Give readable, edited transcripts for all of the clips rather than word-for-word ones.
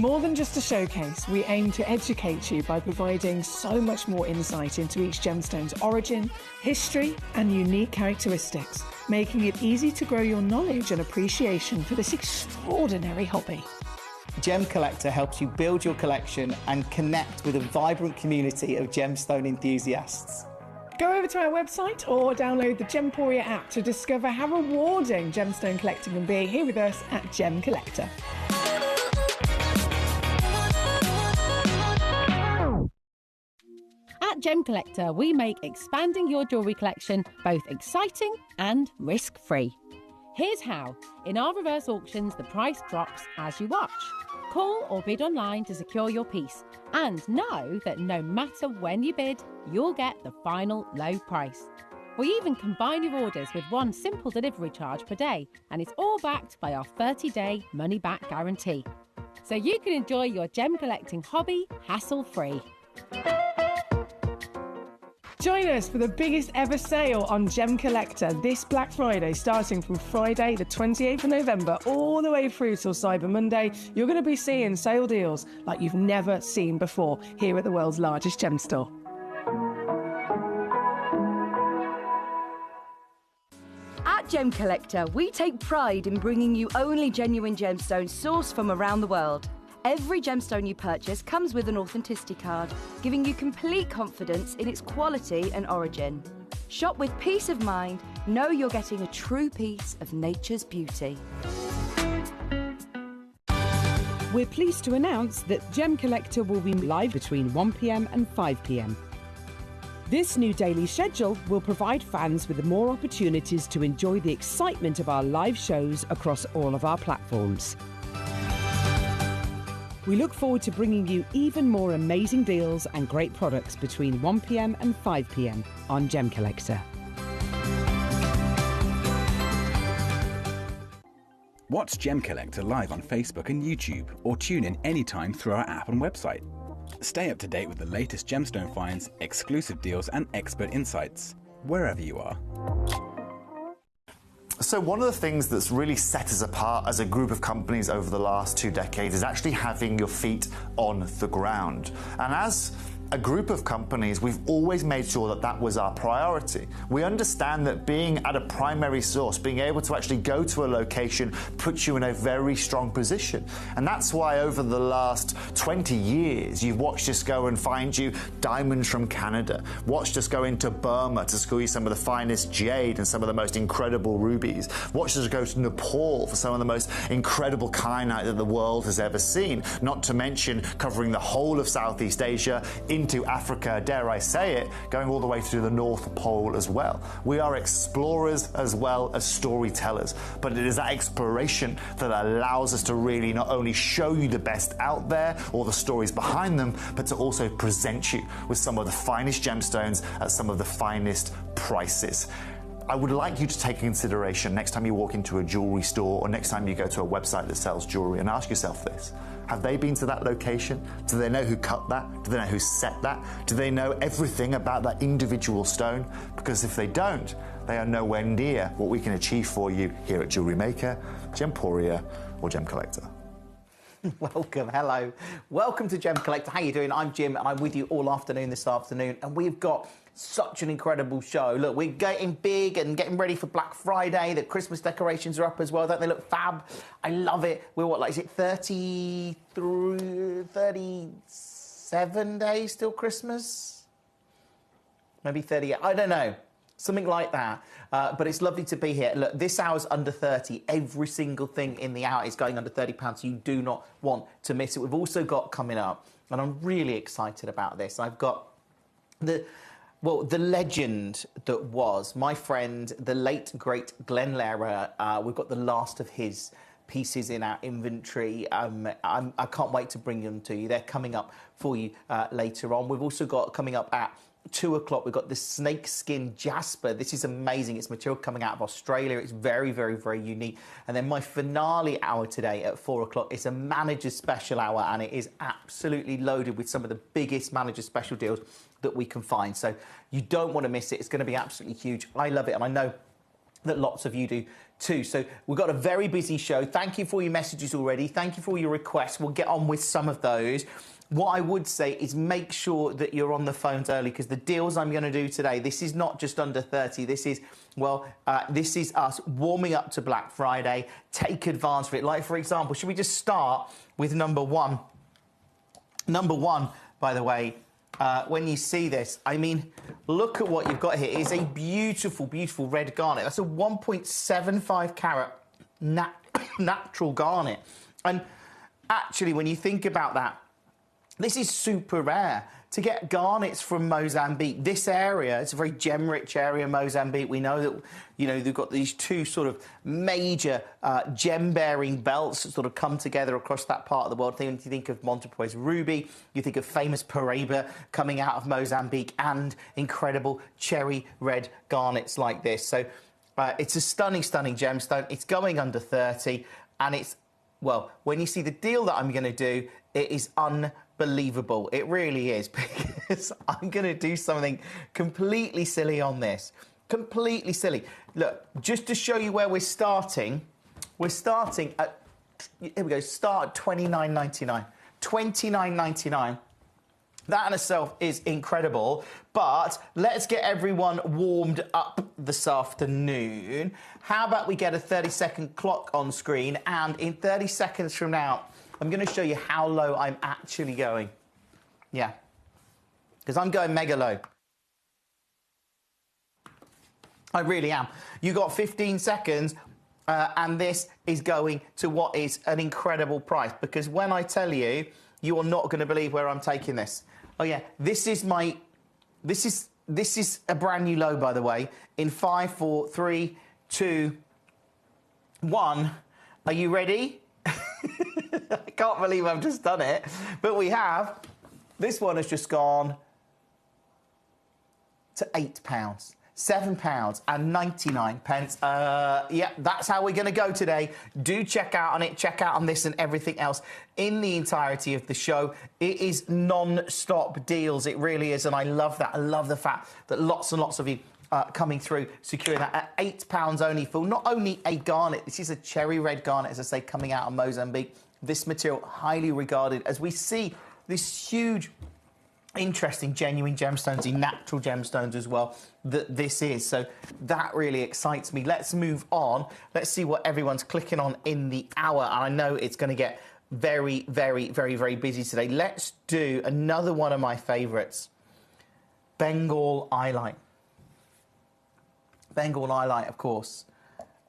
More than just a showcase, we aim to educate you by providing so much more insight into each gemstone's origin, history, and unique characteristics, making it easy to grow your knowledge and appreciation for this extraordinary hobby. Gemcollector helps you build your collection and connect with a vibrant community of gemstone enthusiasts. Go over to our website or download the Gemporia app to discover how rewarding gemstone collecting can be here with us at Gemcollector. At Gemcollector, we make expanding your jewellery collection both exciting and risk-free. Here's how. In our reverse auctions, the price drops as you watch. Call or bid online to secure your piece and know that no matter when you bid, you'll get the final low price. We even combine your orders with one simple delivery charge per day, and it's all backed by our 30-day money-back guarantee. So you can enjoy your gem collecting hobby hassle-free. Join us for the biggest ever sale on Gemcollector this Black Friday, starting from Friday the 28th of November all the way through till Cyber Monday. You're going to be seeing sale deals like you've never seen before here at the world's largest gem store. At Gemcollector, we take pride in bringing you only genuine gemstones sourced from around the world. Every gemstone you purchase comes with an authenticity card, giving you complete confidence in its quality and origin. Shop with peace of mind, know you're getting a true piece of nature's beauty. We're pleased to announce that Gemcollector will be live between 1 p.m. and 5 p.m. This new daily schedule will provide fans with more opportunities to enjoy the excitement of our live shows across all of our platforms. We look forward to bringing you even more amazing deals and great products between 1 p.m. and 5 p.m. on Gemcollector. Watch Gemcollector live on Facebook and YouTube, or tune in anytime through our app and website. Stay up to date with the latest gemstone finds, exclusive deals and expert insights, wherever you are. So one of the things that's really set us apart as a group of companies over the last 2 decades is actually having your feet on the ground. And as a group of companies, we've always made sure that that was our priority. We understand that being at a primary source, being able to actually go to a location, puts you in a very strong position. And that's why over the last 20 years, you've watched us go and find you diamonds from Canada, watched us go into Burma to school you some of the finest jade and some of the most incredible rubies, watched us go to Nepal for some of the most incredible kyanite that the world has ever seen, not to mention covering the whole of Southeast Asia, into Africa, dare I say it, going all the way to the North Pole as well. We are explorers as well as storytellers, but it is that exploration that allows us to really not only show you the best out there or the stories behind them, but to also present you with some of the finest gemstones at some of the finest prices. I would like you to take consideration next time you walk into a jewelry store or next time you go to a website that sells jewelry and ask yourself this. Have they been to that location? Do they know who cut that? Do they know who set that? Do they know everything about that individual stone? Because if they don't, they are nowhere near what we can achieve for you here at Jewelry Maker, Gemporia or Gemcollector. Welcome, hello. Welcome to Gemcollector. How you doing? I'm Jim and I'm with you all afternoon this afternoon, and we've got such an incredible show. Look, we're getting big and getting ready for Black Friday. The Christmas decorations are up as well. Don't they look fab? I love it. We're what, like, is it 37 days till Christmas? Maybe 38, I don't know. Something like that. But it's lovely to be here. Look, this hour's under 30. Every single thing in the hour is going under £30, so you do not want to miss it. We've also got coming up, and I'm really excited about this. I've got the legend that was my friend, the late, great Glenn Lehrer. We've got the last of his pieces in our inventory. I can't wait to bring them to you. They're coming up for you later on. We've also got coming up at 2 o'clock, we've got the snakeskin jasper. This is amazing. It's material coming out of Australia. It's very, very, very unique. And then my finale hour today at 4 o'clock is a manager special hour, and it is absolutely loaded with some of the biggest manager special deals that we can find. So you don't want to miss it. It's going to be absolutely huge. I love it, and I know that lots of you do too. So we've got a very busy show. Thank you for all your messages already. Thank you for all your requests. We'll get on with some of those. What I would say is make sure that you're on the phones early, because the deals I'm going to do today, this is not just under 30. This is, well, this is us warming up to Black Friday. Take advantage of it. Like, for example, should we just start with number one? Number one, by the way, when you see this, I mean, look at what you've got here. It's a beautiful, beautiful red garnet. That's a 1.75 carat natural garnet. And actually, when you think about that, this is super rare. To get garnets from Mozambique, this area, it's a very gem-rich area, Mozambique. We know that, you know, they've got these two sort of major gem-bearing belts that sort of come together across that part of the world. You think of Montepuez ruby, you think of famous Paraiba coming out of Mozambique, and incredible cherry red garnets like this. So it's a stunning, stunning gemstone. It's going under 30, and it's, well, when you see the deal that I'm going to do, it is unbelievable. It really is, because I'm going to do something completely silly on this. Completely silly. Look, just to show you where we're starting at, here we go, start at $29.99. $29.99. That in itself is incredible, but let's get everyone warmed up this afternoon. How about we get a 30-second clock on screen, and in 30 seconds from now, I'm going to show you how low I'm actually going. Yeah, because I'm going mega low. I really am. You got 15 seconds, and this is going to what is an incredible price, because when I tell you, you are not going to believe where I'm taking this. Oh yeah, this is a brand new low, by the way, in 5, 4, 3, 2, 1. Are you ready? I can't believe I've just done it, but we have. This one has just gone to £8, £7.99. Yeah, that's how we're going to go today. Do check out on it. Check out on this and everything else in the entirety of the show. It is non-stop deals. It really is, and I love that. I love the fact that lots and lots of you coming through, securing that at £8 only for not only a garnet. This is a cherry red garnet, as I say, coming out of Mozambique. This material highly regarded, as we see this huge interesting genuine gemstones, in natural gemstones as well, that this is. So that really excites me. Let's move on. Let's see what everyone's clicking on in the hour. And I know it's going to get very, very, very, very busy today. Let's do another one of my favorites. Bengal Eyelite. Bengal Eyelite, of course.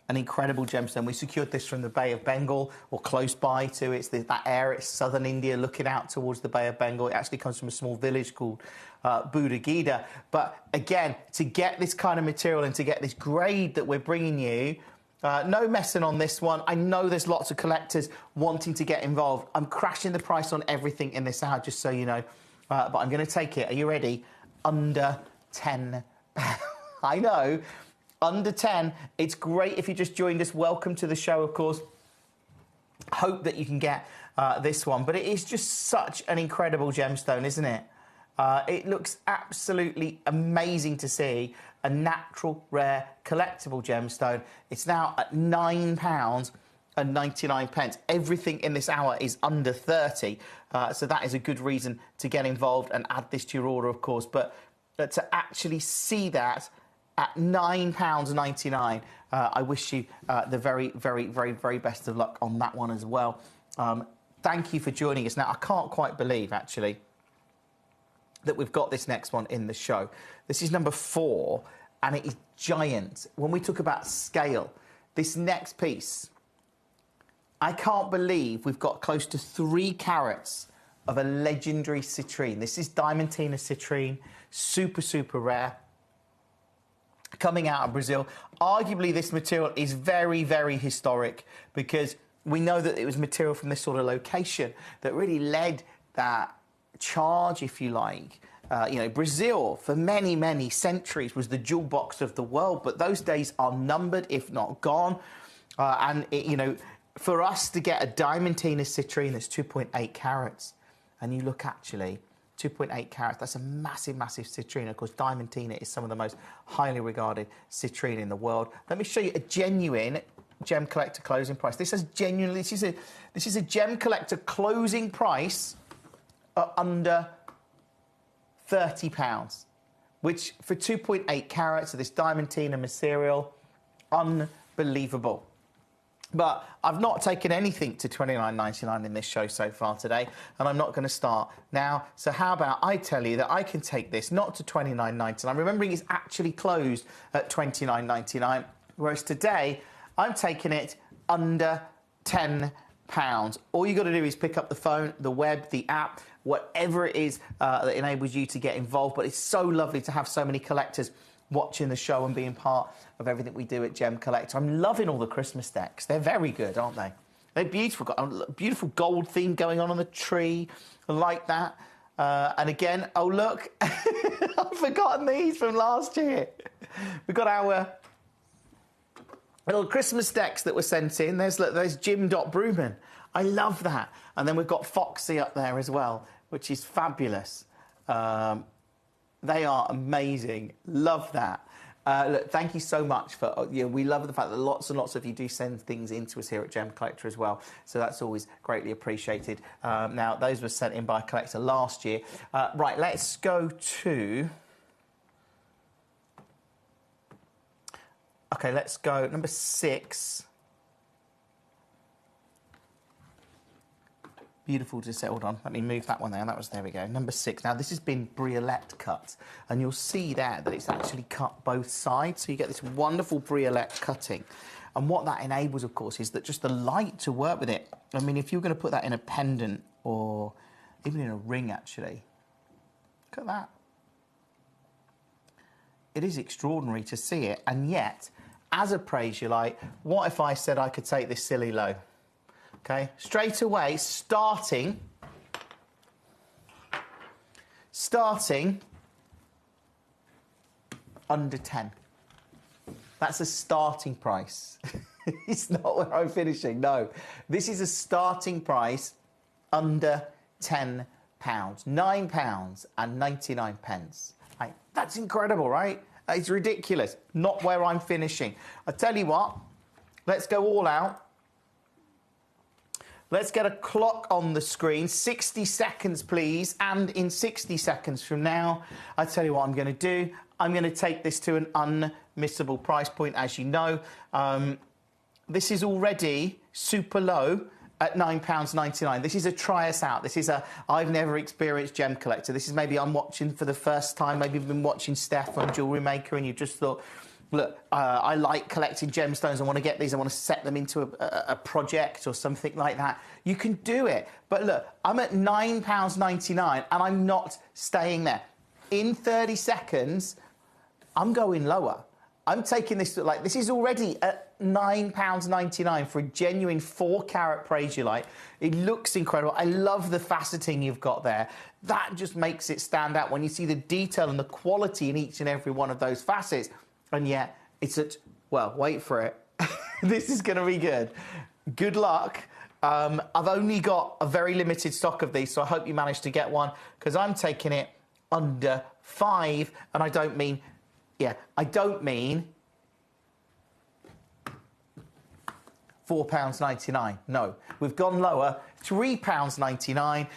An incredible gemstone. We secured this from the Bay of Bengal, or close by to. It's that area, it's southern India, looking out towards the Bay of Bengal. It actually comes from a small village called Budagida. But again, to get this kind of material and to get this grade that we're bringing you, no messing on this one. I know there's lots of collectors wanting to get involved. I'm crashing the price on everything in this hour, just so you know. But I'm going to take it. Are you ready? Under £10. I know. Under 10. It's great if you just joined us. Welcome to the show, of course. Hope that you can get this one. But it is just such an incredible gemstone, isn't it? It looks absolutely amazing to see. A natural, rare, collectible gemstone. It's now at £9.99. Everything in this hour is under 30. So that is a good reason to get involved and add this to your order, of course. But to actually see that at £9.99. I wish you the very, very, very, very best of luck on that one as well. Thank you for joining us. Now, I can't quite believe, actually, that we've got this next one in the show. This is number 4, and it is giant. When we talk about scale, this next piece, I can't believe we've got close to 3 carats of a legendary citrine. This is Diamantina citrine, super, super rare. Coming out of Brazil. Arguably, this material is very, very historic, because we know that it was material from this sort of location that really led that charge, if you like. You know, Brazil, for many, many centuries, was the jewel box of the world, but those days are numbered, if not gone. You know, for us to get a Diamantina citrine that's 2.8 carats, and you look, actually, 2.8 carats. That's a massive, massive citrine. Of course, Diamantina is some of the most highly regarded citrine in the world. Let me show you a genuine Gemcollector closing price. This is genuinely, this is a Gemcollector closing price at under £30, which for 2.8 carats of this Diamantina material, unbelievable. But I've not taken anything to $29.99 in this show so far today, and I'm not going to start now. So how about I tell you that I can take this not to $29.99, remembering it's actually closed at $29.99, whereas today I'm taking it under £10. All you got to do is pick up the phone, the web, the app, whatever it is that enables you to get involved. But it's so lovely to have so many collectors watching the show and being part of everything we do at Gemcollector. I'm loving all the Christmas decks. They're very good, aren't they? They're beautiful. Got a beautiful gold theme going on the tree. I like that. And again, oh, look. I've forgotten these from last year. We've got our little Christmas decks that were sent in. There's Jim Bruman. I love that. And then we've got Foxy up there as well, which is fabulous. They are amazing. Love that. Look, thank you so much for. We love the fact that lots and lots of you do send things in to us here at Gemcollector as well. So that's always greatly appreciated. Now, those were sent in by a collector last year. Right, let's go to. Okay, let's go number 6. Beautiful to say. Hold on, let me move that one there. There we go. Number 6. Now, this has been briolette cut, and you'll see there that it's actually cut both sides. So you get this wonderful briolette cutting. And what that enables, of course, is that just the light to work with it. I mean, if you're going to put that in a pendant or even in a ring, actually, look at that. It is extraordinary to see it, and yet, as a praise you like, what if I said I could take this silly low? Okay, straight away, starting under 10. That's a starting price. It's not where I'm finishing, no. This is a starting price under £10. £9.99. Right, that's incredible, right? It's ridiculous. Not where I'm finishing. I tell you what, let's go all out. Let's get a clock on the screen. 60 seconds, please. And in 60 seconds from now, I tell you what I'm going to do. I'm going to take this to an unmissable price point, as you know. This is already super low at £9.99. This is a try us out. This is a I've never experienced Gemcollector. This is maybe I'm watching for the first time. Maybe you've been watching Steph on Jewellery Maker and you just thought, look, I like collecting gemstones. I want to get these. I want to set them into a project or something like that. You can do it. But look, I'm at £9.99 and I'm not staying there. In 30 seconds, I'm going lower. I'm taking this, like, this is already at £9.99 for a genuine 4-carat prasiolite. It looks incredible. I love the faceting you've got there. That just makes it stand out when you see the detail and the quality in each and every one of those facets. And yet, it's at, well, wait for it. This is going to be good. Good luck. I've only got a very limited stock of these, so I hope you manage to get one, because I'm taking it under 5, and I don't mean, I don't mean £4.99. No, we've gone lower, £3.99.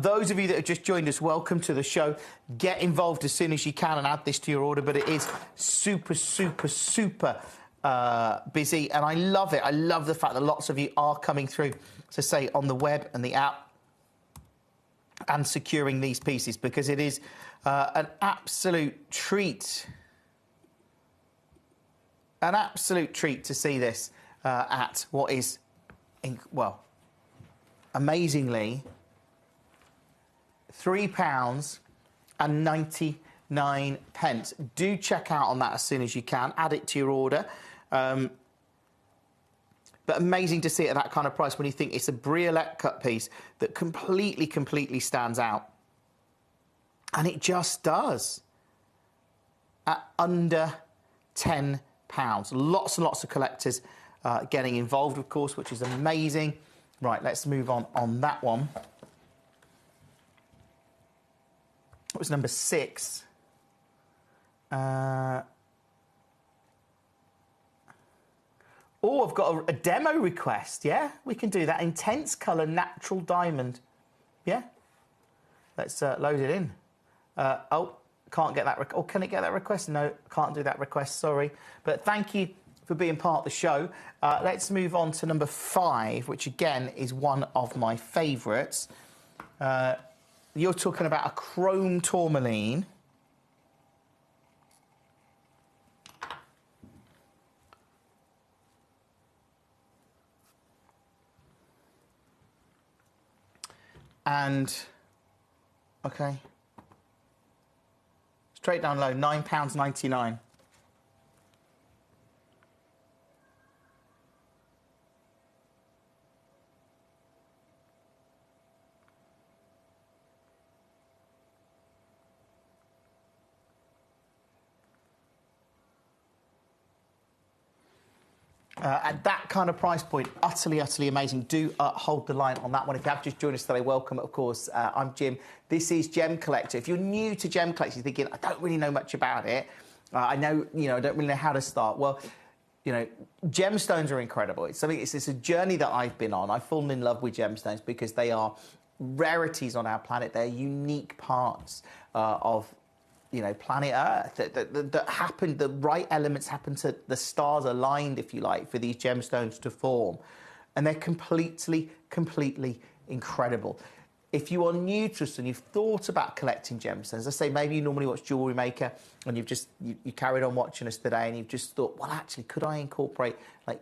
Those of you that have just joined us, welcome to the show. Get involved as soon as you can and add this to your order, but it is super, super, super busy, and I love it. I love the fact that lots of you are coming through to say on the web and the app and securing these pieces, because it is an absolute treat. An absolute treat to see this at what is, well, amazingly, £3.99. Do check out on that as soon as you can. Add it to your order. But amazing to see it at that kind of price when you think it's a briolette cut piece that completely stands out. And it just does. At under £10. Lots and lots of collectors getting involved, of course, which is amazing. Right, let's move on that one. What was number 6? Oh, I've got a demo request. Yeah, we can do that. Intense colour, natural diamond. Yeah. Let's load it in. Oh, can't get that. Oh, can it get that request? No, can't do that request. Sorry. But thank you for being part of the show. Let's move on to number 5, which again is one of my favourites. You're talking about a chrome tourmaline. And, okay, straight down low, £9.99. At that kind of price point, utterly, utterly amazing. Do hold the line on that one. If you have just joined us today, welcome, of course. I'm Jim. This is Gemcollector. If you're new to Gemcollector, you're thinking, I don't really know much about it. I know, I don't really know how to start. Well, gemstones are incredible. It's a journey that I've been on. I've fallen in love with gemstones because they are rarities on our planet. They're unique parts of planet Earth that happened, the right elements happened to the stars aligned, if you like, for these gemstones to form. And they're completely incredible. If you are new to us and you've thought about collecting gemstones, I say maybe you normally watch Jewellery Maker and you've just, you carried on watching us today and you've just thought, well, actually, could I incorporate like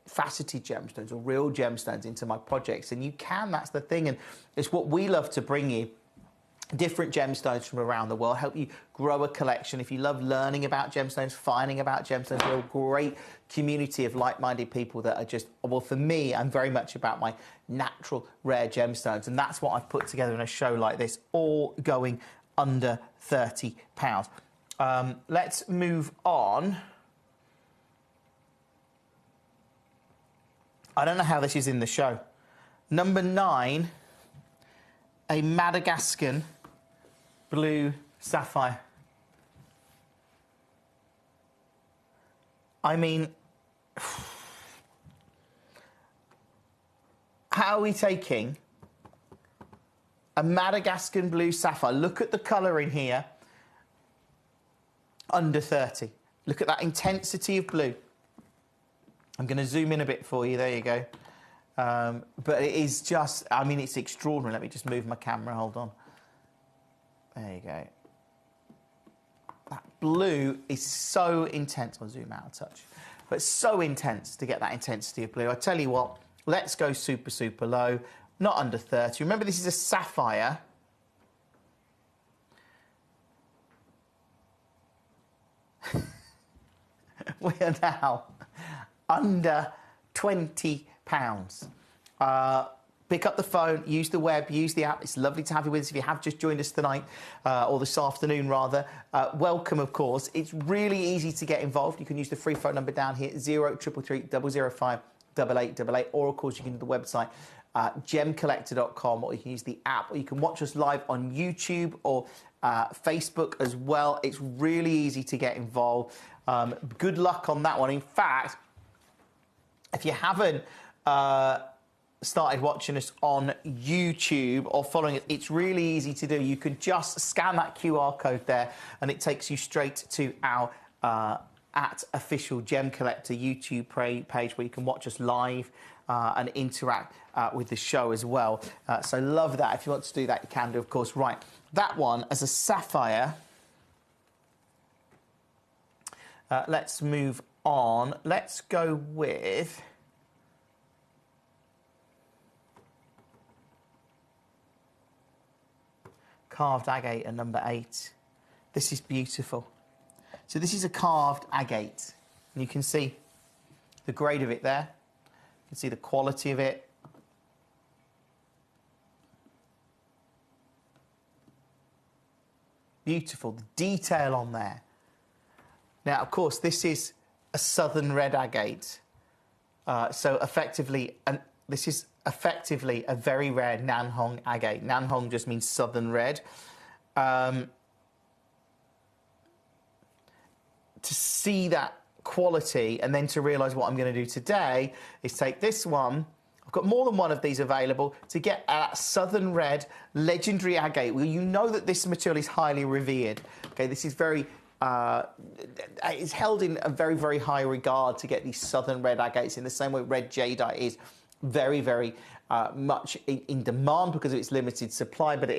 faceted gemstones or real gemstones into my projects? And you can, that's the thing. And it's what we love to bring you. Different gemstones from around the world, help you grow a collection. If you love learning about gemstones, finding about gemstones, we're a great community of like-minded people that are just, well, for me, I'm very much about my natural, rare gemstones, and that's what I've put together in a show like this, all going under £30. Let's move on. I don't know how this is in the show. Number 9, a Madagascan blue sapphire. I mean, how are we taking a Madagascan blue sapphire? Look at the colour in here. Under 30. Look at that intensity of blue. I'm going to zoom in a bit for you. There you go. But it is just, I mean, it's extraordinary. Let me just move my camera. Hold on. There you go. That blue is so intense. I'll zoom out a touch. But it's so intense to get that intensity of blue. I tell you what, let's go super low. Not under 30. Remember, this is a sapphire. We are now under £20. Pick up the phone, use the web, use the app. It's lovely to have you with us. If you have just joined us tonight, or this afternoon rather, welcome, of course. It's really easy to get involved. You can use the free phone number down here, 0333 005 8888, or of course you can do the website, gemcollector.com, or you can use the app, or you can watch us live on YouTube or Facebook as well. It's really easy to get involved. Good luck on that one. In fact, if you haven't started watching us on YouTube or following it, it's really easy to do. You can just scan that QR code there and it takes you straight to our @official Gemcollector YouTube page where you can watch us live and interact with the show as well. So love that. If you want to do that, you can do, of course. Right, that one as a sapphire. Let's move on. Let's go with carved agate at number 8. This is beautiful. So this is a carved agate. And you can see the grade of it there. You can see the quality of it. Beautiful. The detail on there. Now, of course, this is a southern red agate. So effectively, this is effectively a very rare Nanhong agate. Nanhong just means southern red. to see that quality and then to realise what I'm going to do today is take this one. I've got more than one of these available to get that Southern Red legendary agate. Well, you know that this material is highly revered. Okay, this is very, it's held in a very, very high regard to get these Southern Red agates in the same way red jadeite is very, very much in demand because of its limited supply. But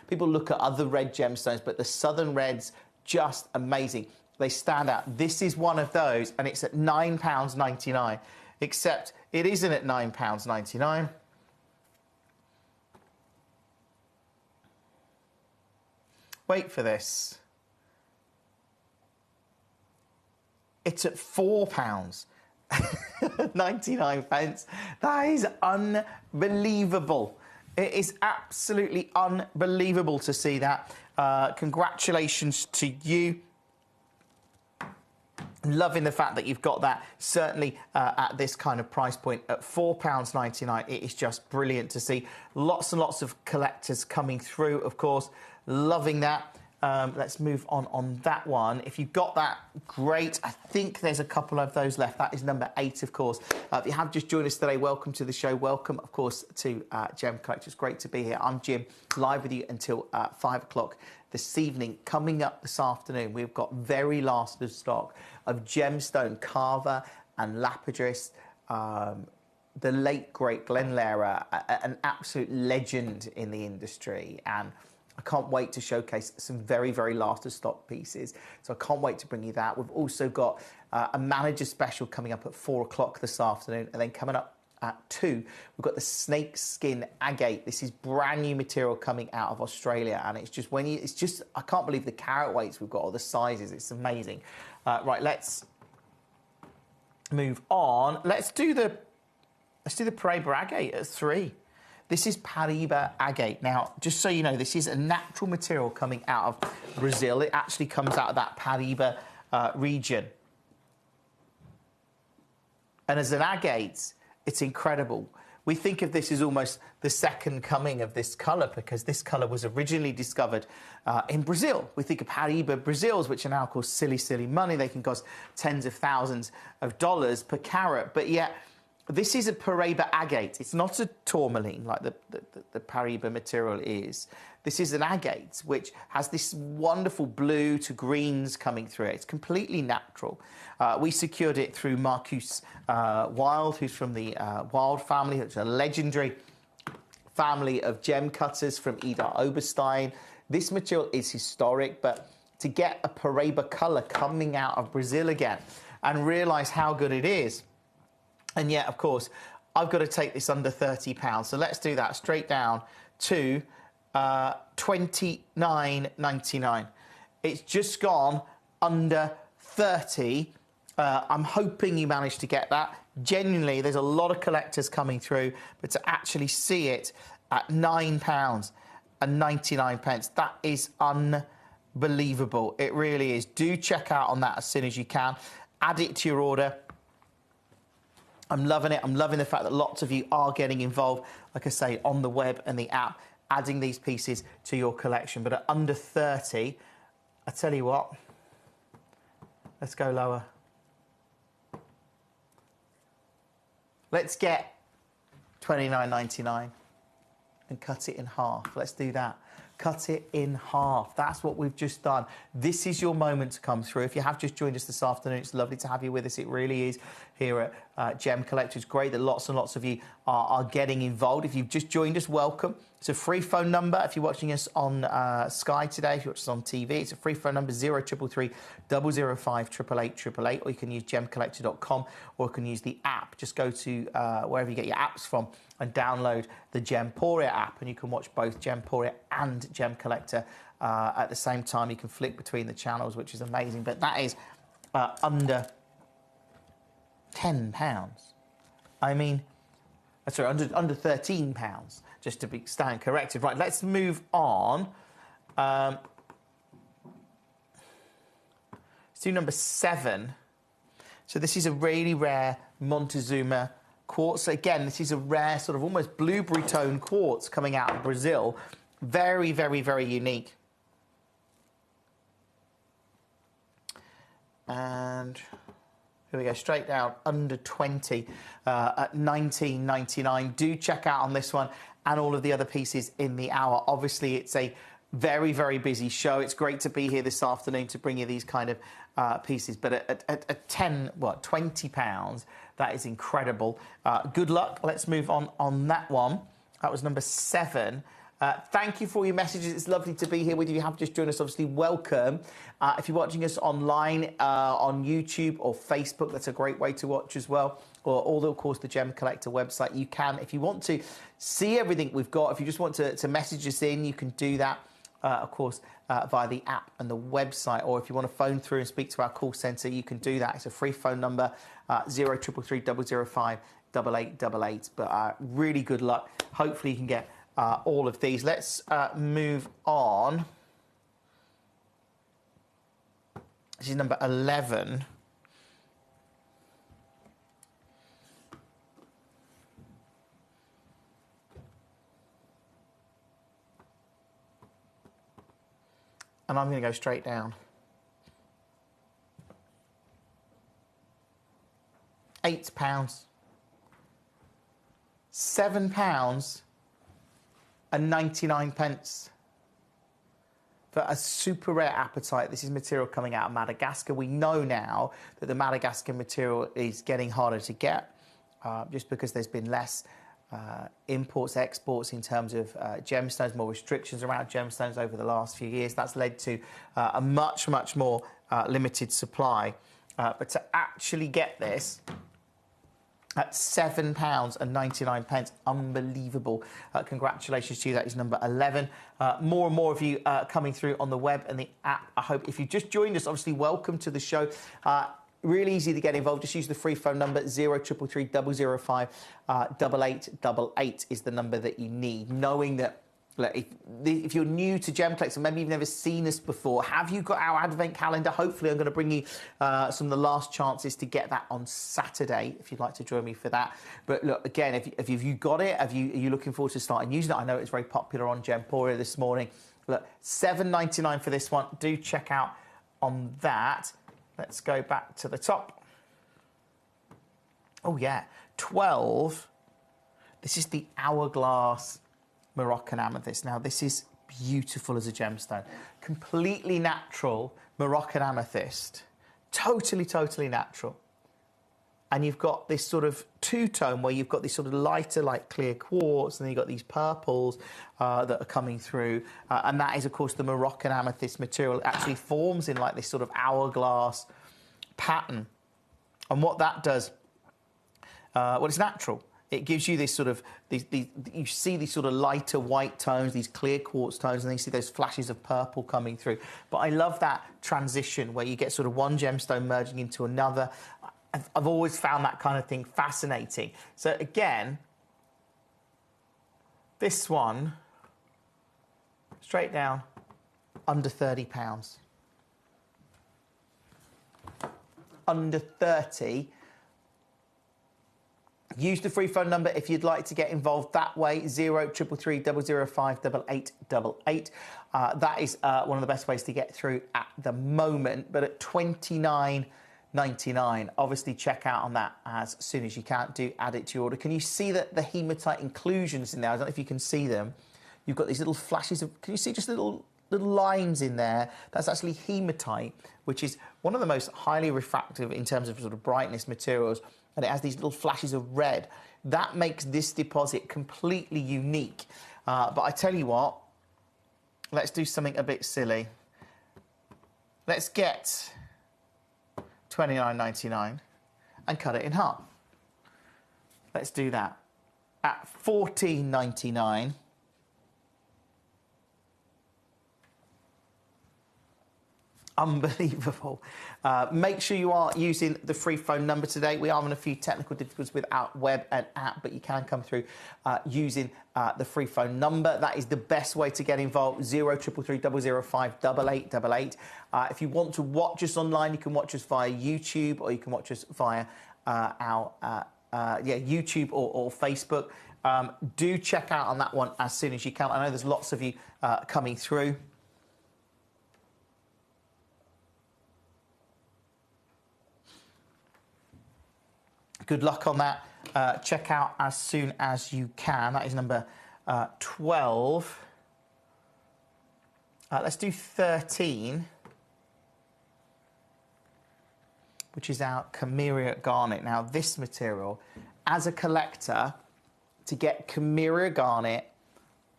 people look at other red gemstones, but the Southern Reds, just amazing. They stand out. This is one of those, and it's at £9.99, except it isn't at £9.99. Wait for this. It's at £4.99. That is unbelievable. It is absolutely unbelievable to see that. Congratulations to you. Loving the fact that you've got that, certainly at this kind of price point at £4.99. It is just brilliant to see. Lots and lots of collectors coming through, of course. Loving that. Let's move on that one. If you've got that, great. I think there's a couple of those left. That is number 8, of course. If you have just joined us today, welcome to the show. Welcome, of course, to Gemcollector. It's great to be here. I'm Jim, live with you until 5 o'clock this evening. Coming up this afternoon, we've got very last of stock of gemstone carver and lapidus. The late, great Glenn Lehrer, an absolute legend in the industry. And I can't wait to showcase some very, very last of stock pieces. So I can't wait to bring you that. We've also got a manager special coming up at 4 o'clock this afternoon. And then coming up at 2, we've got the snake skin agate. This is brand new material coming out of Australia. And it's just, I can't believe the carat weights we've got, or the sizes. It's amazing. Right, let's move on. Let's do the Paraiba agate at 3. This is Paraiba agate. Now, just so you know, this is a natural material coming out of Brazil. It actually comes out of that Paraiba region. And as an agate, it's incredible. We think of this as almost the second coming of this colour because this colour was originally discovered in Brazil. We think of Paraiba Brazils, which are now called silly, silly money. They can cost tens of thousands of dollars per carat, but yet this is a Paraiba agate. It's not a tourmaline like the Paraiba material is. This is an agate which has this wonderful blue to greens coming through it. It's completely natural. We secured it through Marcus Wild, who's from the Wild family, which is a legendary family of gem cutters from Ida Oberstein. This material is historic, but to get a Paraiba colour coming out of Brazil again and realise how good it is. And yet, of course, I've got to take this under £30. So let's do that straight down to $29.99. It's just gone under 30. I'm hoping you managed to get that. Genuinely, there's a lot of collectors coming through, but to actually see it at £9.99, that is unbelievable. It really is. Do check out on that as soon as you can. Add it to your order. I'm loving it. I'm loving the fact that lots of you are getting involved, like I say, on the web and the app, adding these pieces to your collection. But at under 30, I tell you what, let's go lower. Let's get $29.99 and cut it in half. Let's do that. Cut it in half. That's what we've just done. This is your moment to come through. If you have just joined us this afternoon, it's lovely to have you with us. It really is here at Gemcollector. It's great that lots and lots of you are getting involved. If you've just joined us, welcome. It's a free phone number. If you're watching us on Sky today, if you're watching us on TV, it's a free phone number, 0333 005 888 888, or you can use gemcollector.com, or you can use the app. Just go to wherever you get your apps from and download the Gemporia app, and you can watch both Gemporia and Gemcollector at the same time. You can flick between the channels, which is amazing. But that is under £10. I mean, sorry, under £13, just to stand corrected. Right, let's move on. Let's do number 7. So this is a really rare Montezuma quartz. Again, this is a rare sort of almost blueberry tone quartz coming out of Brazil. Very, very, very unique. And here we go, straight down, under 20 at $19.99. Do check out on this one and all of the other pieces in the hour. Obviously, it's a very, very busy show. It's great to be here this afternoon to bring you these kind of pieces. But at £20, that is incredible. Good luck. Let's move on that one. That was number 7. Thank you for your messages. It's lovely to be here with you. If you have just joined us, obviously, welcome. If you're watching us online on YouTube or Facebook, that's a great way to watch as well. Or of course, the Gem Collector website. You can, if you want to see everything we've got, if you just want to message us in, you can do that. Of course, via the app and the website, or if you want to phone through and speak to our call centre, you can do that. It's a free phone number, 0333 005 8888. But really good luck. Hopefully you can get all of these. Let's move on. This is number 11. And I'm going to go straight down. £8. £7 and 99 pence. For a super rare apatite. This is material coming out of Madagascar. We know now that the Madagascar material is getting harder to get, just because there's been less imports, exports in terms of gemstones, more restrictions around gemstones over the last few years. That's led to a much, much more limited supply. But to actually get this at £7 and 99 pence, unbelievable. Congratulations to you. That is number 11. More and more of you coming through on the web and the app. I hope if you've just joined us, obviously, welcome to the show. Really easy to get involved. Just use the free phone number, 0333 005 8888 is the number that you need. Knowing that, look, if you're new to Gemcollector, maybe you've never seen us before, have you got our advent calendar? Hopefully I'm going to bring you some of the last chances to get that on Saturday, if you'd like to join me for that. But look, again, if you've got it, are you looking forward to starting using it? I know it's very popular on Gemporia this morning. Look, $7.99 for this one. Do check out on that. Let's go back to the top. Oh, yeah. 12. This is the Hourglass Moroccan Amethyst. Now, this is beautiful as a gemstone. Completely natural Moroccan amethyst. Totally, totally natural. And you've got this sort of two-tone where you've got this sort of lighter, like clear quartz, and then you've got these purples that are coming through. And that is, of course, the Moroccan amethyst material. It actually forms in like this sort of hourglass pattern. And what that does, well, it's natural. It gives you this sort of, you see these sort of lighter white tones, these clear quartz tones, and then you see those flashes of purple coming through. But I love that transition where you get sort of one gemstone merging into another. I've always found that kind of thing fascinating. So again, this one, straight down, under £30. Under 30. Use the free phone number if you'd like to get involved that way, 0333 005 8888. That is one of the best ways to get through at the moment, but at $29.99. Obviously, check out on that as soon as you can. Do add it to your order. Can you see that the hematite inclusions in there? I don't know if you can see them. You've got these little flashes of... Can you see just little lines in there? That's actually hematite, which is one of the most highly refractive in terms of sort of brightness materials, and it has these little flashes of red. That makes this deposit completely unique. But I tell you what, let's do something a bit silly. Let's get $29.99 and cut it in half. Let's do that. At $14.99, unbelievable. Make sure you are using the free phone number today. We are having a few technical difficulties with our web and app, but you can come through using the free phone number. That is the best way to get involved, 0333 005 8888. If you want to watch us online, you can watch us via YouTube, or you can watch us via our YouTube or Facebook. Do check out on that one as soon as you can. I know there's lots of you coming through. Good luck on that. Check out as soon as you can. That is number 12. Let's do 13, which is our Chimera Garnet. Now, this material, as a collector, to get Chimera Garnet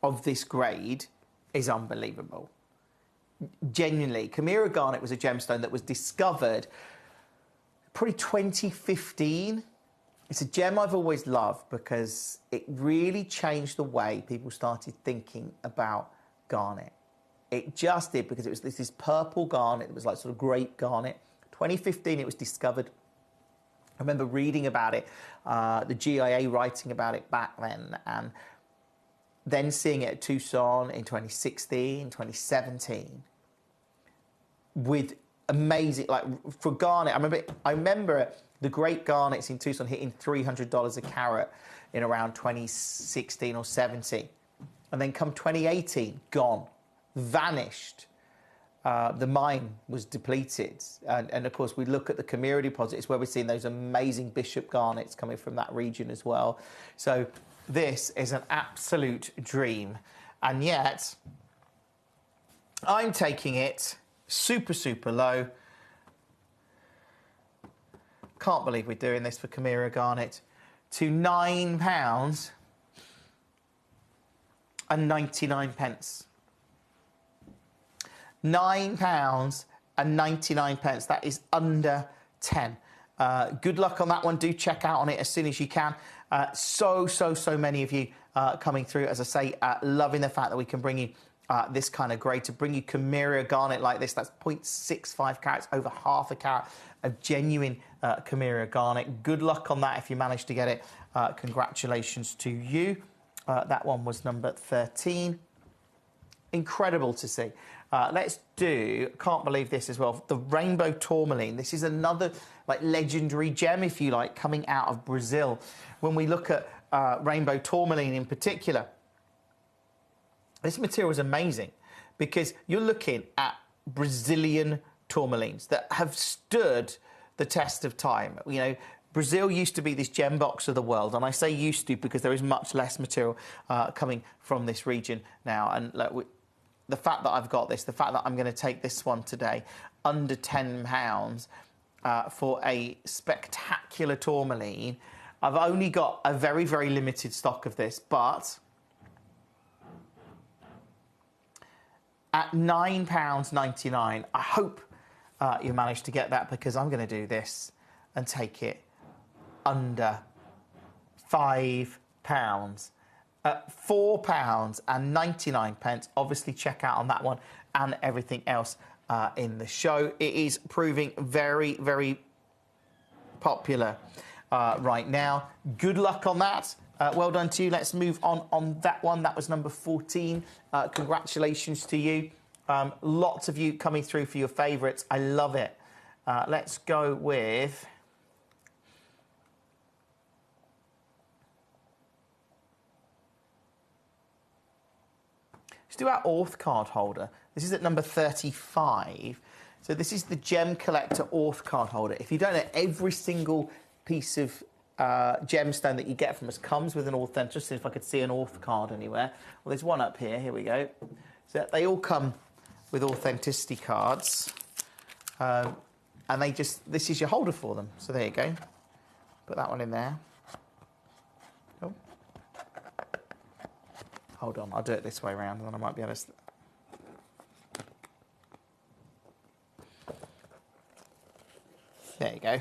of this grade is unbelievable. Genuinely, Chimera Garnet was a gemstone that was discovered probably 2015. It's a gem I've always loved because it really changed the way people started thinking about garnet. It just did, because it was this purple garnet. It was like sort of grape garnet. 2015, it was discovered. I remember reading about it, the GIA writing about it back then, and then seeing it at Tucson in 2016, 2017, with amazing, like for garnet. I remember the great garnets in Tucson hitting $300 a carat in around 2016 or 17, and then come 2018, gone. Vanished. The mine was depleted, and of course we look at the Chimera deposits where we're seeing those amazing Bishop garnets coming from that region as well. So this is an absolute dream, and yet I'm taking it super low. Can't believe we're doing this for Chimera garnet, to £9.99. £9.99. That is under 10. Good luck on that one. Do check out on it as soon as you can. So many of you coming through. As I say, loving the fact that we can bring you this kind of grade, to bring you Chimera Garnet like this. That's 0.65 carats, over half a carat of genuine Chimera Garnet. Good luck on that if you manage to get it. Congratulations to you. That one was number 13. Incredible to see. Let's do, can't believe this as well, the Rainbow Tourmaline. This is another like legendary gem, if you like, coming out of Brazil. When we look at Rainbow Tourmaline in particular, this material is amazing because you're looking at Brazilian tourmalines that have stood the test of time. You know, Brazil used to be this gem box of the world, and I say used to because there is much less material coming from this region now. And look, the fact that I've got this, the fact that I'm going to take this one today, under £10 for a spectacular tourmaline. I've only got a very limited stock of this, but at £9.99, I hope you managed to get that, because I'm going to do this and take it under £5. At £4.99. Obviously, check out on that one and everything else in the show. It is proving very popular right now. Good luck on that. Well done to you. Let's move on that one. That was number 14. Congratulations to you. Lots of you coming through for your favourites. I love it. Let's go with... Let's do our Orth card holder. This is at number 35. So this is the Gemcollector Orth card holder. If you don't know, every single piece of gemstone that you get from us comes with an authentic. Just see if I could see an Orth card anywhere. Well, there's one up here. Here we go. So they all come with authenticity cards. And they just, this is your holder for them. So there you go. Put that one in there. Oh. Hold on, I'll do it this way around, and then I might be able to... There you go.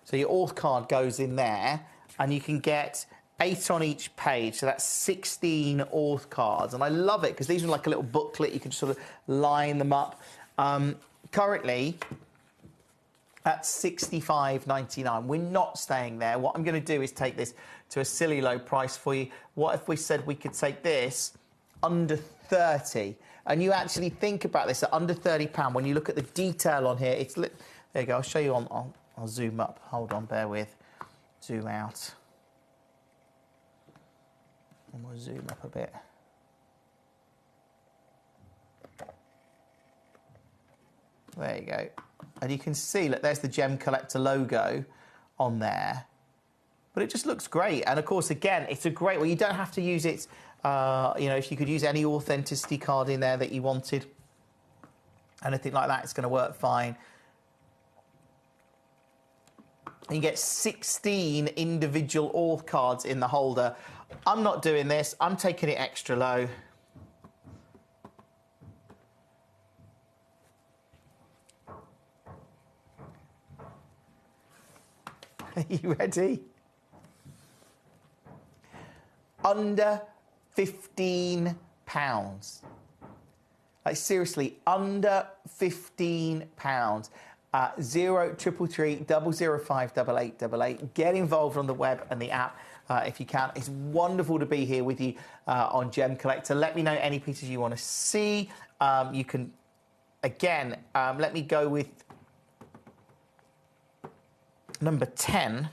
So your Orth card goes in there, and you can get 8 on each page, so that's 16 Orth cards. And I love it, because these are like a little booklet. You can sort of line them up. Currently, at $65.99. We're not staying there. What I'm going to do is take this to a silly low price for you. What if we said we could take this under 30? And you actually think about this at under £30. When you look at the detail on here, it's there you go. I'll show you on. I'll zoom up. Hold on, bear with. Zoom out. And we'll zoom up a bit. There you go. And you can see, look, there's the Gemcollector logo on there. but it just looks great. And of course, again, it's a great, well, you don't have to use it, you know, if you could use any authenticity card in there that you wanted, anything like that, it's going to work fine. You get 16 individual auth cards in the holder. I'm not doing this. I'm taking it extra low. Are you ready? Under £15. Like seriously, under £15. 0333 005 8888. Get involved on the web and the app if you can. It's wonderful to be here with you on Gemcollector. Let me know any pieces you want to see. You can, again, let me go with number 10.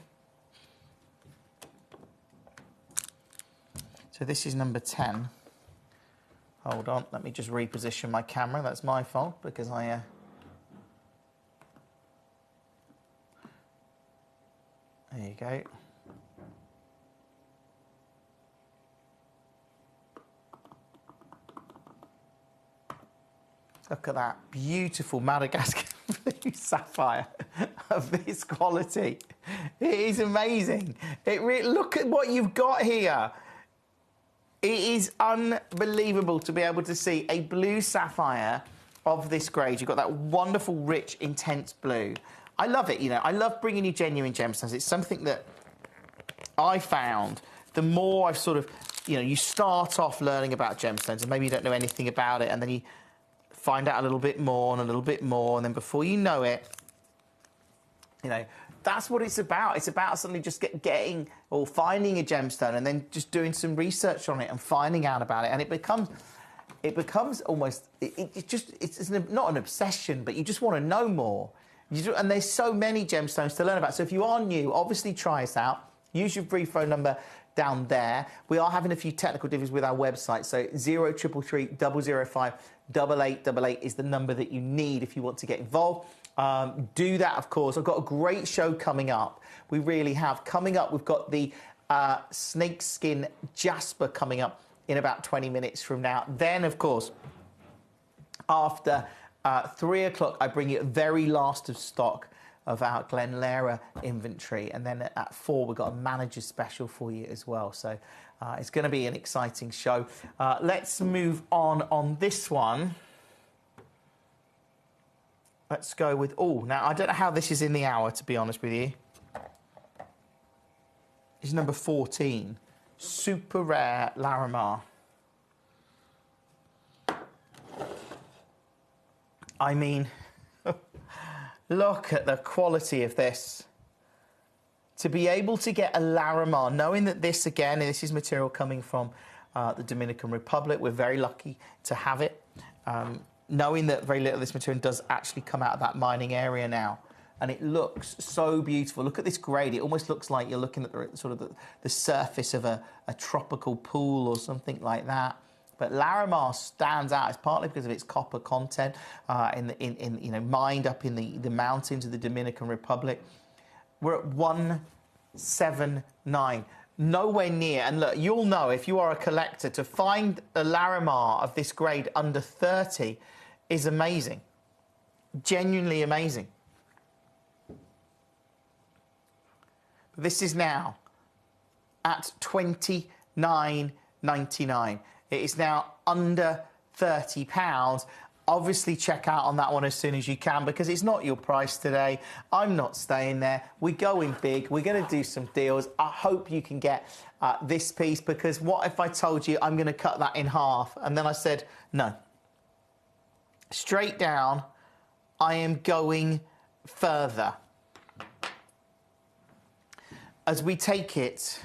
So this is number 10. Hold on, let me just reposition my camera. That's my fault because I... There you go. Look at that beautiful Madagascar blue sapphire of this quality. It is amazing. Look at what you've got here. It is unbelievable to be able to see a blue sapphire of this grade. You've got that wonderful, rich, intense blue. I love it, you know. I love bringing you genuine gemstones. It's something that I found the more I've sort of, you know, you start off learning about gemstones and maybe you don't know anything about it, and then you find out a little bit more and a little bit more, and then before you know it, you know, that's what it's about. It's about suddenly just getting or finding a gemstone and then just doing some research on it and finding out about it, and it becomes almost, it's not an obsession, but you just want to know more. And there's so many gemstones to learn about. So if you are new, obviously try us out. Use your free phone number down there. We are having a few technical difficulties with our website. So 0333 005 8888 is the number that you need if you want to get involved. Do that, of course. I've got a great show coming up. We really have. Coming up, we've got the snakeskin jasper coming up in about 20 minutes from now. Then, of course, after 3 o'clock, I bring you a very last of stock of our Glenlara inventory. And then at 4, we've got a manager special for you as well. So it's going to be an exciting show. Let's move on this one. Let's go with, now I don't know how this is in the hour, to be honest with you. It's number 14, super rare Larimar. I mean, look at the quality of this. To be able to get a Larimar, knowing that this, again, this is material coming from the Dominican Republic, we're very lucky to have it. Knowing that very little of this material does actually come out of that mining area now. And it looks so beautiful. Look at this grade. It almost looks like you're looking at the surface of a tropical pool or something like that. But Larimar stands out. It's partly because of its copper content, mined up in the mountains of the Dominican Republic. We're at 179. Nowhere near. And look, you'll know if you are a collector, to find a Larimar of this grade under 30 is amazing. Genuinely amazing. But this is now at $29.99. It is now under £30. Obviously, check out on that one as soon as you can, because it's not your price today. I'm not staying there. We're going big. We're going to do some deals. I hope you can get this piece, because what if I told you I'm going to cut that in half? And then I said, no. Straight down, I am going further. As we take it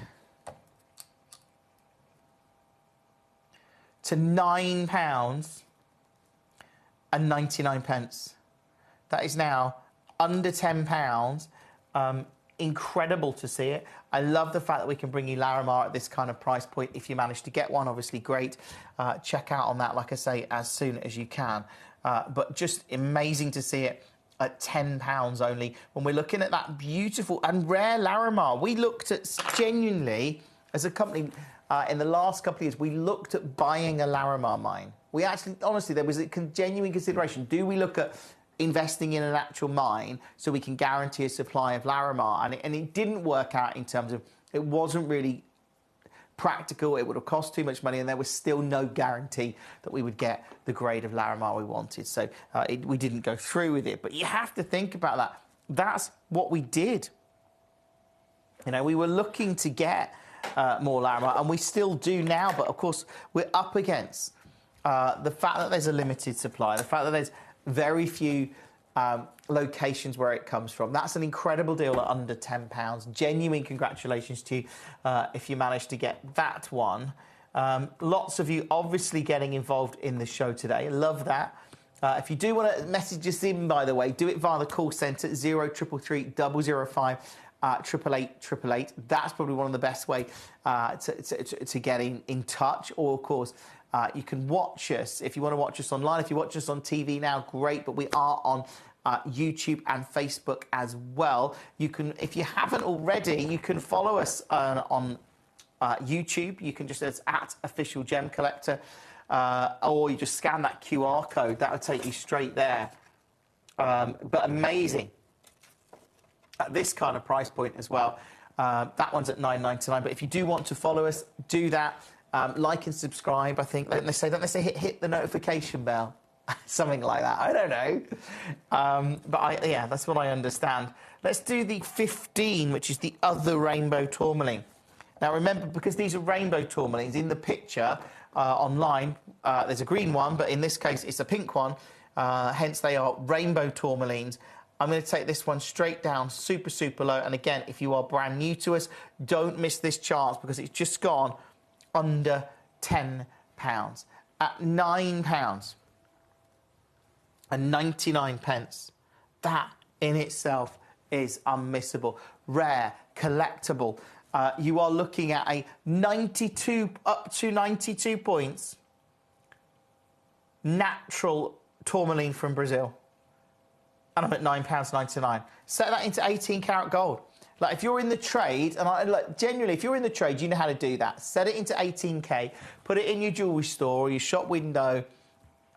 to £9.99. That is now under £10. Incredible to see it. I love the fact that we can bring you Larimar at this kind of price point. If you manage to get one, obviously great. Check out on that, like I say, as soon as you can. But just amazing to see it at £10 only. When we're looking at that beautiful and rare Larimar, we looked at genuinely, as a company, in the last couple of years, we looked at buying a Larimar mine. We actually, honestly, there was a genuine consideration. Do we look at investing in an actual mine so we can guarantee a supply of Larimar? And it didn't work out in terms of, it wasn't really practical, it would have cost too much money, and there was still no guarantee that we would get the grade of Larimar we wanted. So we didn't go through with it. But you have to think about that. That's what we did. You know, we were looking to get more Larimar, and we still do now. But of course, we're up against the fact that there's a limited supply, the fact that there's very few locations where it comes from. That's an incredible deal at under £10. Genuine congratulations to you if you managed to get that one. Lots of you obviously getting involved in the show today. Love that. If you do want to message us in, by the way, do it via the call centre 0333 005 888. That's probably one of the best ways to get in touch. Or of course, you can watch us if you want to watch us online. If you watch us on TV now, great. But we are on YouTube and Facebook as well. You can, if you haven't already, you can follow us on YouTube. You can just search at Official Gem Collector, or you just scan that QR code. That will take you straight there. But amazing at this kind of price point as well. That one's at $9.99. But if you do want to follow us, do that. Like and subscribe, I think. Don't they say hit the notification bell? Something like that. I don't know. But yeah, that's what I understand. Let's do the 15, which is the other rainbow tourmaline. Now, remember, because these are rainbow tourmalines, in the picture online, there's a green one, but in this case, it's a pink one. Hence, they are rainbow tourmalines. I'm going to take this one straight down, super, super low. And again, if you are brand new to us, don't miss this chance because it's just gone under £10 at £9 and 99 pence. That in itself is unmissable. Rare, collectible. You are looking at a 92, up to 92 points, natural tourmaline from Brazil. And I'm at £9.99. Set that into 18 karat gold. Like, if you're in the trade, and genuinely, if you're in the trade, you know how to do that. Set it into 18K, put it in your jewellery store or your shop window,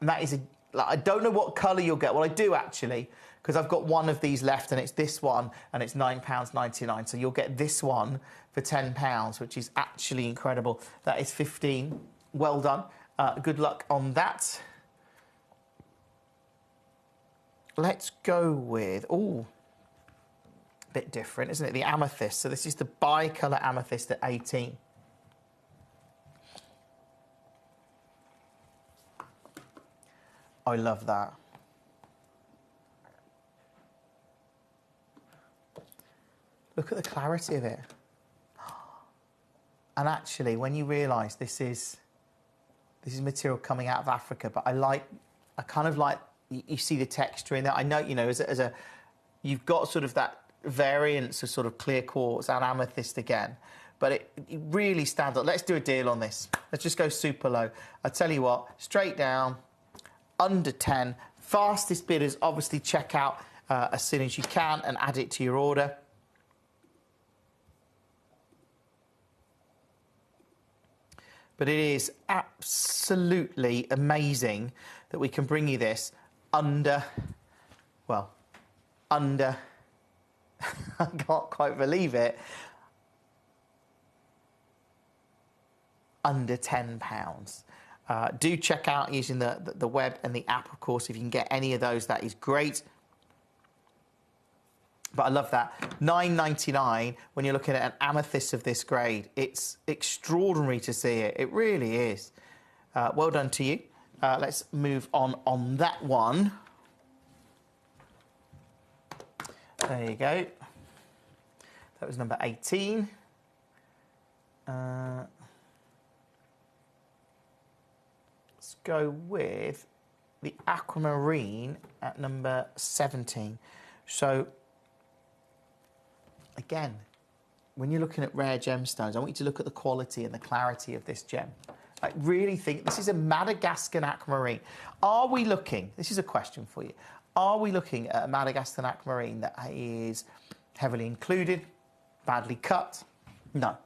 and that is I don't know what colour you'll get. Well, I do actually, because I've got one of these left, and it's this one, and it's £9.99. So you'll get this one for £10, which is actually incredible. That is 15. Well done. Good luck on that. Let's go with, bit different, isn't it? The amethyst. So this is the bi-colour amethyst at 18. I love that. Look at the clarity of it. And actually, when you realise this is material coming out of Africa, but I kind of like, you see the texture in there. I know, you know, you've got sort of that variance of sort of clear quartz and amethyst again, but it really stands out. Let's do a deal on this. Let's just go super low. I tell you what, straight down, under 10. Fastest bidders, obviously check out as soon as you can and add it to your order. But it is absolutely amazing that we can bring you this under I can't quite believe it, under £10. Do check out using the web and the app, of course. If you can get any of those, that is great. But I love that. $9.99 when you're looking at an amethyst of this grade. It's extraordinary to see it. It really is. Well done to you. Let's move on that one. There you go. That was number 18. Let's go with the aquamarine at number 17. So, again, when you're looking at rare gemstones, I want you to look at the quality and the clarity of this gem. I really think this is a Madagascan aquamarine. Are we looking, this is a question for you, Are we looking at a Madagascar aquamarine that is heavily included, badly cut? No.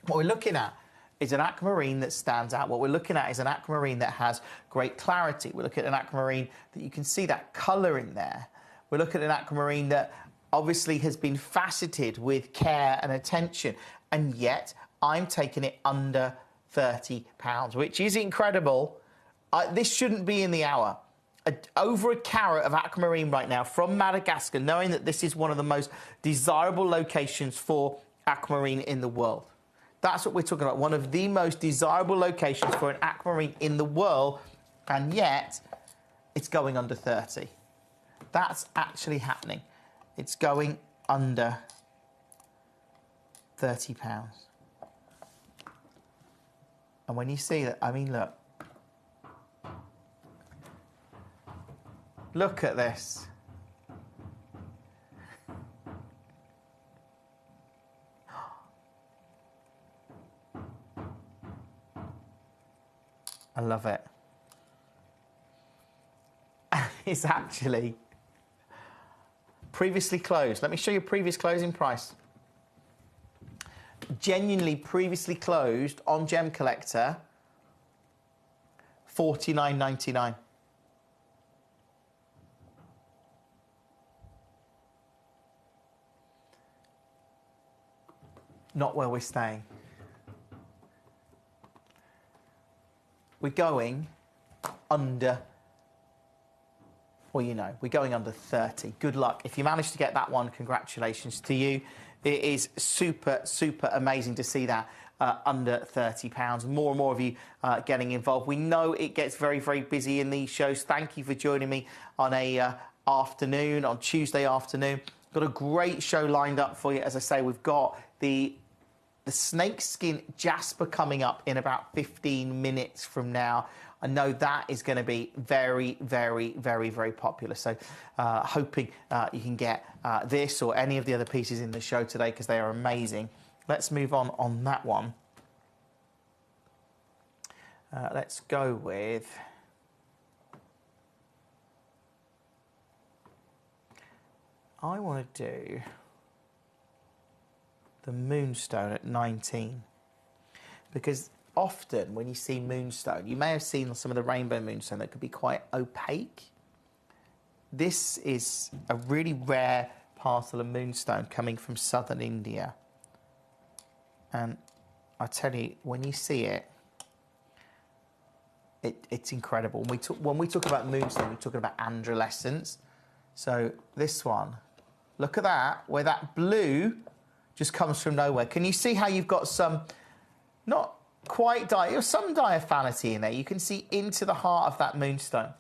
What we're looking at is an aquamarine that stands out. What we're looking at is an aquamarine that has great clarity. We're looking at an aquamarine that you can see that colour in there. We're looking at an aquamarine that obviously has been faceted with care and attention, and yet I'm taking it under £30, which is incredible. This shouldn't be in the hour. Over a carat of aquamarine right now from Madagascar, knowing that this is one of the most desirable locations for aquamarine in the world. That's what we're talking about, one of the most desirable locations for an aquamarine in the world, and yet it's going under 30. That's actually happening. It's going under £30. And when you see that, I mean, look. Look at this. I love it. It's actually previously closed. Let me show you previous closing price. Genuinely previously closed on Gemcollector, $49.99. Not where we're staying. We're going under, well, you know, we're going under 30. Good luck. If you manage to get that one, congratulations to you. It is super, super amazing to see that under £30. More and more of you getting involved. We know it gets very, very busy in these shows. Thank you for joining me on a afternoon, on Tuesday afternoon. Got a great show lined up for you. As I say, we've got the snakeskin Jasper coming up in about 15 minutes from now. I know that is going to be very, very, very, very popular. So hoping you can get this or any of the other pieces in the show today, because they are amazing. Let's move on that one. Let's go with... I want to do the Moonstone at 19, because often when you see Moonstone, you may have seen some of the Rainbow Moonstone that could be quite opaque. This is a really rare parcel of Moonstone coming from southern India, and I tell you, when you see it, it's incredible. When we talk about Moonstone, we're talking about androlescence. So this one, look at that, where that blue just comes from nowhere. Can you see how you've got some, not quite some diaphanity in there? You can see into the heart of that Moonstone.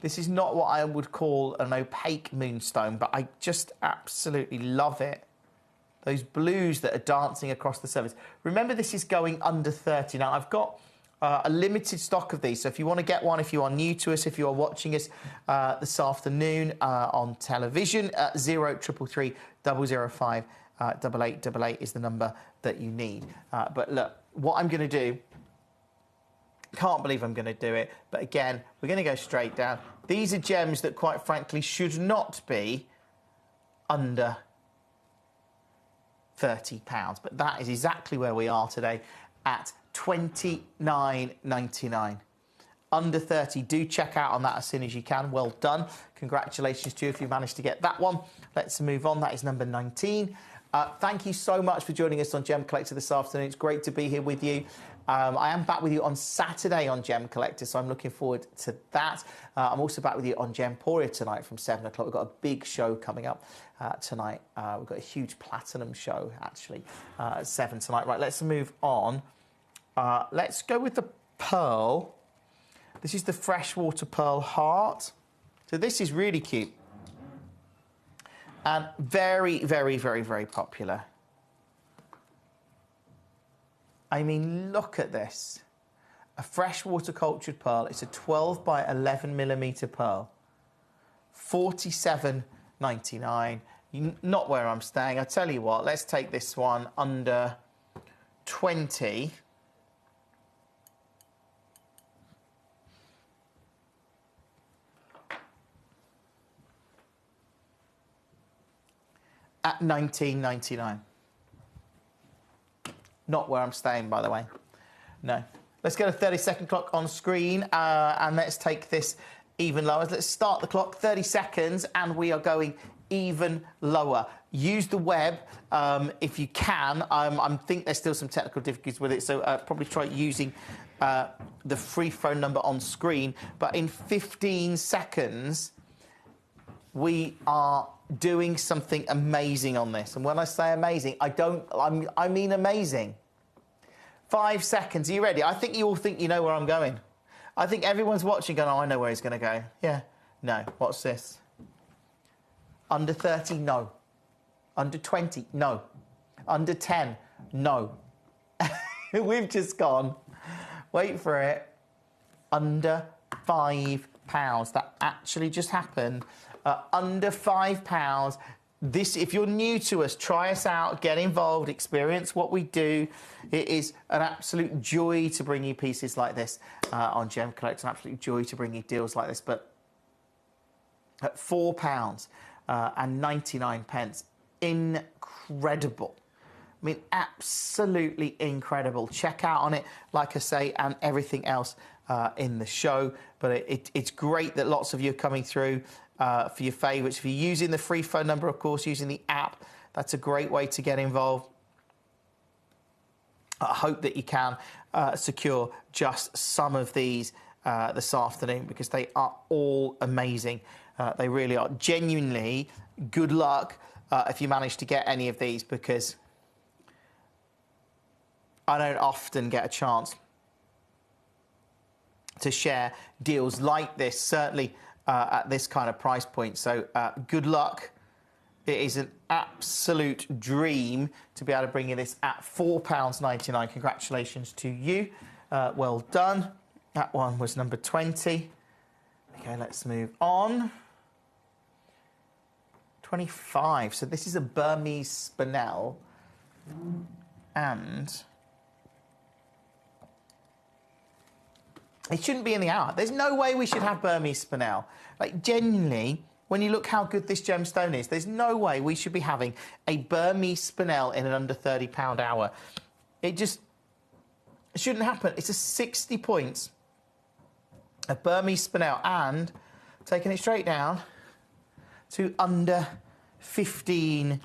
This is not what I would call an opaque Moonstone, but I just absolutely love it. Those blues that are dancing across the surface. Remember, this is going under 30. Now, I've got a limited stock of these, so if you want to get one, if you are new to us, if you are watching us this afternoon on television, 0333 005 8888 is the number that you need. But look, what I'm going to do, can't believe I'm going to do it, but again, we're going to go straight down. These are gems that, quite frankly, should not be under £30, but that is exactly where we are today at $29.99. Under 30. Do check out on that as soon as you can. Well done. Congratulations to you if you managed to get that one. Let's move on. That is number 19. Thank you so much for joining us on Gemcollector this afternoon. It's great to be here with you. I am back with you on Saturday on Gemcollector, so I'm looking forward to that. I'm also back with you on Gemporia tonight from 7 o'clock. We've got a big show coming up tonight. We've got a huge platinum show, actually, at 7 tonight. Right, let's move on. Let's go with the pearl. This is the freshwater pearl heart. So this is really cute. And very, very, very, very popular. I mean, look at this. A freshwater cultured pearl. It's a 12 by 11 millimeter pearl. $47.99. Not where I'm staying. I tell you what, let's take this one under 20. at $19.99. Not where I'm staying, by the way. No. Let's get a 30-second clock on screen, and let's take this even lower. Let's start the clock, 30 seconds, and we are going even lower. Use the web if you can. I think there's still some technical difficulties with it, so probably try using the free phone number on screen. But in 15 seconds, we are doing something amazing on this. And when I say amazing, I mean amazing. 5 seconds. Are you ready? I think you all think you know where I'm going. I think everyone's watching going, oh, I know where he's going to go. Yeah. No. What's this? Under 30? No. Under 20? No. Under 10? No. We've just gone. Wait for it. Under £5. That actually just happened. Under £5. This, if you're new to us, try us out, get involved, experience what we do. It is an absolute joy to bring you pieces like this on Gemcollector, an absolute joy to bring you deals like this. But at £4 and 99 pence, incredible. I mean, absolutely incredible. Check out on it, like I say, and everything else in the show. But it's great that lots of you are coming through for your favourites. If you're using the free phone number, of course, using the app, that's a great way to get involved. I hope that you can secure just some of these this afternoon, because they are all amazing. They really are. Genuinely, good luck if you manage to get any of these, because I don't often get a chance to share deals like this, certainly at this kind of price point. So good luck. It is an absolute dream to be able to bring you this at £4.99. Congratulations to you. Well done. That one was number 20. Okay, let's move on. 25. So this is a Burmese spinel. And it shouldn't be in the hour. There's no way we should have Burmese spinel. Like, genuinely, when you look how good this gemstone is, there's no way we should be having a Burmese spinel in an under £30 hour. It just shouldn't happen. It's a 60 points, a Burmese spinel, and taking it straight down to under £15.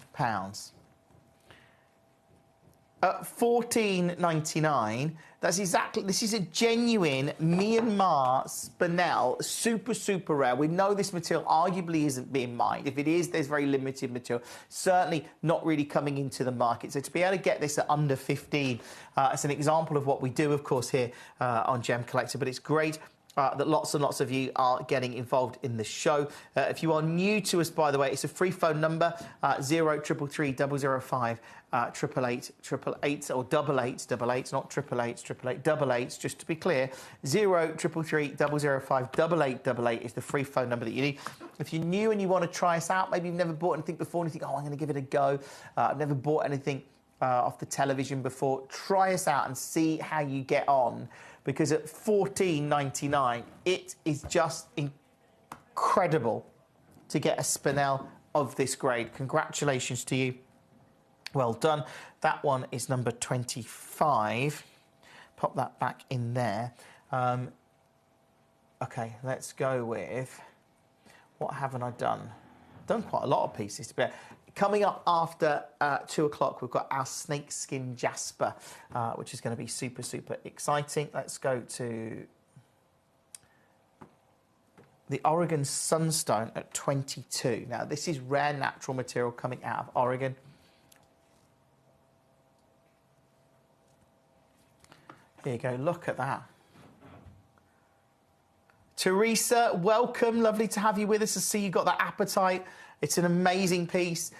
At $14.99, that's exactly, this is a genuine Myanmar spinel, super rare. We know this material arguably isn't being mined. If it is, there's very limited material, certainly not really coming into the market. So to be able to get this at under 15, it's an example of what we do, of course, here on Gemcollector, but it's great that lots and lots of you are getting involved in the show. If you are new to us, by the way, it's a free phone number, 0333 005 888, or 8888, not 888, 888, just to be clear. 0333 005 8888 is the free phone number that you need. If you're new and you want to try us out, maybe you've never bought anything before and you think, oh, I'm going to give it a go. I've never bought anything off the television before. Try us out and see how you get on, because at $14.99, it is just incredible to get a spinel of this grade. Congratulations to you. Well done. That one is number 25. Pop that back in there. Okay, let's go with, what haven't I done? Done quite a lot of pieces. But coming up after 2 o'clock, we've got our snakeskin jasper, which is going to be super exciting. Let's go to the Oregon Sunstone at 22. Now, this is rare natural material coming out of Oregon. Here you go, look at that. Teresa, welcome. Lovely to have you with us. I see you've got that appetite. It's an amazing piece.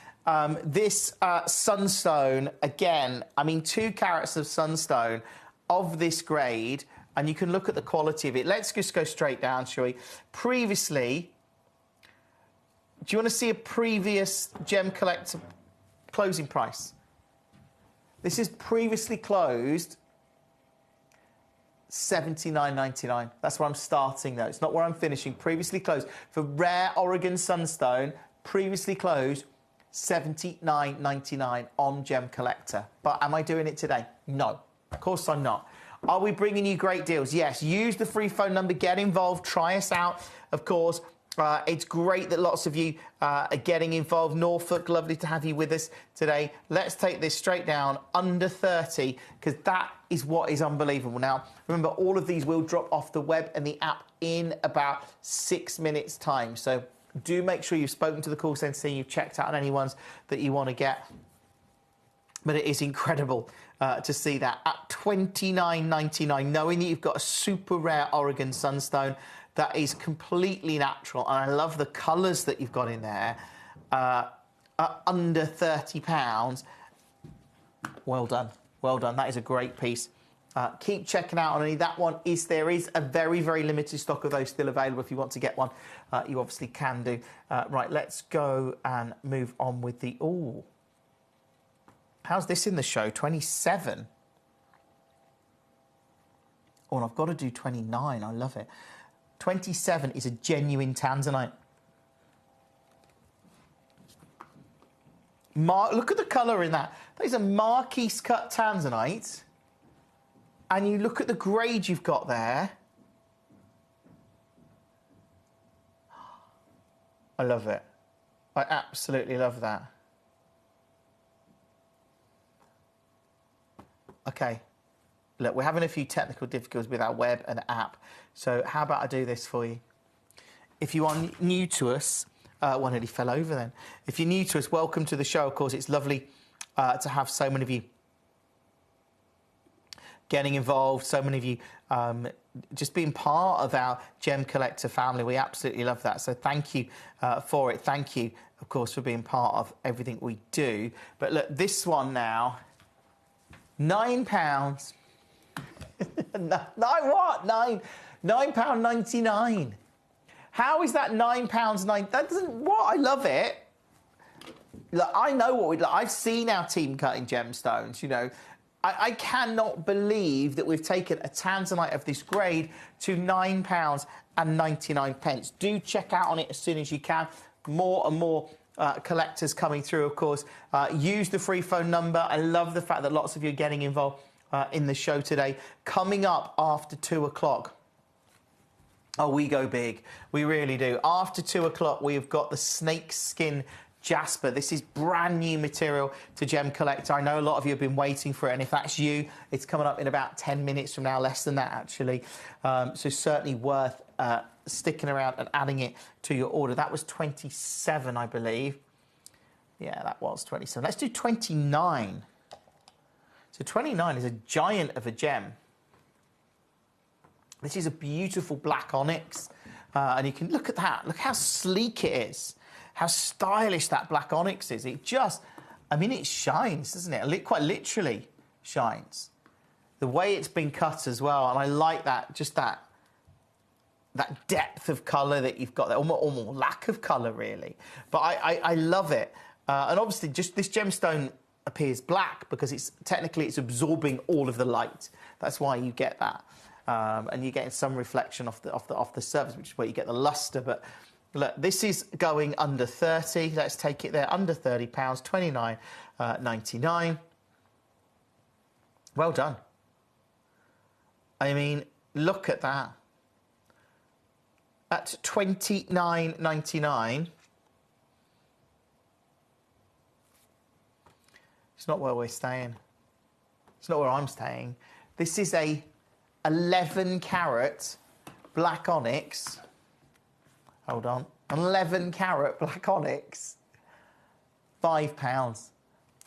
This sunstone, again, I mean, 2 carats of sunstone of this grade, and you can look at the quality of it. Let's just go straight down, shall we? Previously, do you want to see a previous Gemcollector closing price? This is previously closed $79.99. That's where I'm starting, though. It's not where I'm finishing. Previously closed for rare Oregon sunstone. Previously closed $79.99 on Gemcollector. But am I doing it today? No, of course I'm not. Are we bringing you great deals? Yes. Use the free phone number, get involved, try us out, of course. It's great that lots of you are getting involved. Norfolk, lovely to have you with us today. Let's take this straight down, under 30, because that is what is unbelievable. Now, remember, all of these will drop off the web and the app in about 6 minutes' time. So do make sure you've spoken to the call centre, you've checked out on any ones that you want to get. But it is incredible to see that at $29.99, knowing that you've got a super rare Oregon Sunstone that is completely natural. And I love the colours that you've got in there. Under £30. Well done. Well done. That is a great piece. Keep checking out on any. That one is, there is a very, very limited stock of those still available. If you want to get one, you obviously can do. Right, let's go and move on with the... Ooh. How's this in the show? 27. Oh, and I've got to do 29. I love it. 27 is a genuine tanzanite. Look at the colour in that. That is a Marquise cut tanzanite. And you look at the grade you've got there. I love it. I absolutely love that. Okay. Look, we're having a few technical difficulties with our web and app. So how about I do this for you? If you are new to us, one nearly fell over then. If you're new to us, welcome to the show. Of course, it's lovely to have so many of you getting involved, so many of you just being part of our Gemcollector family. We absolutely love that. So thank you for it. Thank you, of course, for being part of everything we do. But look, this one now, £9. £9.99. How is that £9.99? That doesn't... What? I love it. Look, I know what we'd like. I've seen our team cutting gemstones, you know. I cannot believe that we've taken a tanzanite of this grade to £9.99. Do check out on it as soon as you can. More and more collectors coming through, of course. Use the free phone number. I love the fact that lots of you are getting involved in the show today. Coming up after 2 o'clock. Oh, we go big. We really do. After 2 o'clock, we've got the snake skin jasper. This is brand new material to Gemcollector. I know a lot of you have been waiting for it, and if that's you, it's coming up in about 10 minutes from now, less than that, actually. So certainly worth sticking around and adding it to your order. That was 27, I believe. Yeah, that was 27. Let's do 29. So 29 is a giant of a gem. This is a beautiful black onyx. And you can look at that. Look how sleek it is. How stylish that black onyx is. It just, I mean, it shines, doesn't it? It quite literally shines. The way it's been cut as well. And I like that, just that depth of colour that you've got there. Or more lack of colour, really. But I love it. And obviously, just this gemstone appears black because it's absorbing all of the light. That's why you get that. And you're getting some reflection off the surface, which is where you get the lustre. But look, this is going under 30. Let's take it there, under £30, $29.99. Well done. I mean, look at that. At $29.99. It's not where we're staying. It's not where I'm staying. This is a 11 carat black onyx. Hold on. 11 carat black onyx. £5.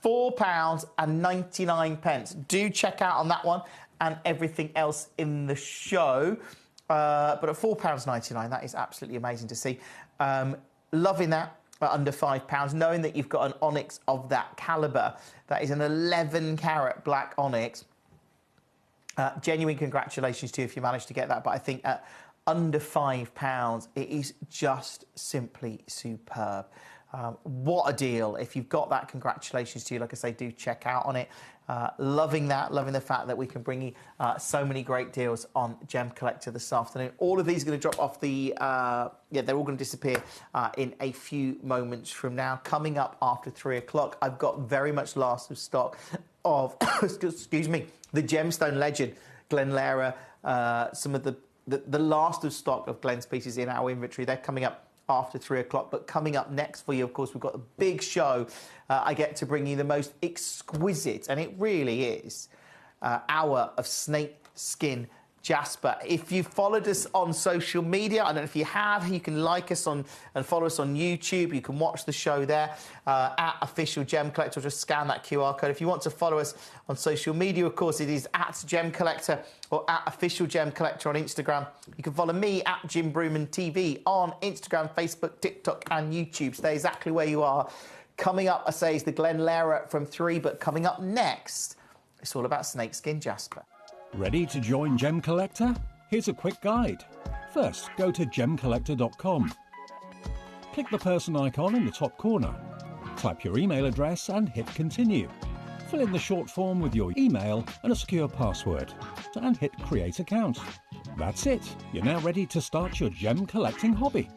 £4.99. Do check out on that one and everything else in the show. But at £4.99, that is absolutely amazing to see. Loving that. Under £5, knowing that you've got an onyx of that calibre. That is an 11 carat black onyx. Genuine congratulations to you if you managed to get that, but I think at under £5, it is just simply superb. What a deal. If you've got that, congratulations to you. Like I say, do check out on it. Loving that, loving the fact that we can bring you so many great deals on Gemcollector this afternoon. All of these are going to drop off the, they're all going to disappear in a few moments from now. Coming up after 3 o'clock, I've got very much last of stock of, excuse me, the gemstone legend, Glen Lara, some of the last of stock of Glen's pieces in our inventory. They're coming up after 3 o'clock, but coming up next for you, of course, we've got a big show. I get to bring you the most exquisite, and it really is, hour of snake skin jasper. If you followed us on social media, I don't know if you have, you can like us on and follow us on YouTube. You can watch the show there at Official Gemcollector, or just scan that QR code. If you want to follow us on social media, of course, it is at Gemcollector or at Official Gemcollector on Instagram. You can follow me at Jim Brewman TV on Instagram, Facebook, TikTok and YouTube. Stay exactly where you are. Coming up, I say, is the Glen Lara from 3, but coming up next, it's all about snakeskin jasper. Ready to join Gemcollector? Here's a quick guide. First, go to gemcollector.com. Click the person icon in the top corner. Type your email address and hit continue. Fill in the short form with your email and a secure password, and hit create account. That's it. You're now ready to start your gem collecting hobby.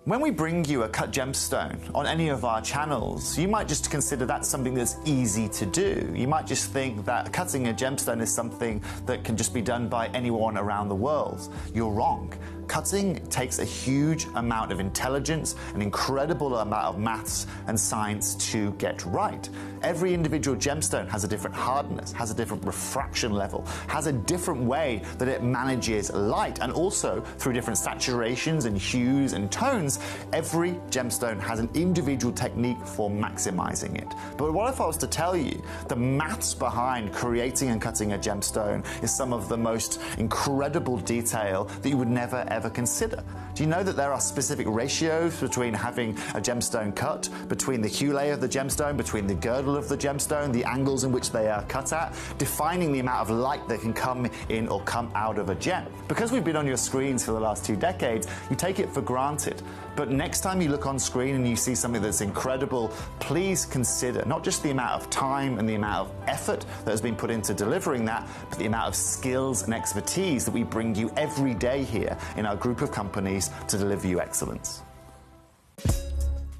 When we bring you a cut gemstone on any of our channels, you might just consider that something that's easy to do. You might just think that cutting a gemstone is something that can just be done by anyone around the world. You're wrong. Cutting takes a huge amount of intelligence, an incredible amount of maths and science to get right. Every individual gemstone has a different hardness, has a different refraction level, has a different way that it manages light, and also through different saturations and hues and tones, every gemstone has an individual technique for maximizing it. But what if I was to tell you the maths behind creating and cutting a gemstone is some of the most incredible detail that you would never ever consider? Do you know that there are specific ratios between having a gemstone cut, between the hue layer of the gemstone, between the girdle of the gemstone, the angles in which they are cut at, defining the amount of light that can come in or come out of a gem? Because we've been on your screens for the last 2 decades, you take it for granted. But next time you look on screen and you see something that's incredible, please consider not just the amount of time and the amount of effort that has been put into delivering that, but the amount of skills and expertise that we bring you every day here in our group of companies to deliver you excellence.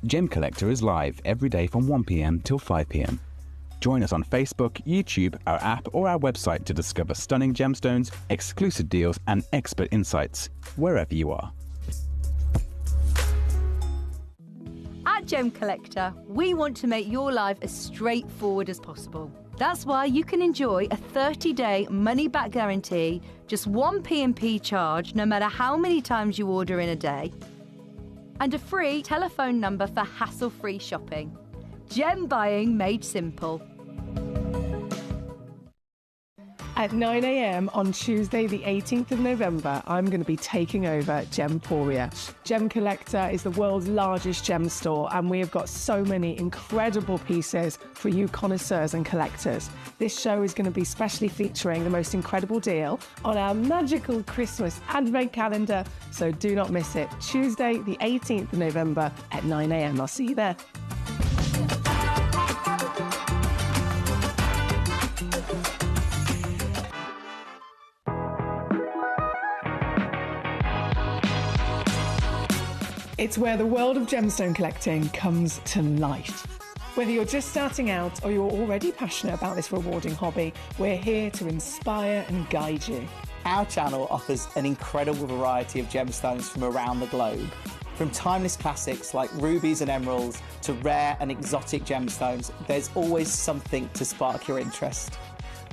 Gemcollector is live every day from 1 p.m. till 5 p.m. Join us on Facebook, YouTube, our app or our website to discover stunning gemstones, exclusive deals and expert insights wherever you are. At Gemcollector, we want to make your life as straightforward as possible. That's why you can enjoy a 30-day money-back guarantee, just 1 P&P charge no matter how many times you order in a day, and a free telephone number for hassle-free shopping. Gem buying made simple. At 9 a.m. on Tuesday, the 18th of November, I'm going to be taking over Gemporia. Gemcollector is the world's largest gem store, and we have got so many incredible pieces for you connoisseurs and collectors. This show is going to be specially featuring the most incredible deal on our magical Christmas Advent calendar, so do not miss it. Tuesday, the 18th of November at 9 a.m. I'll see you there. It's where the world of gemstone collecting comes to life. Whether you're just starting out or you're already passionate about this rewarding hobby, we're here to inspire and guide you. Our channel offers an incredible variety of gemstones from around the globe. From timeless classics like rubies and emeralds to rare and exotic gemstones, there's always something to spark your interest.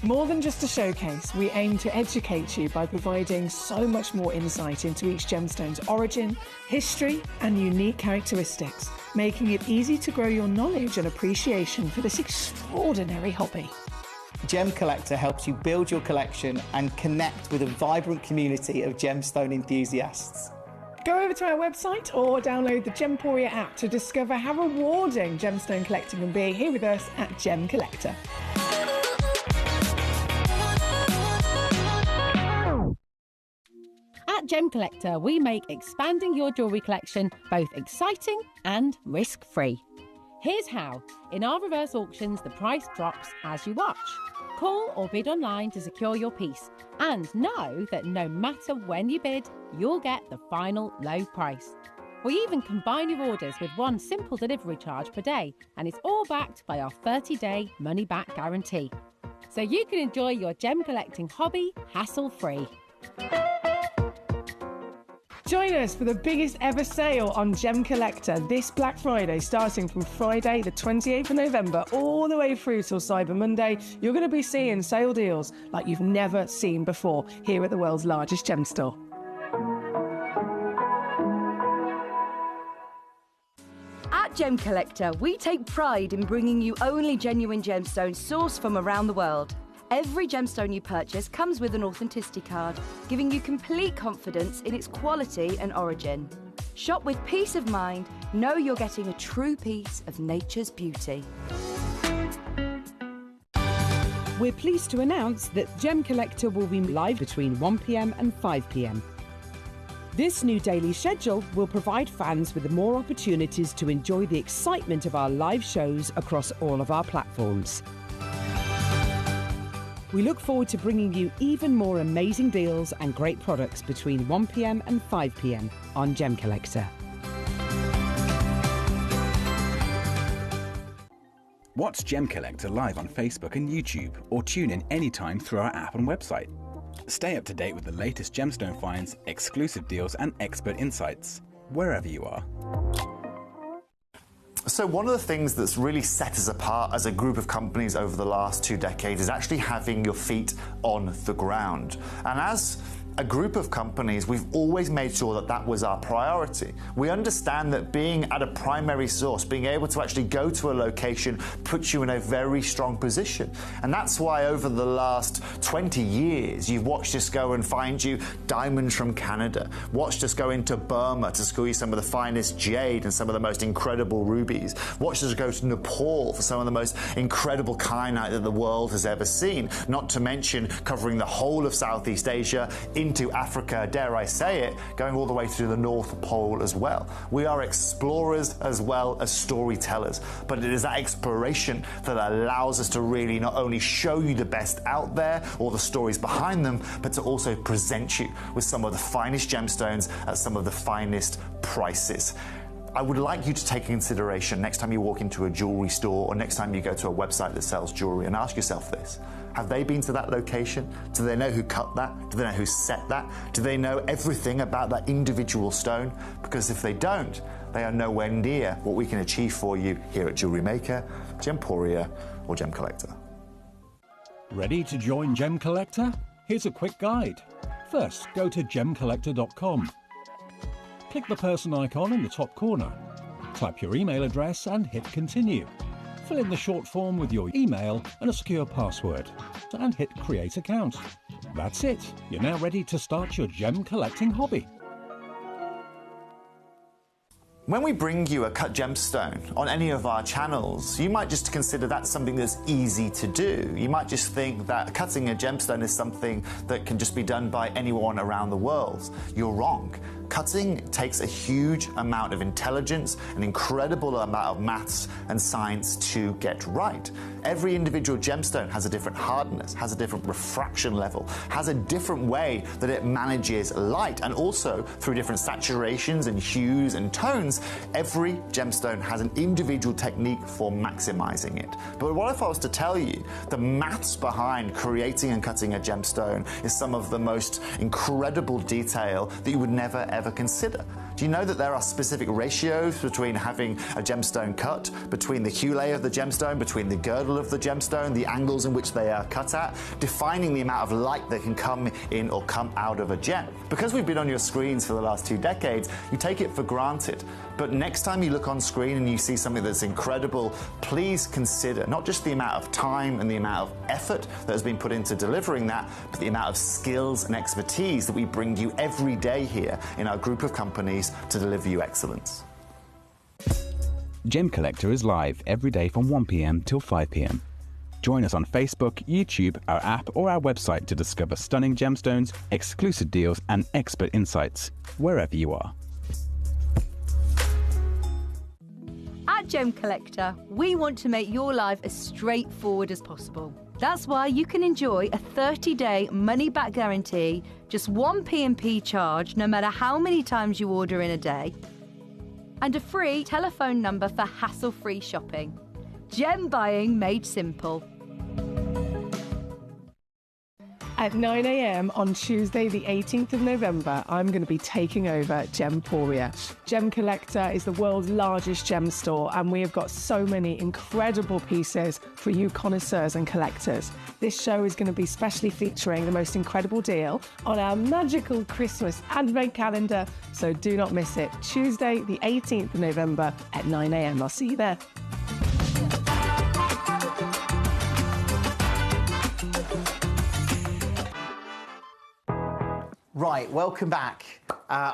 More than just a showcase, we aim to educate you by providing so much more insight into each gemstone's origin, history, and unique characteristics, making it easy to grow your knowledge and appreciation for this extraordinary hobby. Gemcollector helps you build your collection and connect with a vibrant community of gemstone enthusiasts. Go over to our website or download the Gemporia app to discover how rewarding gemstone collecting can be here with us at Gemcollector. At At Gemcollector, we make expanding your jewellery collection both exciting and risk-free. Here's how. In our reverse auctions, the price drops as you watch. Call or bid online to secure your piece. And know that no matter when you bid, you'll get the final low price. We even combine your orders with one simple delivery charge per day, and it's all backed by our 30-day money-back guarantee. So you can enjoy your gem collecting hobby hassle-free. Join us for the biggest ever sale on Gemcollector this Black Friday, starting from Friday the 28th of November all the way through till Cyber Monday. You're going to be seeing sale deals like you've never seen before here at the world's largest gem store. At Gemcollector, we take pride in bringing you only genuine gemstones sourced from around the world. Every gemstone you purchase comes with an authenticity card, giving you complete confidence in its quality and origin. Shop with peace of mind, know you're getting a true piece of nature's beauty. We're pleased to announce that Gemcollector will be live between 1 p.m. and 5 p.m. This new daily schedule will provide fans with more opportunities to enjoy the excitement of our live shows across all of our platforms. We look forward to bringing you even more amazing deals and great products between 1 p.m. and 5 p.m. on Gemcollector. Watch Gemcollector live on Facebook and YouTube, or tune in anytime through our app and website. Stay up to date with the latest gemstone finds, exclusive deals and expert insights, wherever you are. So one of the things that's really set us apart as a group of companies over the last 2 decades is actually having your feet on the ground. And as a group of companies, we've always made sure that that was our priority. We understand that being at a primary source, being able to actually go to a location, puts you in a very strong position. And that's why over the last 20 years, you've watched us go and find you diamonds from Canada, watched us go into Burma to squeeze some of the finest jade and some of the most incredible rubies, watched us go to Nepal for some of the most incredible kyanite that the world has ever seen, not to mention covering the whole of Southeast Asia, into Africa, dare I say it, going all the way to the North Pole as well. We are explorers as well as storytellers, but it is that exploration that allows us to really not only show you the best out there or the stories behind them, but to also present you with some of the finest gemstones at some of the finest prices. I would like you to take consideration next time you walk into a jewelry store or next time you go to a website that sells jewelry and ask yourself this. Have they been to that location? Do they know who cut that? Do they know who set that? Do they know everything about that individual stone? Because if they don't, they are nowhere near what we can achieve for you here at Jewelry Maker, Gemporia or Gemcollector. Ready to join Gemcollector? Here's a quick guide. First, go to gemcollector.com. Click the person icon in the top corner. Type your email address and hit continue. Fill in the short form with your email and a secure password, and hit create account. That's it. You're now ready to start your gem collecting hobby. When we bring you a cut gemstone on any of our channels, you might just consider that something that's easy to do. You might just think that cutting a gemstone is something that can just be done by anyone around the world. You're wrong. Cutting takes a huge amount of intelligence, an incredible amount of maths and science to get right. Every individual gemstone has a different hardness, has a different refraction level, has a different way that it manages light, and also through different saturations and hues and tones, every gemstone has an individual technique for maximizing it. But what if I was to tell you the maths behind creating and cutting a gemstone is some of the most incredible detail that you would never ever consider? Do you know that there are specific ratios between having a gemstone cut, between the hue of the gemstone, between the girdle of the gemstone, the angles in which they are cut at, defining the amount of light that can come in or come out of a gem? Because we've been on your screens for the last 2 decades, you take it for granted. But next time you look on screen and you see something that's incredible, please consider not just the amount of time and the amount of effort that has been put into delivering that, but the amount of skills and expertise that we bring you every day here in our group of companies to deliver you excellence. Gemcollector is live every day from 1 p.m. till 5 p.m. Join us on Facebook, YouTube, our app, or our website to discover stunning gemstones, exclusive deals, and expert insights, wherever you are. At Gem Collector, we want to make your life as straightforward as possible. That's why you can enjoy a 30-day money-back guarantee, just one P&P charge no matter how many times you order in a day, and a free telephone number for hassle-free shopping. Gem buying made simple. At 9 a.m. on Tuesday, the 18th of November, I'm going to be taking over Gemporia. Gem Collector is the world's largest gem store, and we have got so many incredible pieces for you connoisseurs and collectors. This show is going to be specially featuring the most incredible deal on our magical Christmas advent calendar, so do not miss it. Tuesday, the 18th of November at 9 a.m. I'll see you there. Right, welcome back.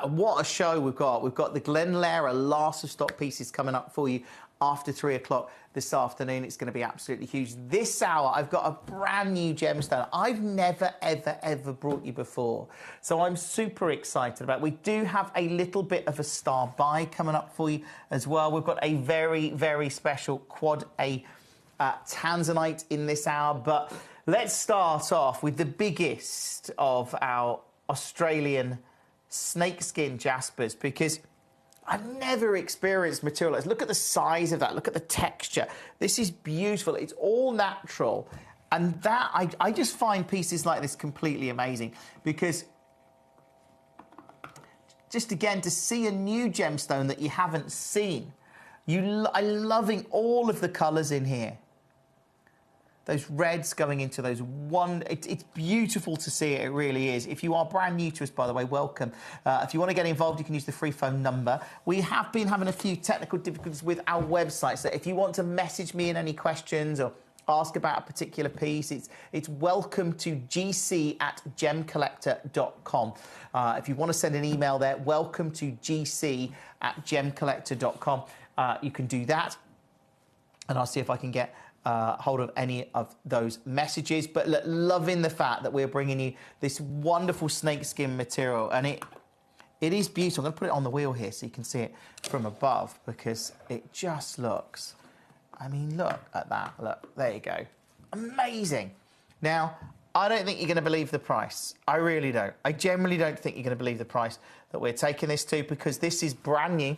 What a show we've got. We've got the Glenlara last of stock pieces coming up for you after 3 o'clock this afternoon. It's going to be absolutely huge. This hour, I've got a brand new gemstone I've never, ever brought you before. So I'm super excited about it. We do have a little bit of a star buy coming up for you as well. We've got a very, very special quad A tanzanite in this hour. But let's start off with the biggest of our Australian snakeskin jaspers, because I've never experienced material like this. Look at the size of that. Look at the texture. This is beautiful. It's all natural. And that I just find pieces like this completely amazing, because just again, to see a new gemstone that you haven't seen, I'm loving all of the colours in here. Those reds going into those it's beautiful to see it, it really is. If you are brand new to us, by the way, welcome. If you want to get involved, you can use the free phone number. We have been having a few technical difficulties with our website, so if you want to message me in any questions or ask about a particular piece, it's welcome to gc@gemcollector.com. If you want to send an email there, welcome to gc@gemcollector.com. You can do that, and I'll see if I can get hold of any of those messages. But look, loving the fact that we're bringing you this wonderful snakeskin material, and it is beautiful. I'm going to put it on the wheel here so you can see it from above, because it just looks, I mean, look at that. Look, there you go. Amazing. Now, I don't think you're going to believe the price. I really don't. I generally don't think you're going to believe the price that we're taking this to, because this is brand new.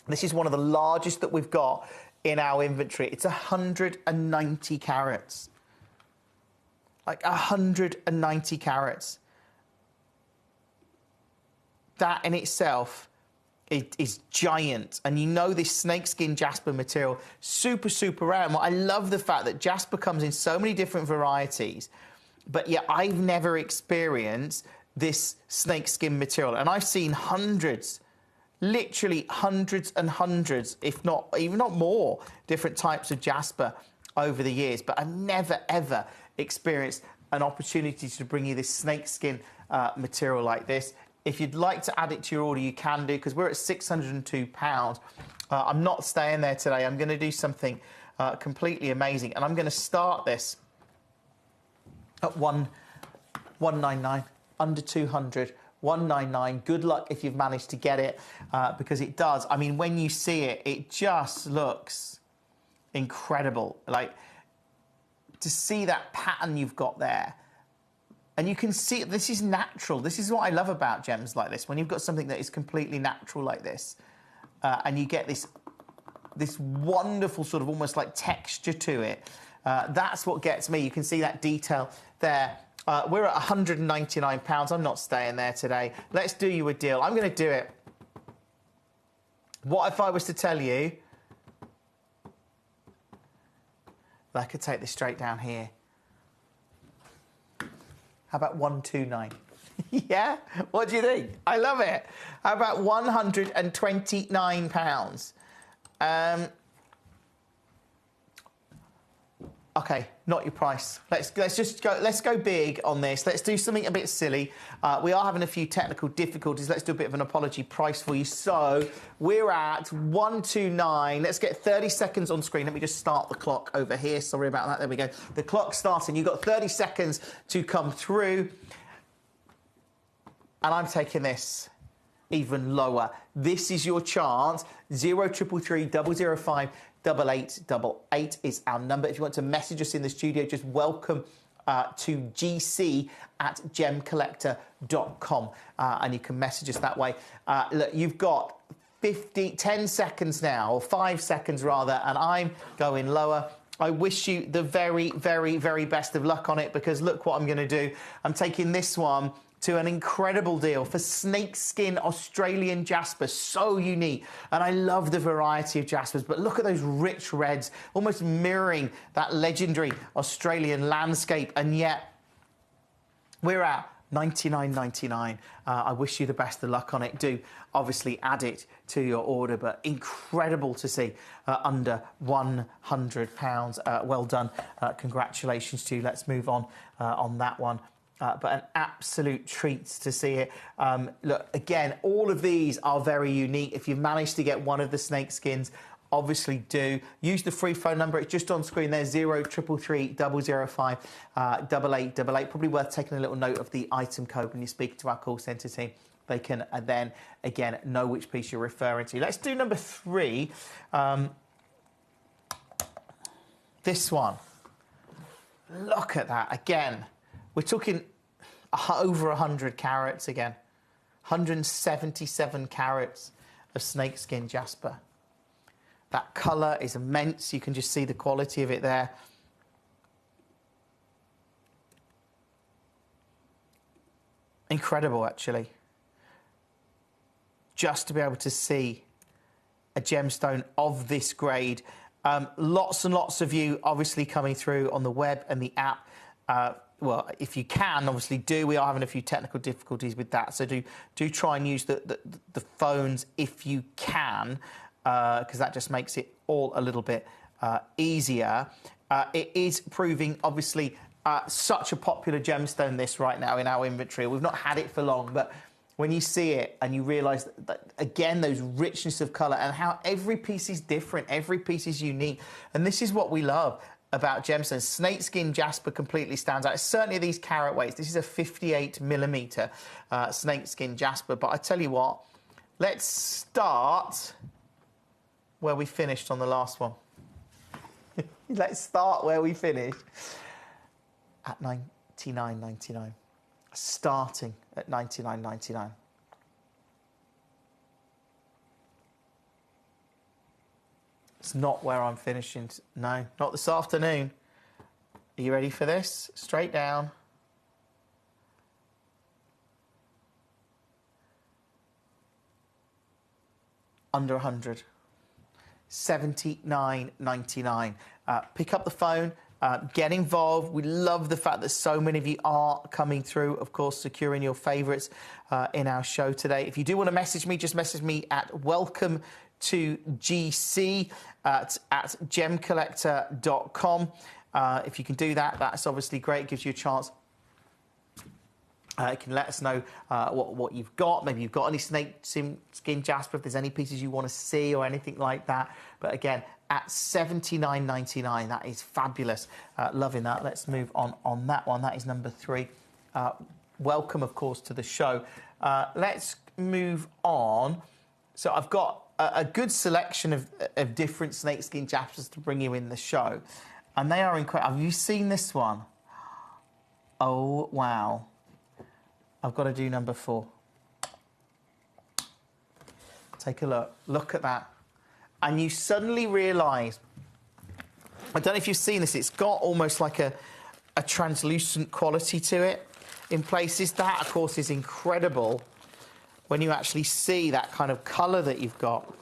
This is one of the largest that we've got in our inventory. It's 190 carats. Like 190 carats. That in itself is giant. And you know this snakeskin jasper material, super, super rare. And I love the fact that jasper comes in so many different varieties, but yet I've never experienced this snakeskin material. And I've seen hundreds, literally hundreds and hundreds, if not even not more, different types of jasper over the years, but I've never ever experienced an opportunity to bring you this snakeskin material like this. If you'd like to add it to your order, you can do, because we're at £602. I'm not staying there today. I'm going to do something completely amazing, and I'm going to start this at 199, under 200. 199. Good luck if you've managed to get it, because it does. I mean, when you see it, it just looks incredible. Like, to see that pattern you've got there, and you can see this is natural. This is what I love about gems like this. When you've got something that is completely natural like this, and you get this wonderful sort of almost like texture to it, that's what gets me. You can see that detail there. We're at £199. I'm not staying there today. Let's do you a deal. I'm going to do it. What if I was to tell you that I could take this straight down here? How about 129? Yeah? What do you think? I love it. How about £129? Okay, not your price. Let's just go. Let's go big on this. Let's do something a bit silly. We are having a few technical difficulties. Let's do a bit of an apology price for you. So we're at 129. Let's get 30 seconds on screen. Let me just start the clock over here. Sorry about that. There we go. The clock's starting. You've got 30 seconds to come through, and I'm taking this even lower. This is your chance. 0333 005 8888 is our number. If you want to message us in the studio, just welcome to gc@gemcollector.com, and you can message us that way. Look, you've got 10 seconds now, or 5 seconds rather, and I'm going lower. I wish you the very, very, very best of luck on it, because look what I'm going to do. I'm taking this one to an incredible deal for snakeskin Australian jasper. So unique. And I love the variety of jaspers, but look at those rich reds, almost mirroring that legendary Australian landscape. And yet we're at $99.99. I wish you the best of luck on it. Do obviously add it to your order, but incredible to see under £100. Well done. Congratulations to you. Let's move on that one. But an absolute treat to see it. Look, again, all of these are very unique. If you've managed to get one of the snake skins, obviously do. Use the free phone number. It's just on screen there, 0333 005 8888. Probably worth taking a little note of the item code when you're speaking to our call centre team. They can then, again, know which piece you're referring to. Let's do number 3. This one. Look at that. Again, we're talking over 100 carats again. 177 carats of snakeskin jasper. That colour is immense. You can just see the quality of it there. Incredible, actually. Just to be able to see a gemstone of this grade. Lots and lots of you obviously coming through on the web and the app. Well, if you can, obviously do. We are having a few technical difficulties with that, so do try and use the phones if you can, because that just makes it all a little bit easier. It is proving, obviously, such a popular gemstone, this right now in our inventory. We've not had it for long, but when you see it and you realise that, again, those richness of colour and how every piece is different, every piece is unique, and this is what we love about gemstones. Snakeskin jasper completely stands out. It's certainly these carat weights. This is a 58mm snakeskin jasper. But I tell you what, let's start where we finished on the last one. Let's start where we finished at $99.99. Starting at $99.99. It's not where I'm finishing. No, not this afternoon. Are you ready for this? Straight down. Under 100. $79.99. Pick up the phone. Get involved. We love the fact that so many of you are coming through, of course, securing your favourites in our show today. If you do want to message me, just message me at welcome to GC at gemcollector.com. If you can do that, that's obviously great. It gives you a chance. You can let us know what you've got. Maybe you've got any snakeskin jasper, if there's any pieces you want to see or anything like that. But again, at $79.99, that is fabulous. Loving that. Let's move on that one. That is number 3. Welcome, of course, to the show. Let's move on. So I've got a good selection of different snakeskin jaspers to bring you in the show. And they are incredible. Have you seen this one? Oh, wow. I've got to do number 4. Take a look. Look at that. And you suddenly realise, I don't know if you've seen this, it's got almost like a translucent quality to it in places. That, of course, is incredible when you actually see that kind of colour that you've got.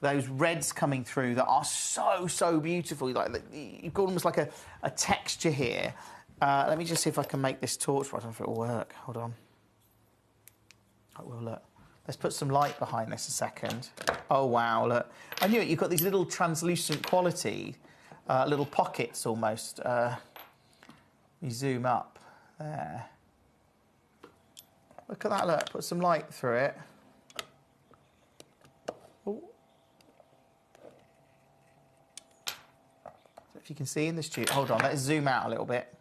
Those reds coming through that are so, so beautiful. Like, you've got almost like a texture here. Let me just see if I can make this torch. I don't know if it will work. Hold on. It will, look. Let's put some light behind this a second. Oh, wow, look. I knew it. You've got these little translucent quality little pockets almost. You zoom up there. Look at that, look, put some light through it. Ooh. If you can see in the studio, hold on, let's zoom out a little bit.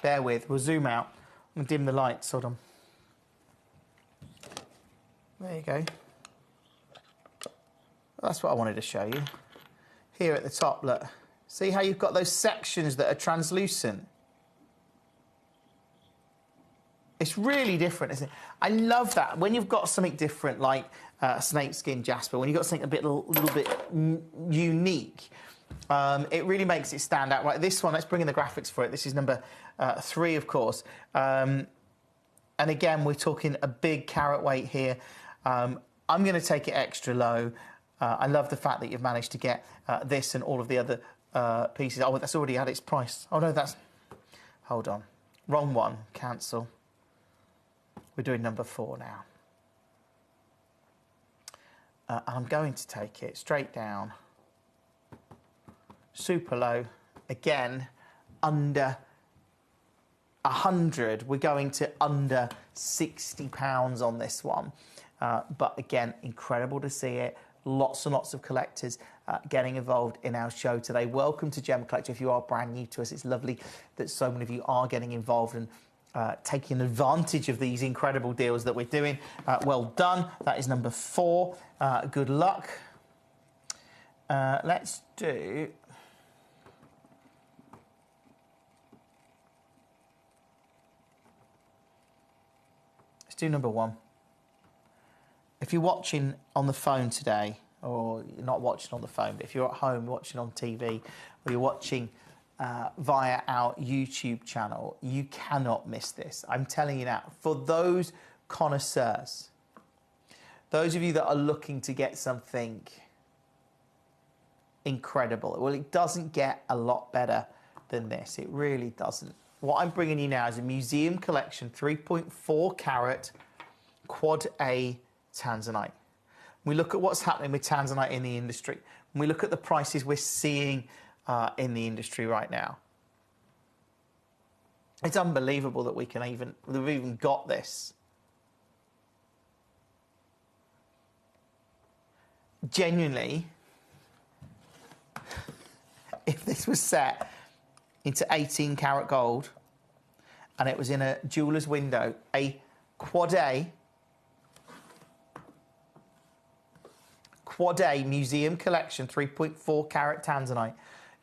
Bear with, we'll zoom out. I'm gonna dim the lights, hold on. There you go. That's what I wanted to show you. Here at the top, look. See how you've got those sections that are translucent? It's really different, isn't it? I love that. When you've got something different, like snakeskin jasper, when you've got something a little bit unique, it really makes it stand out. Right, this one, let's bring in the graphics for it. This is number 3, of course. And again, we're talking a big carat weight here. I'm going to take it extra low. I love the fact that you've managed to get this and all of the other pieces. Oh, that's already at its price. Oh, no, that's... Hold on. Wrong one. Cancel. We're doing number 4 now. I'm going to take it straight down. Super low. Again, under 100. We're going to under £60 on this one. But again, incredible to see it. Lots and lots of collectors getting involved in our show today. Welcome to Gem Collector. If you are brand new to us, it's lovely that so many of you are getting involved and taking advantage of these incredible deals that we're doing. Well done. That is number 4. Good luck. Let's do... Let's do number 1. If you're watching on the phone today, or you're not watching on the phone, but if you're at home watching on TV, or you're watching via our YouTube channel, you cannot miss this. I'm telling you now, for those connoisseurs, those of you that are looking to get something incredible, well, it doesn't get a lot better than this. It really doesn't. What I'm bringing you now is a museum collection, 3.4 carat quad A Tanzanite. We look at what's happening with Tanzanite in the industry. We look at the prices we're seeing in the industry right now. It's unbelievable that we've even got this. Genuinely, if this was set into 18 karat gold and it was in a jeweller's window, a quad A museum collection, 3.4 carat Tanzanite.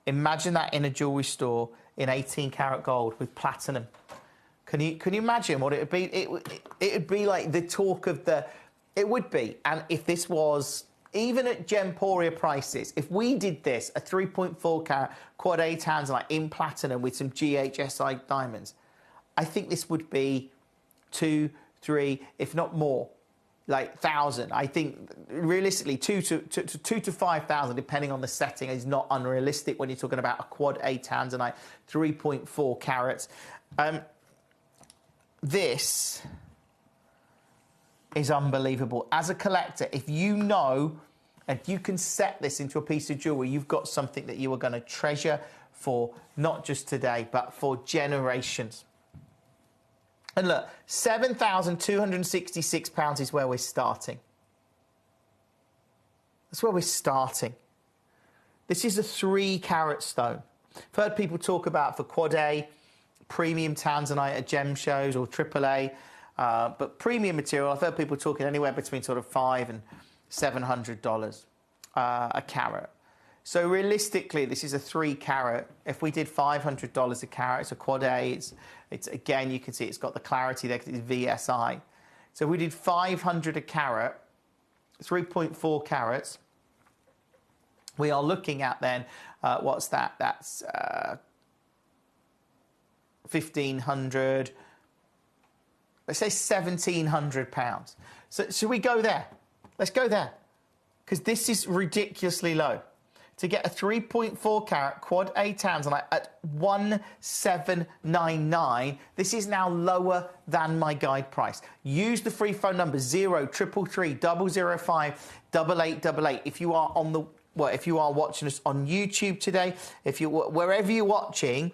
Imagine that in a jewellery store in 18 karat gold with platinum. Can you imagine what it would be? It would be like the talk of the... It would be. And if this was, even at Gemporia prices, if we did this, a 3.4 carat quad A Tanzanite in platinum with some GHSI diamonds, I think this would be 2, 3, if not more, like 1,000. I think realistically 2 to 5,000, depending on the setting, is not unrealistic when you're talking about a quad A Tanzanite, 3.4 carats. This is unbelievable. As a collector, if you know, if you can set this into a piece of jewellery, you've got something that you are going to treasure for not just today, but for generations. And look, £7,266 is where we're starting. That's where we're starting. This is a 3 carat stone. I've heard people talk about for quad A, premium Tanzanite at gem shows or AAA, but premium material, I've heard people talking anywhere between sort of $500 and $700 a carat. So realistically, this is a 3 carat. If we did $500 a carat, it's a quad A. It's again, you can see it's got the clarity there because it's VSI. So if we did 500 a carat, 3.4 carats, we are looking at then, what's that? That's 1,500, let's say £1,700. So should we go there? Let's go there. Because this is ridiculously low. To get a 3.4 carat quad A Tanzanite at 1,799, this is now lower than my guide price. Use the free phone number 0333 005 8888 if you are on the if you are watching us on YouTube today, if you wherever you're watching,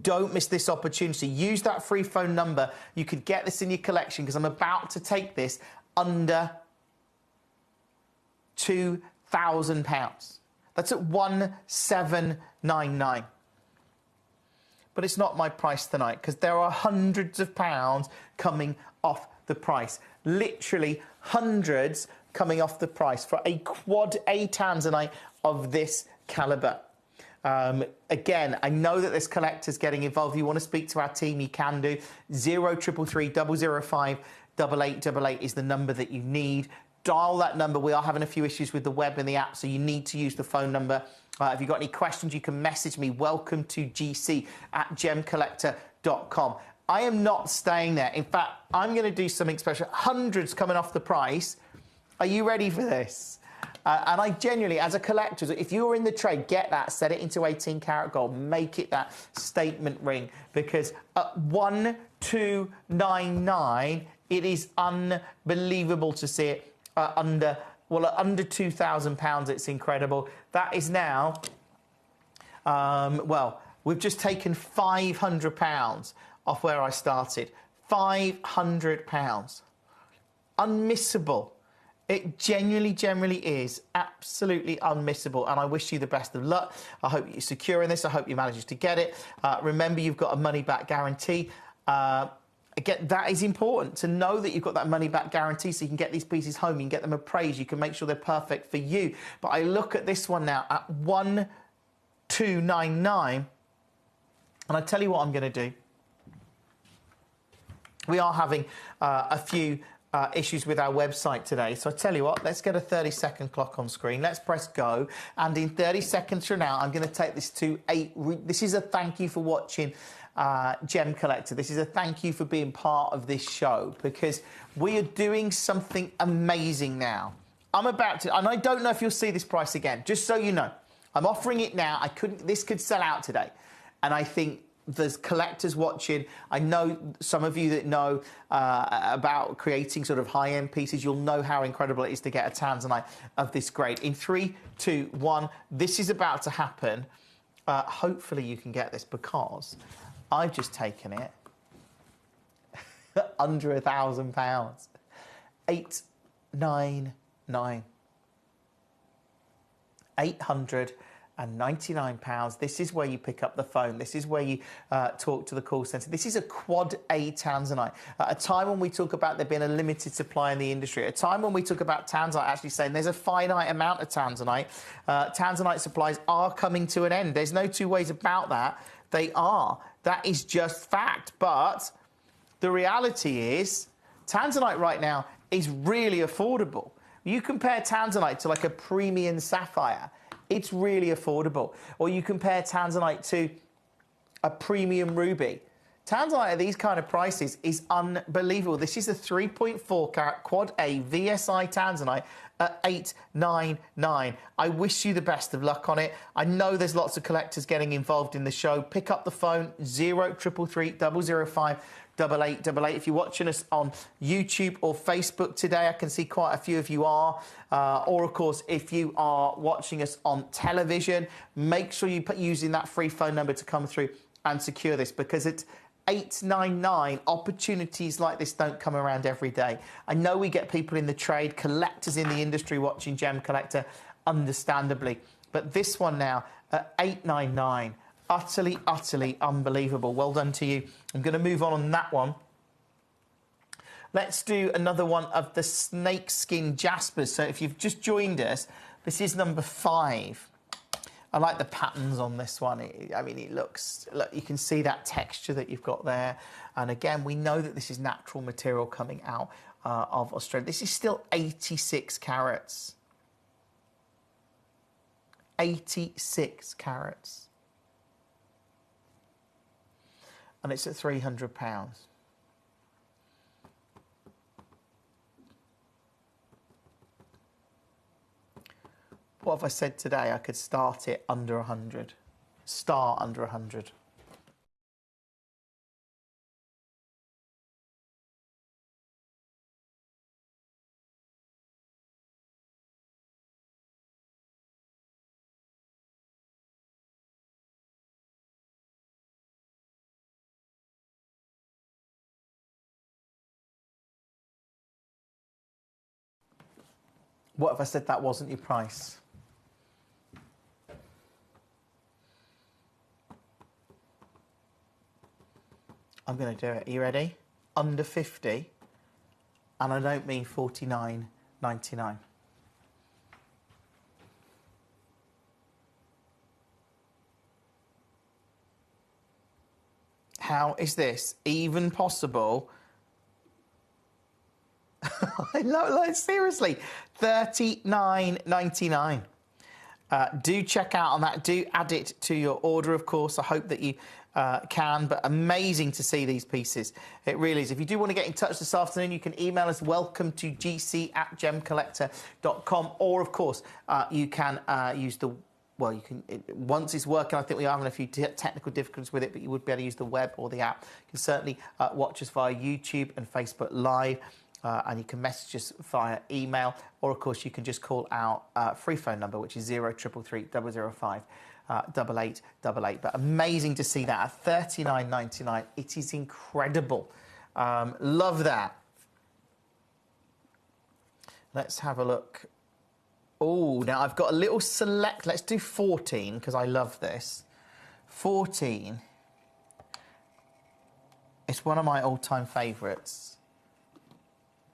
don't miss this opportunity. Use that free phone number. You could get this in your collection because I'm about to take this under £2,000. That's at 1,799. But it's not my price tonight because there are hundreds of pounds coming off the price. Literally hundreds coming off the price for a quad A tanzanite of this caliber. Again, I know that there's collectors getting involved. If you want to speak to our team, you can do. 0333 005 8888 is the number that you need. Dial that number. We are having a few issues with the web and the app, so you need to use the phone number. If you've got any questions, you can message me. Welcome to gc@gemcollector.com. I am not staying there. In fact, I'm going to do something special. Hundreds coming off the price. Are you ready for this? And I genuinely, as a collector, if you're in the trade, get that, set it into 18 karat gold, make it that statement ring, because at 1,299, it is unbelievable to see it under £2,000. It's incredible. That is now, well, we've just taken £500 off where I started. £500. Unmissable. It generally is absolutely unmissable, and I wish you the best of luck. I hope you're securing this. I hope you manage to get it. Remember, you've got a money-back guarantee. Again, that is important to know that you've got that money-back guarantee, so you can get these pieces home, you can get them appraised, you can make sure they're perfect for you. But I look at this one now at 1,299, and I tell you what I'm going to do. We are having a few issues with our website today. So I tell you what, let's get a 30-second clock on screen. Let's press go. And in 30 seconds from now, I'm going to take this to this is a thank you for watching Gem Collector. This is a thank you for being part of this show, because we are doing something amazing now. I'm about to, and I don't know if you'll see this price again, just so you know. I'm offering it now. This could sell out today. And I think there's collectors watching. I know some of you that know about creating sort of high-end pieces. You'll know how incredible it is to get a tanzanite of this grade. In 3, 2, 1, this is about to happen. Hopefully you can get this, because I've just taken it under £1,000. 899. £899. This is where you pick up the phone. This is where you talk to the call centre. This is a quad A tanzanite. At a time when we talk about there being a limited supply in the industry, at a time when we talk about tanzanite actually saying there's a finite amount of tanzanite, tanzanite supplies are coming to an end. There's no two ways about that. They are. That is just fact. But the reality is tanzanite right now is really affordable. You compare tanzanite to like a premium sapphire, it's really affordable. Or you compare tanzanite to a premium ruby. Tanzanite at these kind of prices is unbelievable. This is a 3.4 carat quad A VSI tanzanite at 899. I wish you the best of luck on it. I know there's lots of collectors getting involved in the show. Pick up the phone, 0333 005 8888. If you're watching us on YouTube or Facebook today, I can see quite a few of you are. Or, of course, if you are watching us on television, make sure you put using that free phone number to come through and secure this, because it's 899. Opportunities like this don't come around every day. I know we get people in the trade, collectors in the industry watching Gem Collector, understandably. But this one now at 899. Utterly, utterly unbelievable. Well done to you. I'm going to move on that one. Let's do another one of the snakeskin jaspers. So if you've just joined us, this is number 5. I like the patterns on this one. I mean, it looks, look, you can see that texture that you've got there. And again, we know that this is natural material coming out of Australia. This is still 86 carats. 86 carats. And it's at £300. What have I said today? I could start it under 100. Start under 100. What if I said that wasn't your price? I'm going to do it. Are you ready? Under 50, and I don't mean 49.99. How is this even possible? I love, like, seriously, $39.99. Do check out on that. Do add it to your order, of course. I hope that you can, but amazing to see these pieces. It really is. If you do want to get in touch this afternoon, you can email us welcome to gc@gemcollector.com, or, of course, you can use the... Well, you can, once it's working, I think we are having a few technical difficulties with it, but you would be able to use the web or the app. You can certainly watch us via YouTube and Facebook Live, and you can message us via email, or, of course, you can just call our free phone number, which is 0333 005 8888. But amazing to see that at $39.99. It is incredible. Love that. Let's have a look. Oh, now I've got a little select. Let's do 14 because I love this. 14. It's one of my all-time favourites.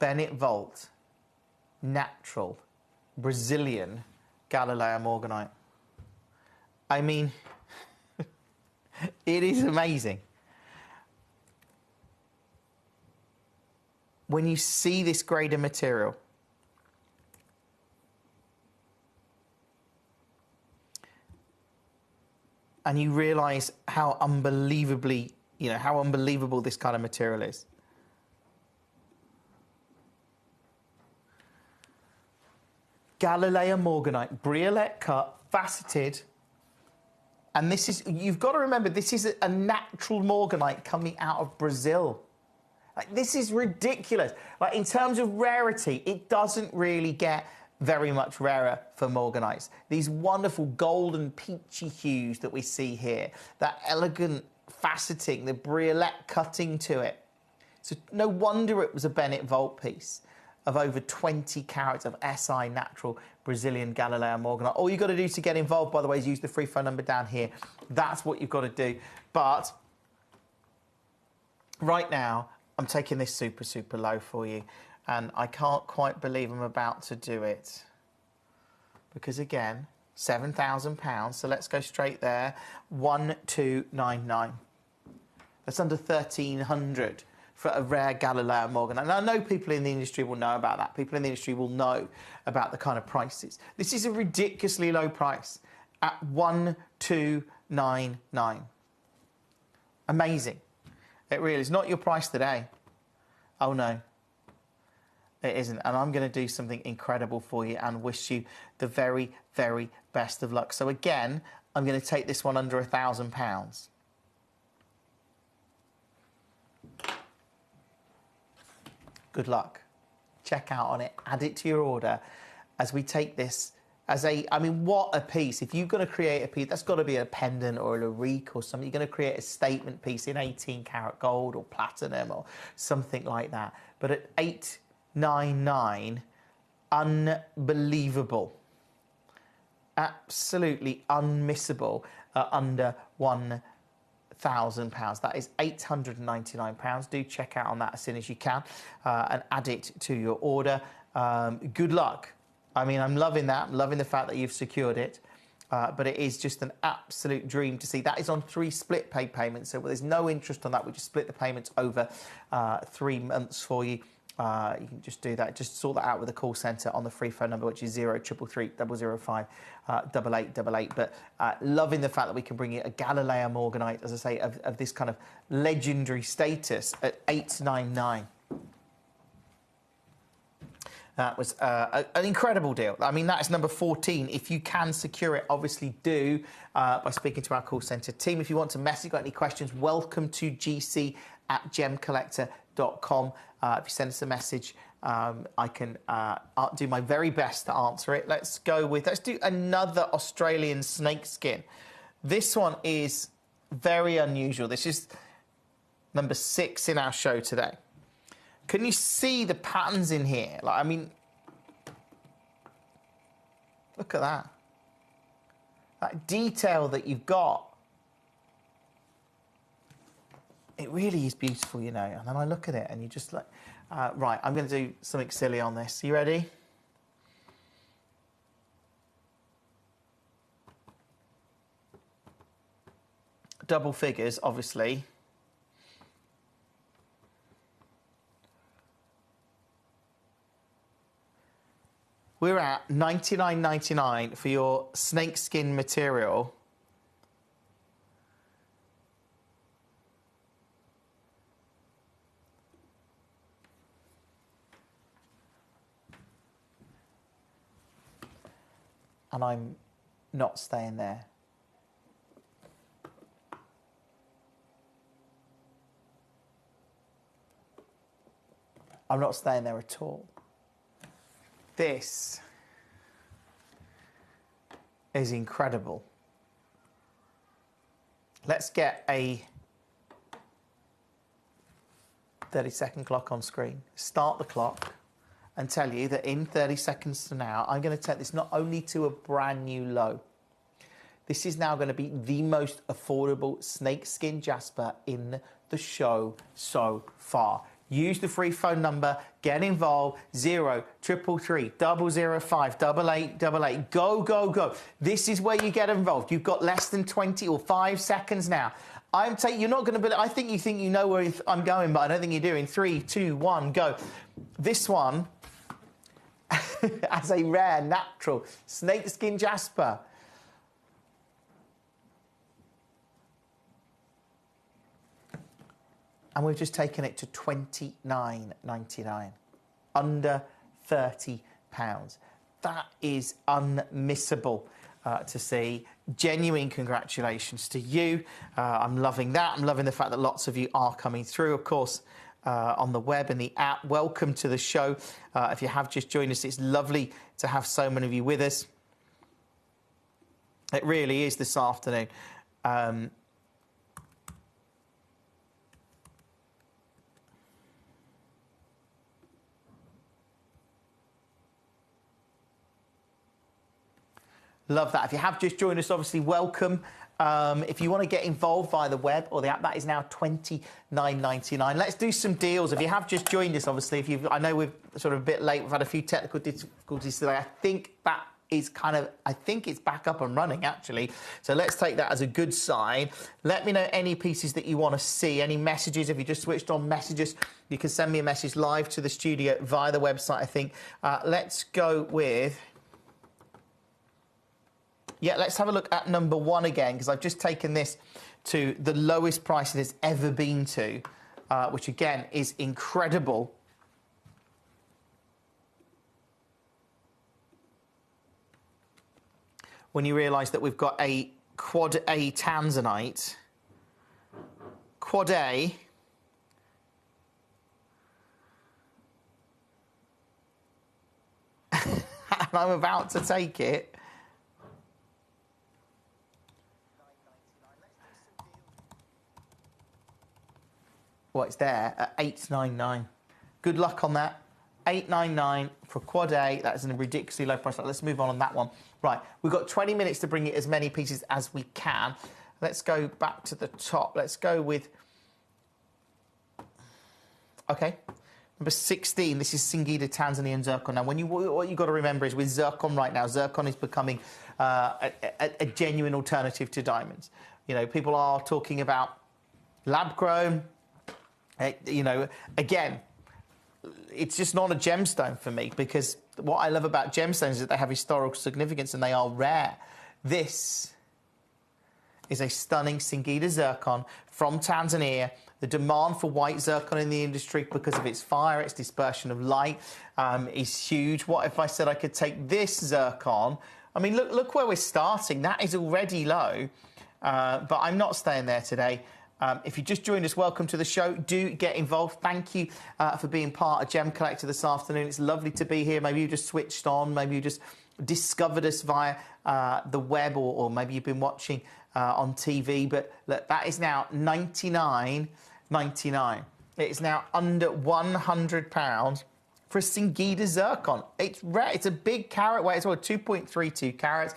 Bennett Vault, natural, Brazilian Galileo Morganite. I mean, it is amazing. When you see this grade of material, and you realise how unbelievably, how unbelievable this kind of material is. Galileo Morganite, briolette cut, faceted. And this is, you've got to remember, this is a natural Morganite coming out of Brazil. Like, this is ridiculous. Like, in terms of rarity, it doesn't really get very much rarer for Morganites. These wonderful golden peachy hues that we see here, that elegant faceting, the briolette cutting to it. So no wonder it was a Bennett Vault piece of over 20 carats of SI natural Brazilian Galileo Morganite. All you've got to do to get involved, by the way, is use the free phone number down here. That's what you've got to do. But right now, I'm taking this super, super low for you. And I can't quite believe I'm about to do it. Because, again, £7,000. So let's go straight there. 1299. That's under 1,300 for a rare Galileo Morganite. And I know people in the industry will know about that. People in the industry will know about the kind of prices. This is a ridiculously low price at 1299. Amazing. It really is. Not your price today. Oh, no. It isn't. And I'm going to do something incredible for you and wish you the very, very best of luck. So, again, I'm going to take this one under £1,000. Good luck. Check out on it. Add it to your order as we take this as a... I mean, what a piece. If you're going to create a piece, that's got to be a pendant or a larique or something. You're going to create a statement piece in 18 karat gold or platinum or something like that. But at 899, unbelievable. Absolutely unmissable under £1,000. That is £899. Do check out on that as soon as you can and add it to your order. Good luck. I mean, I'm loving that. I'm loving the fact that you've secured it. But it is just an absolute dream to see. That is on 3 split pay payments. So there's no interest on that. We just split the payments over 3 months for you. You can just do that. Just sort that out with the call centre on the free phone number, which is 0333 005 8888. But loving the fact that we can bring you a Galileo Morganite, as I say, of this kind of legendary status at 899. That was an incredible deal. I mean, that is number 14. If you can secure it, obviously do by speaking to our call centre team. If you want to message, got any questions, welcome to gc@gemcollector.com. If you send us a message, I can do my very best to answer it. Let's do another Australian snakeskin. This one is very unusual. This is number 6 in our show today. Can you see the patterns in here? Like, I mean, Look at that. That detail that you've got. It really is beautiful, you know. And then I look at it and you just like, right, I'm going to do something silly on this. You ready? Double figures, obviously. We're at $99.99 for your snakeskin material. And I'm not staying there. I'm not staying there at all. This is incredible. Let's get a 30-second clock on screen. Start the clock and tell you that in 30 seconds from now, I'm going to take this not only to a brand new low. This is now going to be the most affordable snakeskin jasper in the show so far. Use the free phone number, get involved, 0333 005 8888. Go, go, go. This is where you get involved. You've got less than 20 or 5 seconds now. You're not going to believe, I think you know where I'm going, but I don't think you do. In 3, 2, 1, go. This one, as a rare, natural snakeskin jasper. And we've just taken it to $29.99, under £30. That is unmissable to see. Genuine congratulations to you. I'm loving that. I'm loving the fact that lots of you are coming through, of course, on the web and the app. Welcome to the show. If you have just joined us, it's lovely to have so many of you with us. It really is this afternoon. Love that. If you have just joined us, obviously, welcome. If you want to get involved via the web or the app, that is now $29.99. Let's do some deals. If you have just joined us, obviously, I know we're sort of a bit late. We've had a few technical difficulties today. I think it's back up and running, actually. So let's take that as a good sign. Let me know any pieces that you want to see, any messages. If you just switched on messages, you can send me a message live to the studio via the website, I think. Let's go with... Yeah, let's have a look at number 1 again, because I've just taken this to the lowest price it has ever been to, which, again, is incredible. When you realise that we've got a Quad A Tanzanite, Quad A, and I'm about to take it. Well, it's there at $8.99. Good luck on that. $8.99 for Quad A. That is a ridiculously low price. Let's move on that one. Right, we've got 20 minutes to bring you as many pieces as we can. Let's go back to the top. Let's go with... OK, number 16. This is Singida Tanzanian Zircon. Now, what you've got to remember is with Zircon right now, Zircon is becoming a genuine alternative to diamonds. You know, people are talking about lab-grown. You know, again, it's just not a gemstone for me, because what I love about gemstones is that they have historical significance and they are rare. This is a stunning Singida zircon from Tanzania. The demand for white zircon in the industry, because of its fire, its dispersion of light, is huge. What if I said I could take this zircon? I mean, look where we're starting. That is already low, but I'm not staying there today. If you just joined us, welcome to the show. Do get involved. Thank you for being part of Gem Collector this afternoon. It's lovely to be here. Maybe you just switched on. Maybe you just discovered us via the web, or maybe you've been watching on TV. But look, that is now $99.99. It is now under £100 for a Singida zircon. It's rare. It's a big carat weight. It's 2.32 carats.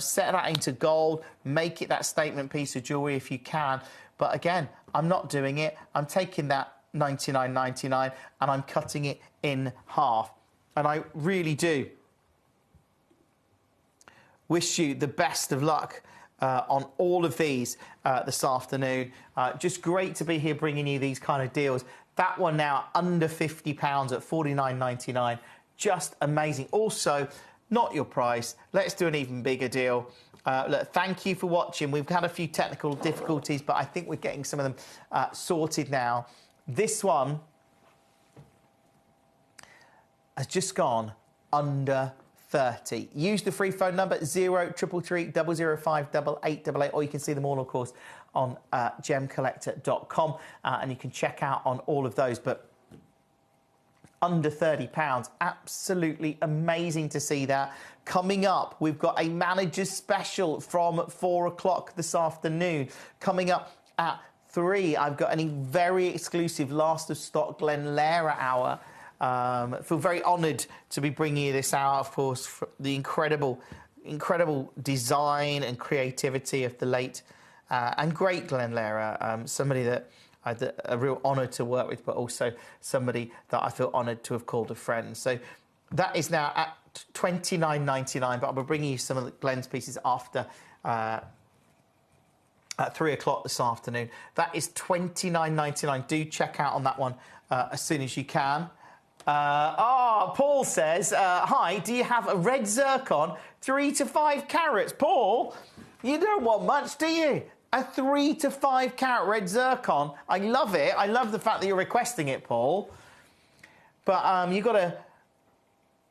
Set that into gold. Make it that statement piece of jewellery if you can. But again, I'm not doing it. I'm taking that $99.99 and I'm cutting it in half. And I really do wish you the best of luck on all of these this afternoon. Just great to be here bringing you these kind of deals. That one now under £50 at $49.99. Just amazing. Also, not your price. Let's do an even bigger deal. Look, thank you for watching. We've had a few technical difficulties, but I think we're getting some of them sorted now. This one has just gone under 30. Use the free phone number 0333 005 8888, or you can see them all, of course, on gemcollector.com, and you can check out on all of those. But under £30, absolutely amazing to see that. Coming up, we've got a manager's special from 4 o'clock this afternoon. Coming up at 3, I've got a very exclusive last of stock Glenlara hour. Feel very honoured to be bringing you this hour, of course, for the incredible design and creativity of the late and great Glenlara, somebody that I had a real honour to work with, but also somebody that I feel honoured to have called a friend. So that is now at $29.99, but I'll be bringing you some of the Glen's pieces after at 3 o'clock this afternoon. That is $29.99. Do check out on that one as soon as you can. Paul says, hi, do you have a red zircon, 3 to 5 carats? Paul, you don't want much, do you? A 3 to 5 carat red zircon. I love it. I love the fact that you're requesting it, Paul. But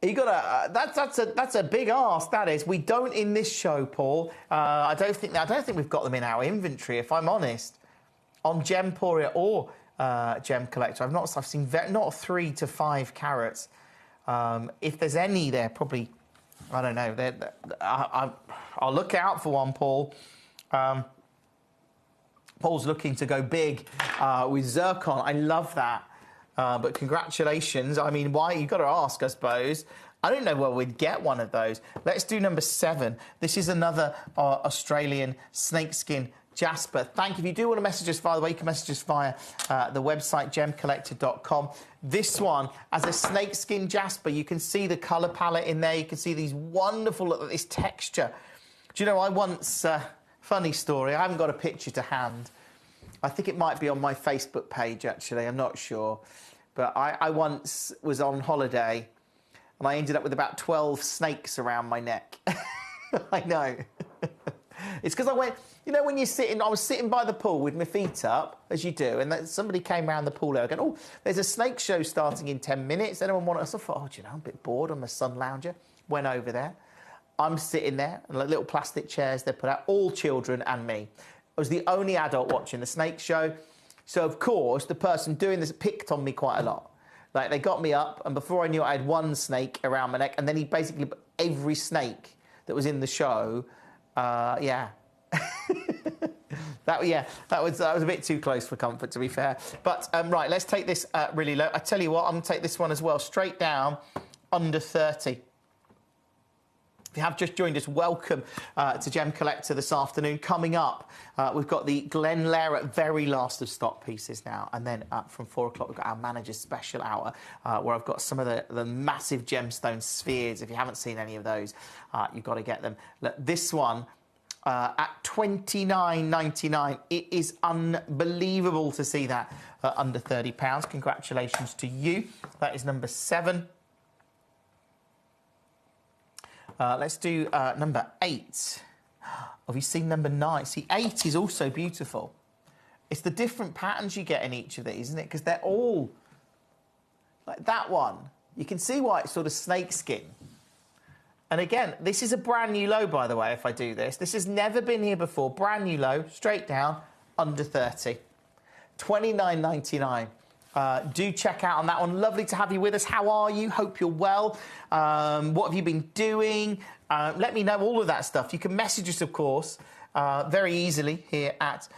that's a big ask, that is. We don't in this show, Paul. I don't think we've got them in our inventory, if I'm honest, on Gemporia or Gemcollector. I've seen not 3 to 5 carats. If there's any there, probably, I don't know. I'll look out for one, Paul. Paul's looking to go big with zircon. I love that. But congratulations. I mean, why? You've got to ask, I suppose. I don't know where we'd get one of those. Let's do number 7. This is another Australian snakeskin jasper. Thank you. If you do want to message us, by the way, you can message us via the website gemcollector.com. This one, as a snakeskin jasper, you can see the colour palette in there. You can see these wonderful, look at this texture. Do you know, I once, funny story, I haven't got a picture to hand. I think it might be on my Facebook page, actually. I'm not sure. But I once was on holiday and I ended up with about 12 snakes around my neck. I know. It's because I went, you know, when you're sitting, I was sitting by the pool with my feet up, as you do, and somebody came around the pool there going, oh, there's a snake show starting in 10 minutes. Anyone want it? I thought, oh, do you know, I'm a bit bored. I'm a sun lounger. Went over there. I'm sitting there, and like little plastic chairs they put out, all children and me. I was the only adult watching the snake show. So, of course, the person doing this picked on me quite a lot. Like, they got me up, and before I knew it, I had one snake around my neck, and then he basically put every snake that was in the show, yeah. that was a bit too close for comfort, to be fair. But, right, let's take this really low. I tell you what, I'm going to take this one as well, straight down, under 30. If you have just joined us, welcome to Gemcollector this afternoon. Coming up, we've got the Glenlara very last of stock pieces now. And then from 4 o'clock, we've got our manager's special hour, where I've got some of the massive gemstone spheres. If you haven't seen any of those, you've got to get them. Look, this one, at $29.99. It is unbelievable to see that under £30. Congratulations to you. That is number 7. Let's do number 8. Have you seen number 9? See, 8 is also beautiful. It's the different patterns you get in each of these, isn't it? Because they're all like that one. You can see why it's sort of snakeskin. And again, this is a brand new low, by the way, if I do this. This has never been here before. Brand new low, straight down, under 30. $29.99. Do check out on that one. Lovely to have you with us. How are you? Hope you're well. What have you been doing? Let me know all of that stuff. You can message us, of course, very easily here at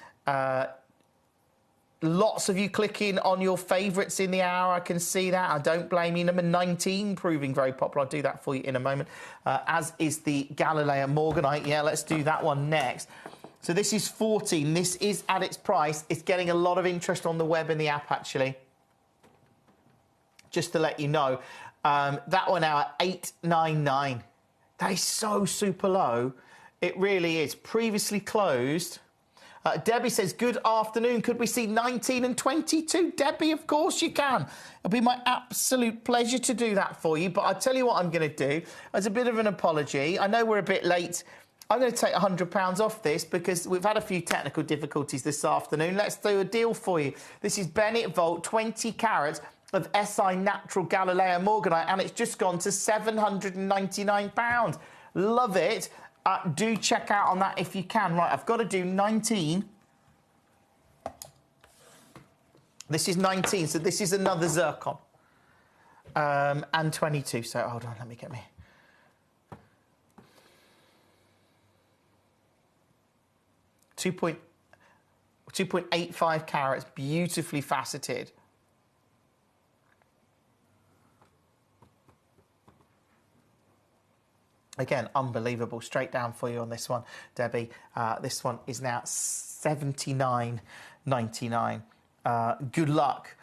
Lots of you clicking on your favourites in the hour. I can see that. I don't blame you. Number 19 proving very popular. I'll do that for you in a moment. As is the Galileo Morganite. Yeah, let's do that one next. So this is 14. This is at its price. It's getting a lot of interest on the web and the app, actually. Just to let you know. That one now at $8.99. That is so super low. It really is. Previously closed. Debbie says, good afternoon. Could we see 19 and 22? Debbie, of course you can. It'll be my absolute pleasure to do that for you. But I'll tell you what I'm going to do. As a bit of an apology, I know we're a bit late. I'm going to take £100 off this because we've had a few technical difficulties this afternoon. Let's do a deal for you. This is Bennett Volt, 20 carats of SI Natural Galileo Morganite, and it's just gone to £799. Love it. Do check out on that if you can. Right, I've got to do 19. This is 19, so this is another zircon. And 22, so hold on, let me get me. Two point 2.85 carats, beautifully faceted. Again, unbelievable. Straight down for you on this one, Debbie. This one is now $79.99. Good luck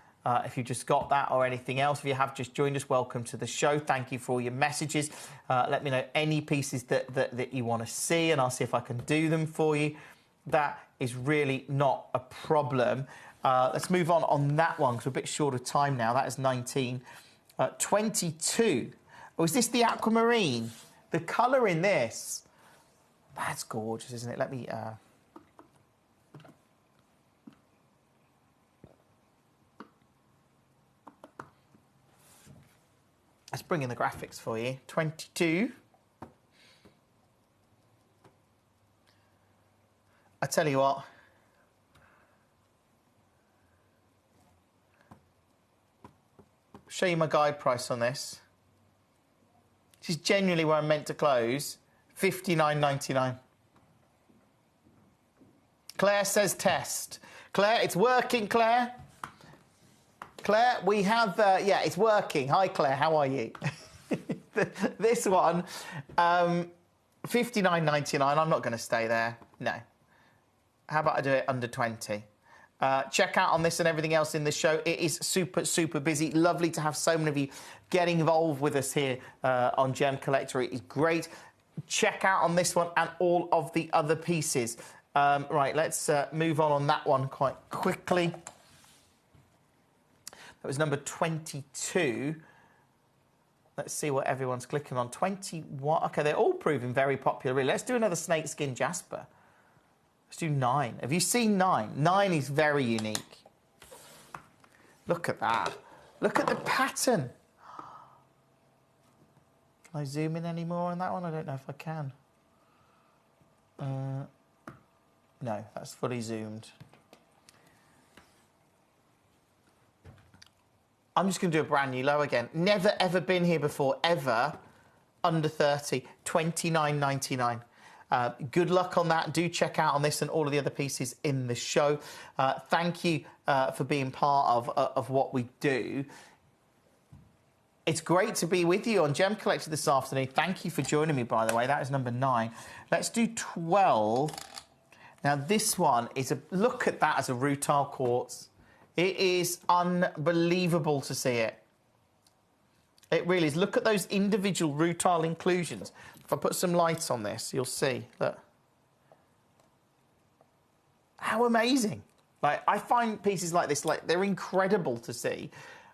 if you just got that or anything else. If you have just joined us, welcome to the show. Thank you for all your messages. Let me know any pieces that you want to see, and I'll see if I can do them for you. That is really not a problem. Let's move on that one because we're a bit short of time now. That is 19. 22. Oh, is this the aquamarine? The colour in this, that's gorgeous, isn't it? Let me... Let's bring in the graphics for you. 22. I tell you what. Show you my guide price on this. This is genuinely where I'm meant to close. $59.99. Claire says test. Claire, it's working, Claire. Claire, we have... yeah, it's working. Hi, Claire. How are you? This one, $59.99. I'm not going to stay there. No. How about I do it under 20? Check out on this and everything else in the show. It is super, super busy. Lovely to have so many of you getting involved with us here on Gem Collector. It is great. Check out on this one and all of the other pieces. Right, let's move on that one quite quickly. That was number 22. Let's see what everyone's clicking on. 21. OK, they're all proving very popular, really. Let's do another snakeskin jasper. Let's do 9. Have you seen 9? 9 is very unique. Look at that. Look at the pattern. Can I zoom in any more on that one? I don't know if I can. No, that's fully zoomed. I'm just going to do a brand new low again. Never, ever been here before, ever. Under 30, $29.99. Good luck on that. Do check out on this and all of the other pieces in the show. Thank you for being part of what we do. It's great to be with you on Gem Collector this afternoon. Thank you for joining me, by the way. That is number 9. Let's do 12. Now, this one is a... Look at that as a rutile quartz. It is unbelievable to see it. It really is. Look at those individual rutile inclusions. If I put some lights on this, you'll see that. How amazing. Like, I find pieces like this, like, they're incredible to see.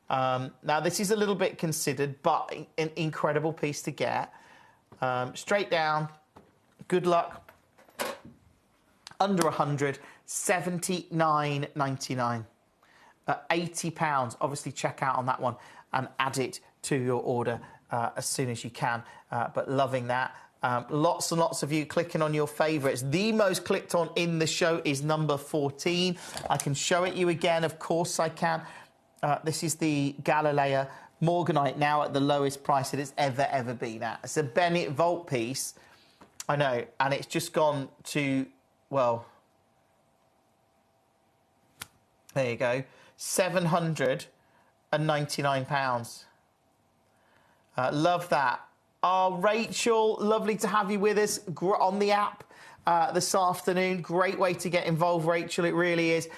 Now, this is a little bit considered, but an incredible piece to get. Straight down. Good luck. Under 100, $79.99. £80. Obviously, check out on that one and add it to your order as soon as you can. But loving that. Lots and lots of you clicking on your favourites. The most clicked on in the show is number 14. I can show it you again. Of course I can. This is the Galileo Morganite, now at the lowest price it has ever been at. It's a Bennett Volt piece. I know. And it's just gone to, well... There you go. £799. Love that. Oh, Rachel, lovely to have you with us on the app this afternoon. Great way to get involved, Rachel. It really is.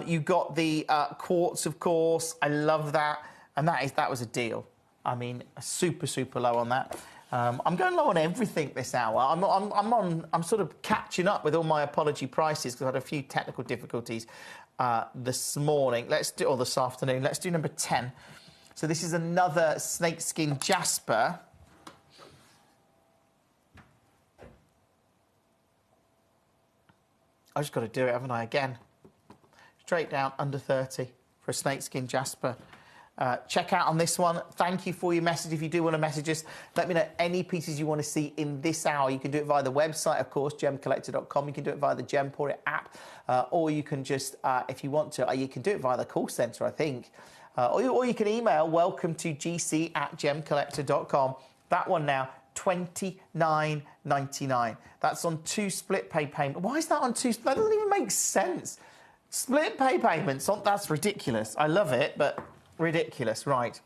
You got the quartz, of course. I love that. And that was a deal. I mean, super, super low on that. I'm going low on everything this hour. I'm sort of catching up with all my apology prices because I had a few technical difficulties this morning. Or this afternoon. Let's do number 10. So this is another snakeskin jasper. I just got to do it, haven't I, again? Straight down, under 30 for a snakeskin jasper. Check out on this one. Thank you for your message. If you do want to message us, let me know any pieces you want to see in this hour. You can do it via the website, of course, gemcollector.com. You can do it via the Gemport app, or you can just, if you want to, you can do it via the call centre, I think. Or you can email welcome-to-gc@gemcollector.com. That one now, $29.99. That's on 2 split pay payments. Why is that on 2? That doesn't even make sense. Split pay payments, that's ridiculous. I love it, but ridiculous, right.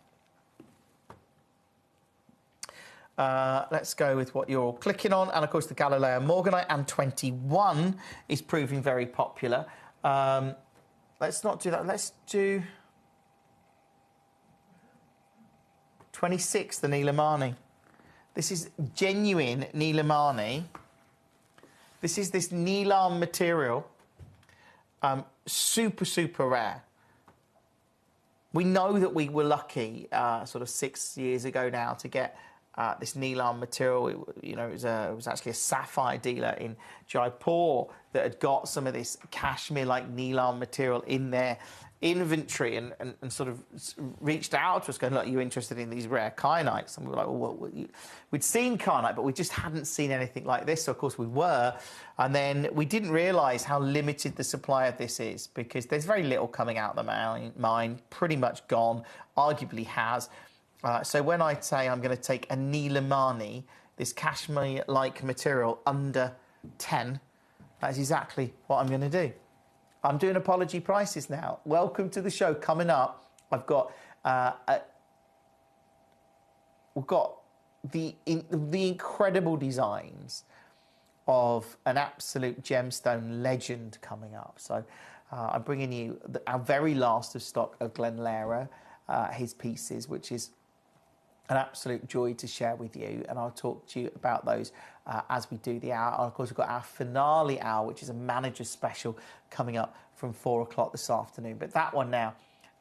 Let's go with what you're clicking on. And, of course, the Galileo Morganite and 21 is proving very popular. Let's not do that. Let's do 26, the Nilamani. This is genuine Nilamani. This is this Nilam material. Super, super rare. We know that we were lucky sort of 6 years ago now to get this Nilam material. It was actually a sapphire dealer in Jaipur that had got some of this cashmere-like Nilam material in their inventory and sort of reached out to us going, look, are you interested in these rare kyanites? And we were like, well, we'd seen kyanite, but we just hadn't seen anything like this. So, of course, we were. And then we didn't realise how limited the supply of this is because there's very little coming out of the mine, pretty much gone, arguably has. So when I say I'm going to take a Nilamani, this cashmere-like material, under 10, that's exactly what I'm going to do. I'm doing apology prices now. Welcome to the show. Coming up, I've got we've got the incredible designs of an absolute gemstone legend coming up. So I'm bringing you our very last of stock of Glenn Lara, his pieces, which is an absolute joy to share with you, and I'll talk to you about those as we do the hour. And of course, we've got our finale hour, which is a manager special coming up from 4 o'clock this afternoon. But that one now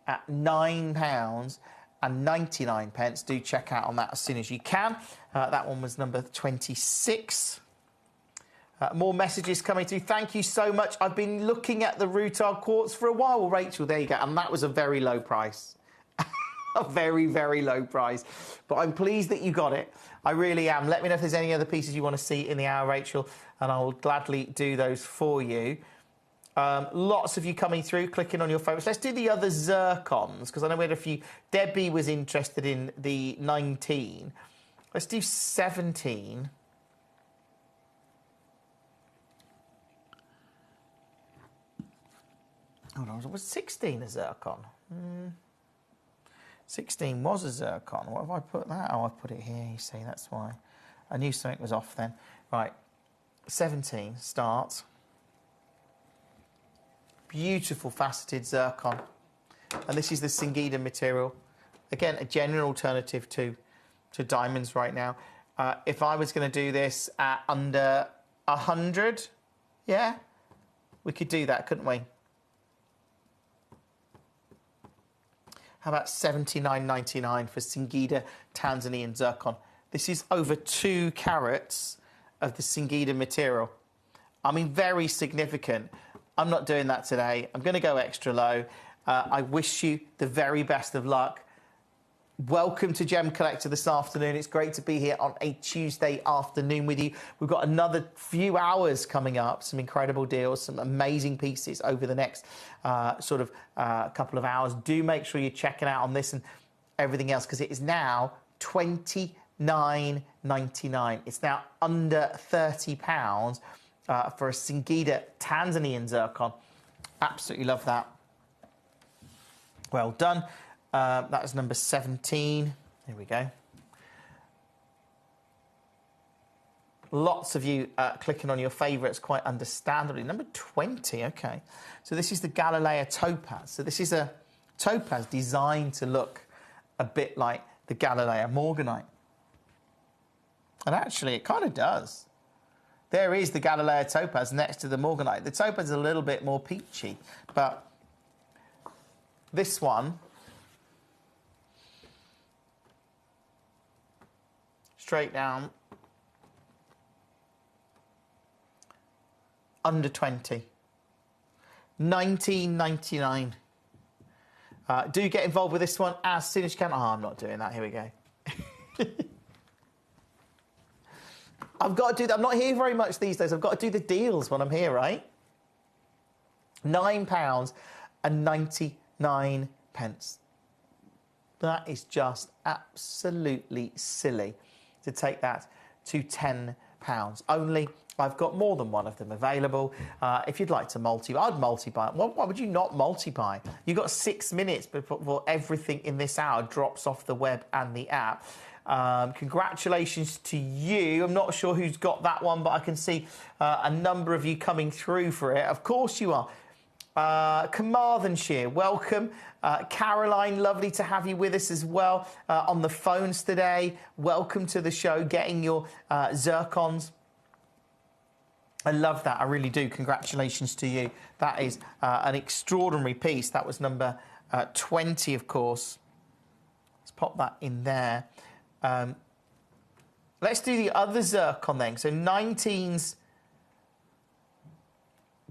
at £9.99. Do check out on that as soon as you can. That one was number 26. More messages coming through. Thank you so much. I've been looking at the Rutile quartz for a while. Well, Rachel, there you go. And that was a very low price. A very, very low price. But I'm pleased that you got it. I really am. Let me know if there's any other pieces you want to see in the hour, Rachel, and I will gladly do those for you. Lots of you coming through, clicking on your favourites. Let's do the other zircons, because I know we had a few. Debbie was interested in the 19. Let's do 17. Hold on, was 16 a zircon? 16 was a zircon. What have I put that? Oh, I've put it here, you see, that's why. I knew something was off then. Right, 17 starts. Beautiful faceted zircon. And this is the Singida material. Again, a genuine alternative to diamonds right now. If I was going to do this at under 100, yeah, we could do that, couldn't we? How about $79.99 for Singida Tanzanian zircon? This is over 2 carats of the Singida material. I mean, very significant. I'm not doing that today. I'm going to go extra low. I wish you the very best of luck. Welcome to Gem Collector this afternoon. It's great to be here on a Tuesday afternoon with you. We've got another few hours coming up, some incredible deals, some amazing pieces over the next couple of hours. Do make sure you're checking out on this and everything else, because it is now $29.99. It's now under £30 for a Singida Tanzanian zircon. Absolutely love that. Well done. That is number 17. Here we go. Lots of you clicking on your favourites quite understandably. Number 20, OK. So this is the Galileo Topaz. So this is a topaz designed to look a bit like the Galileo Morganite. And actually, it kind of does. There is the Galileo Topaz next to the Morganite. The Topaz is a little bit more peachy, but this one, straight down, under 20, 19.99. Do get involved with this one as soon as you can. Oh, I'm not doing that. Here we go. I've got to do that. I'm not here very much these days. I've got to do the deals when I'm here, right? £9.99. That is just absolutely silly to take that to £10 only. I've got more than one of them available. If you'd like to multi-buy, I'd multi-buy. Why would you not multi-buy? You've got 6 minutes before everything in this hour drops off the web and the app. Congratulations to you. I'm not sure who's got that one, but I can see a number of you coming through for it. Of course you are. Carmarthenshire, welcome. Caroline, lovely to have you with us as well on the phones today. Welcome to the show, getting your zircons. I love that, I really do. Congratulations to you. That is an extraordinary piece. That was number 20, of course. Let's pop that in there. Let's do the other zircon then. So 19's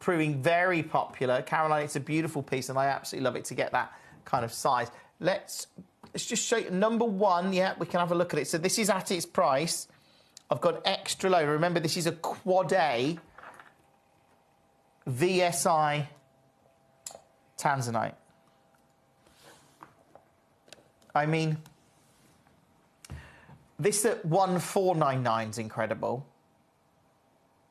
proving very popular. Caroline, it's a beautiful piece, and I absolutely love it to get that kind of size. Let's just show you number 1. Yeah, we can have a look at it. So this is at its price. I've got extra low. Remember, this is a Quad A VSI Tanzanite. I mean, this at 1,499 is incredible.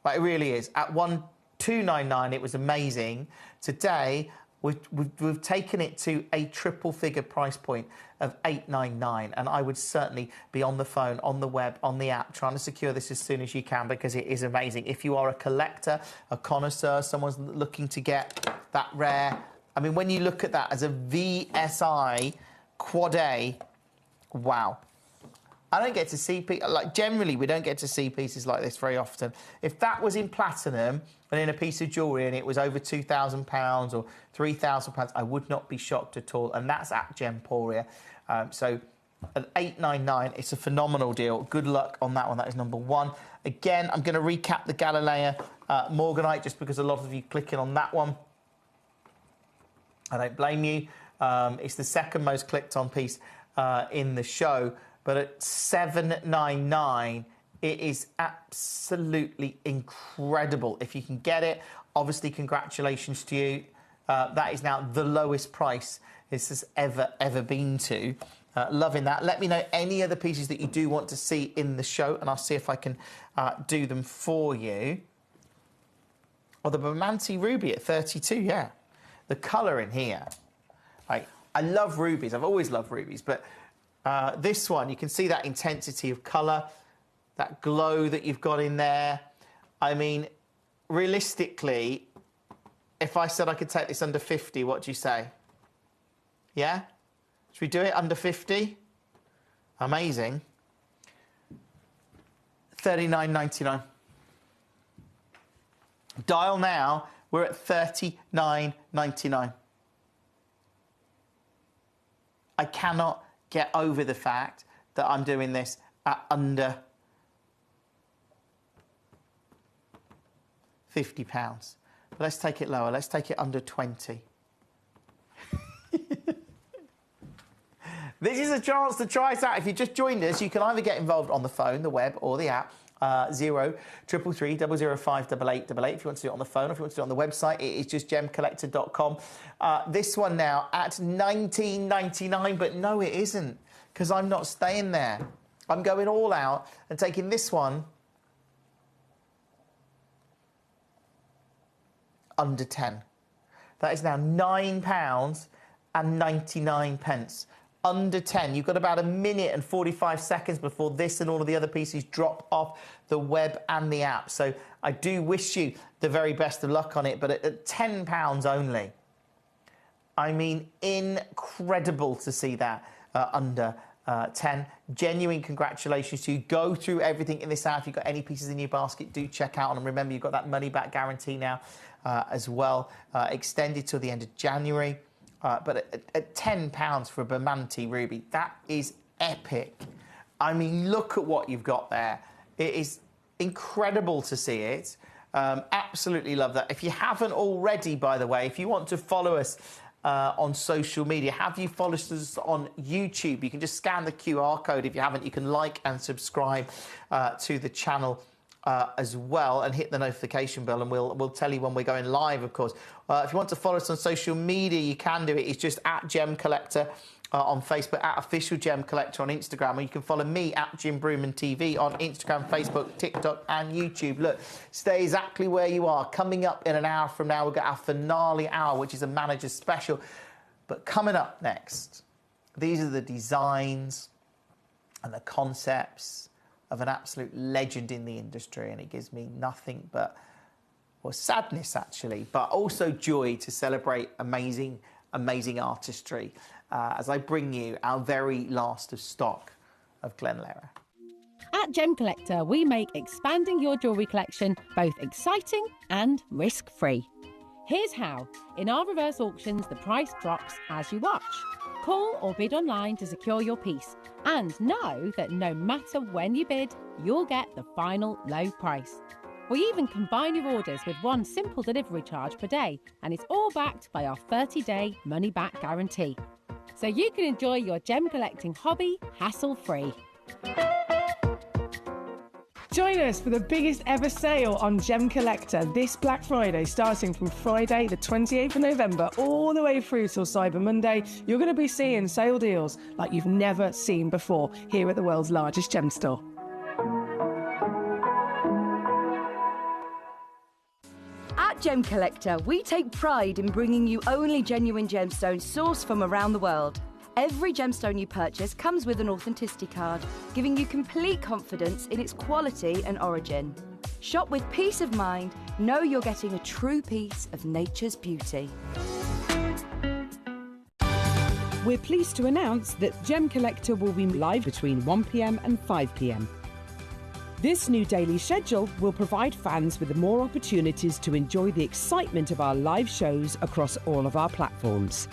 But it really is. At 1,299, it was amazing. Today, we've taken it to a triple figure price point of 899, and I would certainly be on the phone, on the web, on the app, trying to secure this as soon as you can, because it is amazing. If you are a collector, a connoisseur, someone's looking to get that rare, I mean, when you look at that as a VSI Quad A, wow. I don't get to see, like, generally we don't get to see pieces like this very often. If that was in platinum and in a piece of jewellery and it was over £2,000 or £3,000, I would not be shocked at all. And that's at Gemporia. So at $899, it's a phenomenal deal. Good luck on that one. That is number 1. Again, I'm going to recap the Galileo Morganite just because a lot of you clicking on that one. I don't blame you. It's the second most clicked on piece in the show. But at $799, it is absolutely incredible. If you can get it, obviously, congratulations to you. That is now the lowest price this has ever been to. Loving that. Let me know any other pieces that you do want to see in the show, and I'll see if I can do them for you. Oh, the Bamanti Ruby at 32, yeah. The colour in here. I love rubies. I've always loved rubies, but this one, you can see that intensity of colour, that glow that you've got in there. I mean, realistically, if I said I could take this under 50, what do you say? Yeah? Should we do it under 50? Amazing. $39.99. Dial now, we're at $39.99. I cannot get over the fact that I'm doing this at under £50. But let's take it lower. Let's take it under 20. This is a chance to try it out. If you just joined us, you can either get involved on the phone, the web, or the app. 0333 005 8888 if you want to do it on the phone, or if you want to do it on the website, it is just gemcollector.com. This one now at $19.99, but no, it isn't, because I'm not staying there. I'm going all out and taking this one under 10. That is now £9.99. £9.99. Under 10. You've got about a minute and 45 seconds before this and all of the other pieces drop off the web and the app. So I do wish you the very best of luck on it, but at £10 only. I mean, incredible to see that under 10. Genuine congratulations to you. Go through everything in this app. If you've got any pieces in your basket, do check out. And remember, you've got that money-back guarantee now as well, extended till the end of January. But at £10 for a Bermonti Ruby, that is epic. I mean, look at what you've got there. It is incredible to see it. Absolutely love that. If you haven't already, by the way, if you want to follow us on social media, have you followed us on YouTube? You can just scan the QR code. If you haven't, you can like and subscribe to the channel as well, and hit the notification bell, and we'll tell you when we're going live, of course. If you want to follow us on social media, you can do it. It's just at Gemcollector on Facebook, at Official Gemcollector on Instagram, or you can follow me at Jim Brewman TV on Instagram, Facebook, TikTok and YouTube. Look, stay exactly where you are. Coming up in an hour from now, we've got our finale hour, which is a manager special. But coming up next, these are the designs and the concepts of an absolute legend in the industry, and it gives me nothing but, well, sadness actually, but also joy to celebrate amazing artistry as I bring you our very last of stock of Glen Lehrer. At Gemcollector, we make expanding your jewellery collection both exciting and risk-free. Here's how. In our reverse auctions, the price drops as you watch. Call or bid online to secure your piece, and know that no matter when you bid, you'll get the final low price. We even combine your orders with one simple delivery charge per day, and it's all backed by our 30-day money-back guarantee. So you can enjoy your gem collecting hobby hassle-free. Join us for the biggest ever sale on Gemcollector this Black Friday, starting from Friday the 28th of November all the way through till Cyber Monday. You're going to be seeing sale deals like you've never seen before here at the world's largest gem store. At Gemcollector, we take pride in bringing you only genuine gemstones sourced from around the world. Every gemstone you purchase comes with an authenticity card, giving you complete confidence in its quality and origin. Shop with peace of mind, know you're getting a true piece of nature's beauty. We're pleased to announce that Gemcollector will be live between 1 p.m. and 5 p.m. This new daily schedule will provide fans with more opportunities to enjoy the excitement of our live shows across all of our platforms.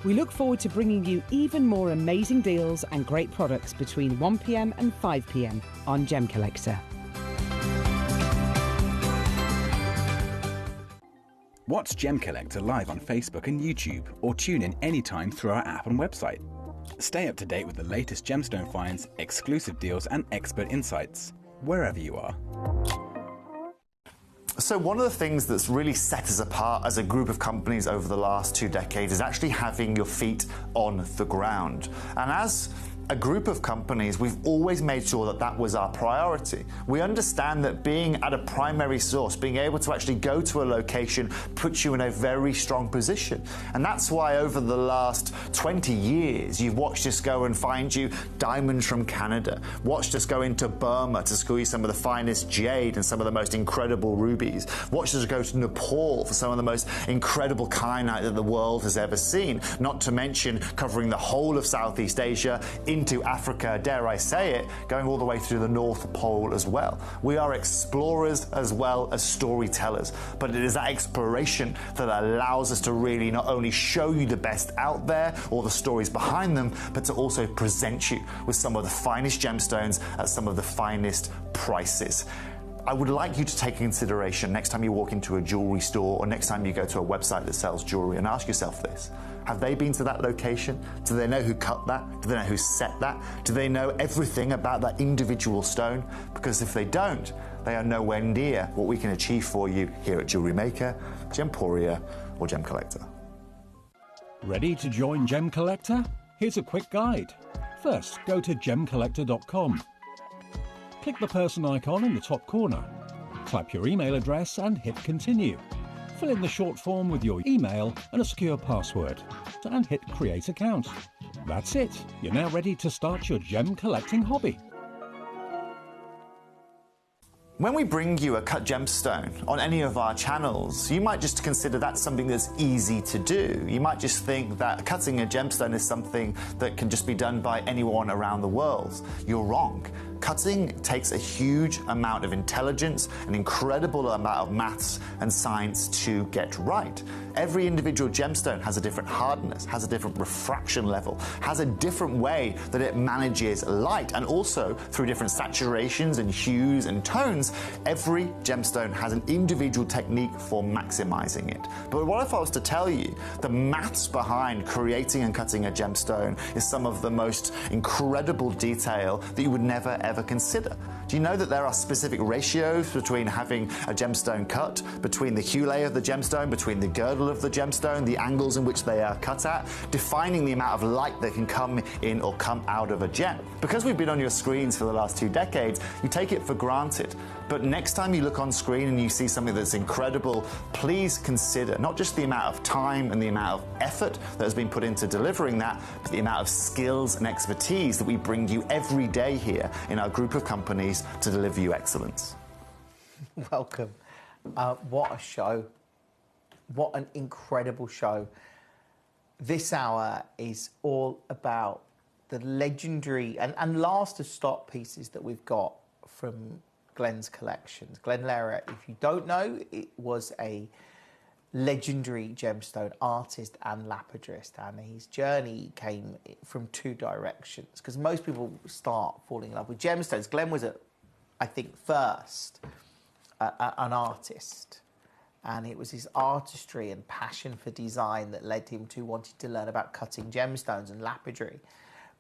We look forward to bringing you even more amazing deals and great products between 1 p.m. and 5 p.m. on Gemcollector. Watch Gemcollector live on Facebook and YouTube, or tune in anytime through our app and website. Stay up to date with the latest gemstone finds, exclusive deals and expert insights, wherever you are. So one of the things that's really set us apart as a group of companies over the last 2 decades is actually having your feet on the ground. And as a group of companies, we've always made sure that that was our priority. We understand that being at a primary source, being able to actually go to a location, puts you in a very strong position. And that's why over the last 20 years, you've watched us go and find you diamonds from Canada, watched us go into Burma to school you some of the finest jade and some of the most incredible rubies, watched us go to Nepal for some of the most incredible kyanite that the world has ever seen, not to mention covering the whole of Southeast Asia, into Africa, dare I say it, going all the way through the North Pole as well. We are explorers as well as storytellers, but it is that exploration that allows us to really not only show you the best out there or the stories behind them, but to also present you with some of the finest gemstones at some of the finest prices. I would like you to take consideration next time you walk into a jewelry store or next time you go to a website that sells jewelry, and ask yourself this. Have they been to that location? Do they know who cut that? Do they know who set that? Do they know everything about that individual stone? Because if they don't, they are nowhere near what we can achieve for you here at Jewelry Maker, Gemporia or Gemcollector. Ready to join Gemcollector? Here's a quick guide. First, go to gemcollector.com. Click the person icon in the top corner. Type your email address and hit continue. Fill in the short form with your email and a secure password, and hit Create Account. That's it. You're now ready to start your gem collecting hobby. When we bring you a cut gemstone on any of our channels, you might just consider that something that's easy to do. You might just think that cutting a gemstone is something that can just be done by anyone around the world. You're wrong. Cutting takes a huge amount of intelligence, an incredible amount of maths and science to get right. Every individual gemstone has a different hardness, has a different refraction level, has a different way that it manages light, and also through different saturations and hues and tones, every gemstone has an individual technique for maximizing it. But what if I was to tell you the maths behind creating and cutting a gemstone is some of the most incredible detail that you would never ever consider? Do you know that there are specific ratios between having a gemstone cut, between the hue layer of the gemstone, between the girdle of the gemstone, the angles in which they are cut at, defining the amount of light that can come in or come out of a gem? Because we've been on your screens for the last 2 decades, you take it for granted. But next time you look on screen and you see something that's incredible, please consider not just the amount of time and the amount of effort that has been put into delivering that, but the amount of skills and expertise that we bring you every day here in our group of companies to deliver you excellence. Welcome. What a show. What an incredible show. This hour is all about the legendary and last of stock pieces that we've got from Glenn's collections. Glenn Lehrer, if you don't know, it was a legendary gemstone artist and lapidrist, and his journey came from 2 directions, because most people start falling in love with gemstones. Glenn was, I think, first an artist, and it was his artistry and passion for design that led him to wanting to learn about cutting gemstones and lapidary.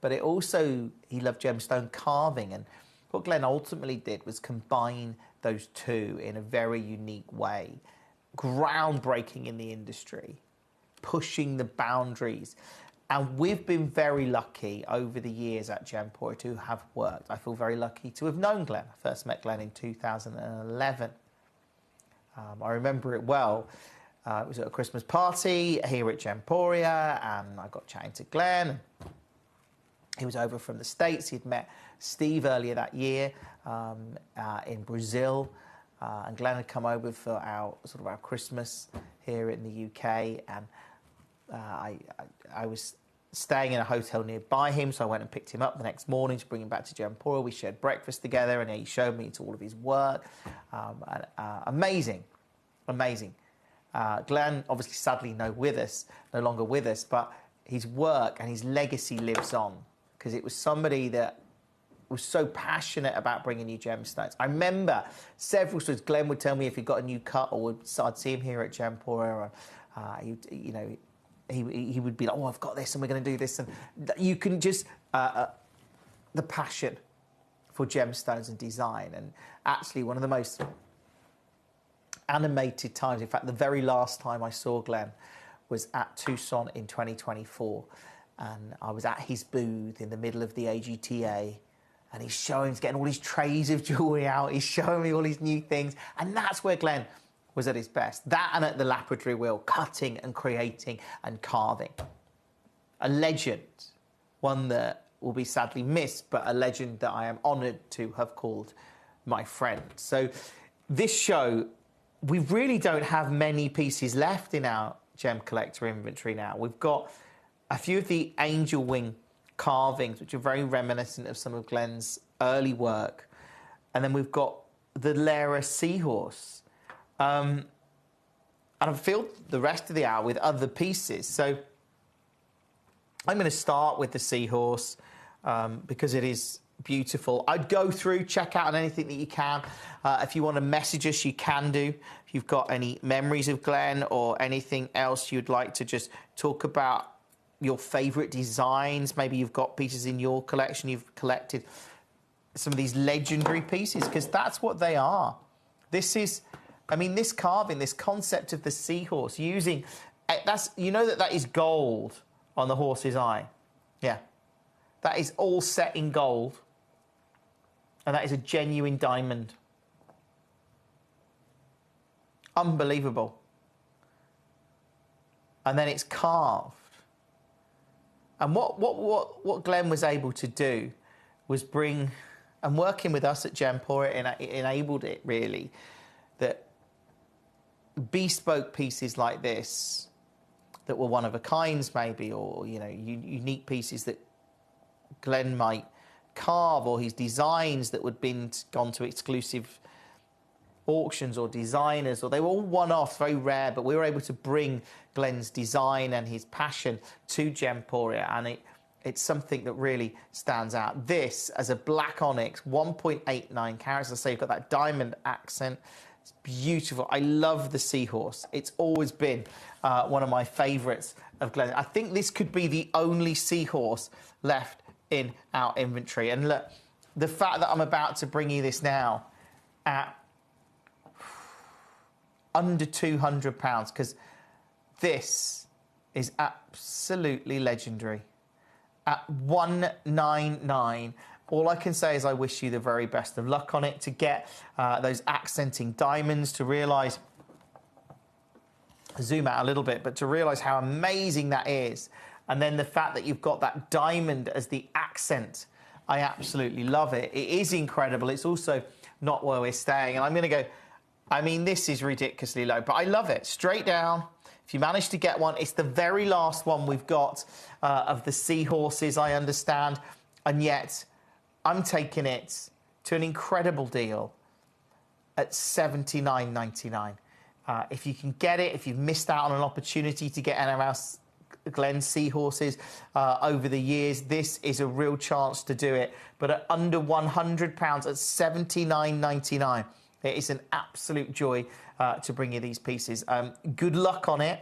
But it also, he loved gemstone carving, and what Glenn ultimately did was combine those 2 in a very unique way, groundbreaking in the industry, pushing the boundaries. And we've been very lucky over the years at Gemporia to have worked. I feel very lucky to have known Glenn. I first met Glenn in 2011. I remember it well. It was at a Christmas party here at Gemporia, and I got chatting to Glenn. He was over from the States. He'd met Steve earlier that year in Brazil, and Glenn had come over for our Christmas here in the UK, and I was staying in a hotel nearby him, so I went and picked him up the next morning to bring him back to Gemporia. We shared breakfast together, and he showed me to all of his work. Amazing. Glenn, obviously, sadly, no longer with us, but his work and his legacy lives on, because it was somebody that was so passionate about bringing new gemstones. I remember several stories. Glenn would tell me if he got a new cut, or I'd see him here at Gemporia, he would be like, oh, I've got this, and we're going to do this. And you can just, the passion for gemstones and design. And actually, one of the most animated times, in fact, the very last time I saw Glenn was at Tucson in 2024. And I was at his booth in the middle of the AGTA, and he's getting all his trays of jewellery out. He's showing me all these new things. And that's where Glenn was at his best. That and at the lapidary wheel, cutting and creating and carving. A legend, one that will be sadly missed, but a legend that I am honoured to have called my friend. So this show, we really don't have many pieces left in our Gem Collector inventory now. We've got a few of the angel wing carvings, which are very reminiscent of some of Glenn's early work. And then we've got the Lehrer seahorse. And I've filled the rest of the hour with other pieces. So I'm going to start with the seahorse because it is beautiful. I'd go through, check out on anything that you can. If you want to message us, you can do. If you've got any memories of Glenn or anything else you'd like to just talk about, your favourite designs, maybe you've got pieces in your collection, you've collected some of these legendary pieces, because that's what they are. This is, I mean, this carving, this concept of the seahorse, using, you know that is gold on the horse's eye. Yeah. That is all set in gold. And that is a genuine diamond. Unbelievable. and then it's carved. And what Glenn was able to do was bring, and working with us at Gemporia, it enabled it really, that bespoke pieces like this, that were one of a kinds maybe, or unique pieces that Glenn might carve, or his designs that would been gone to exclusive auctions or designers, or they were all one-off, very rare, but we were able to bring Glenn's design and his passion to Gemporia, and it's something that really stands out. This, as a black onyx, 1.89 carats, as I say, you've got that diamond accent. It's beautiful. I love the seahorse. It's always been one of my favourites of Glenn. I think this could be the only seahorse left in our inventory. And look, the fact that I'm about to bring you this now at under £200, because this is absolutely legendary. At 199, all I can say is I wish you the very best of luck on it, to get those accenting diamonds, to realise, zoom out a little bit, but to realise how amazing that is. And then the fact that you've got that diamond as the accent, I absolutely love it. It is incredible. It's also not where we're staying. And I'm going to go, I mean, this is ridiculously low, but I love it. Straight down. If you manage to get one, it's the very last one we've got of the seahorses, I understand. And yet, I'm taking it to an incredible deal at $79.99. If you can get it, if you've missed out on an opportunity to get NRS Glen seahorses over the years, this is a real chance to do it. But at under £100, at $79.99, it is an absolute joy to bring you these pieces. Good luck on it.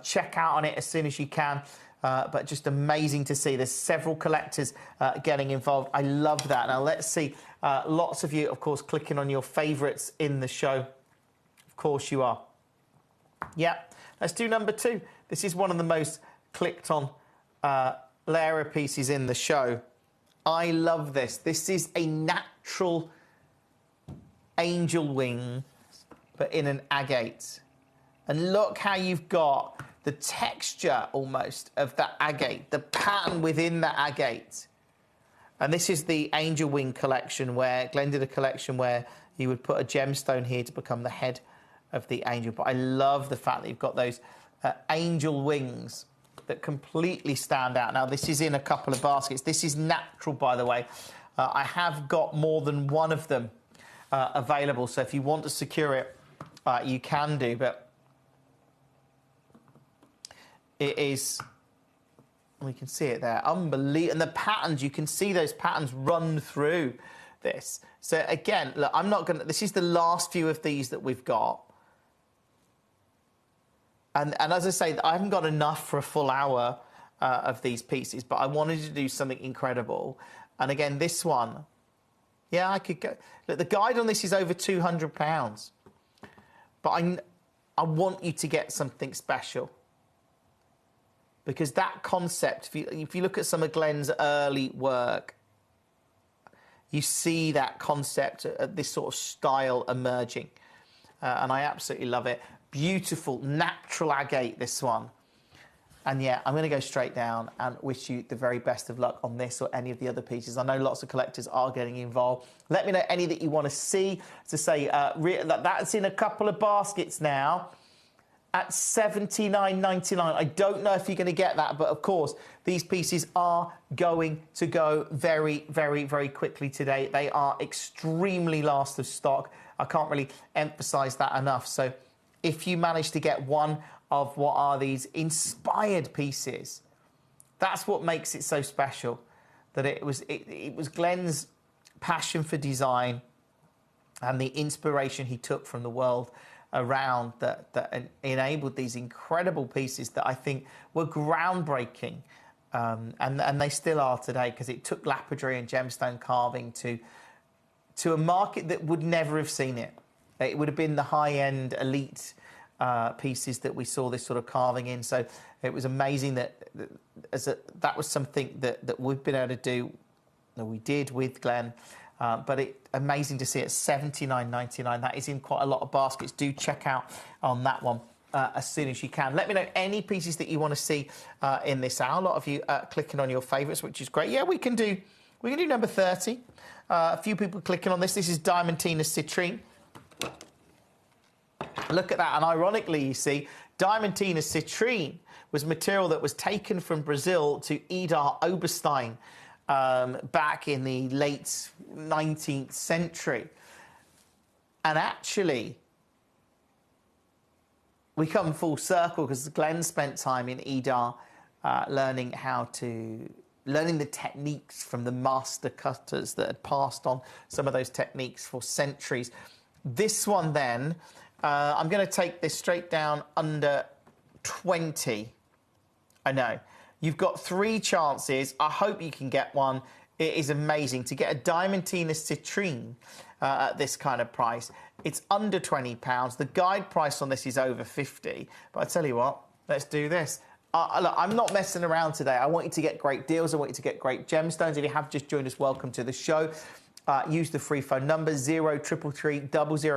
Check out on it as soon as you can. But just amazing to see. There's several collectors getting involved. I love that. Now, let's see. Lots of you, of course, clicking on your favourites in the show. Of course you are. Yeah, let's do number 2. This is one of the most clicked on Lara pieces in the show. I love this. This is a natural angel wing, but in an agate. And look how you've got the texture almost of that agate, the pattern within that agate. And this is the angel wing collection, where Glenn did a collection where you would put a gemstone here to become the head of the angel. But I love the fact that you've got those angel wings that completely stand out. Now, this is in a couple of baskets. This is natural, by the way. I have got more than one of them available, so if you want to secure it, you can do. But it is, we can see it there, unbelievable. And the patterns, you can see those patterns run through this. So again, look, I'm not going to, this is the last few of these that we've got. And as I say, I haven't got enough for a full hour of these pieces, but I wanted to do something incredible. And again, this one, yeah, I could go. Look, the guide on this is over £200. But I want you to get something special. Because that concept, if you look at some of Glenn's early work, you see that concept, this sort of style emerging. And I absolutely love it. Beautiful, natural agate, this one. And yeah, I'm going to go straight down and wish you the very best of luck on this or any of the other pieces. I know lots of collectors are getting involved. Let me know any that you want to see. To say that's in a couple of baskets now at $79.99. I don't know if you're going to get that, but of course, these pieces are going to go very, very, very quickly today. They are extremely last of stock. I can't really emphasize that enough. So if you manage to get one of what are these inspired pieces, that's what makes it so special. That it was Glenn's passion for design and the inspiration he took from the world around that enabled these incredible pieces that I think were groundbreaking, and they still are today, because it took lapidary and gemstone carving to a market that would never have seen it. It would have been the high-end elite pieces that we saw this sort of carving in. So it was amazing that that was something that we've been able to do, that we did with Glenn. But amazing to see it at $79.99. That is in quite a lot of baskets. Do check out on that one as soon as you can. Let me know any pieces that you want to see in this hour. A lot of you clicking on your favourites, which is great. Yeah, we can do number 30. A few people clicking on this. This is Diamantina Citrine. Look at that. And ironically, you see, Diamantina Citrine was material that was taken from Brazil to Idar Oberstein back in the late 19th century. And actually, we come full circle because Glenn spent time in Idar learning the techniques from the master cutters that had passed on some of those techniques for centuries. This one then, I'm going to take this straight down under 20. I know. You've got 3 chances. I hope you can get one. It is amazing to get a Diamantina Citrine at this kind of price. It's under £20. The guide price on this is over 50. But I tell you what, let's do this. Look, I'm not messing around today. I want you to get great deals. I want you to get great gemstones. If you have just joined us, welcome to the show. Use the free phone number 0333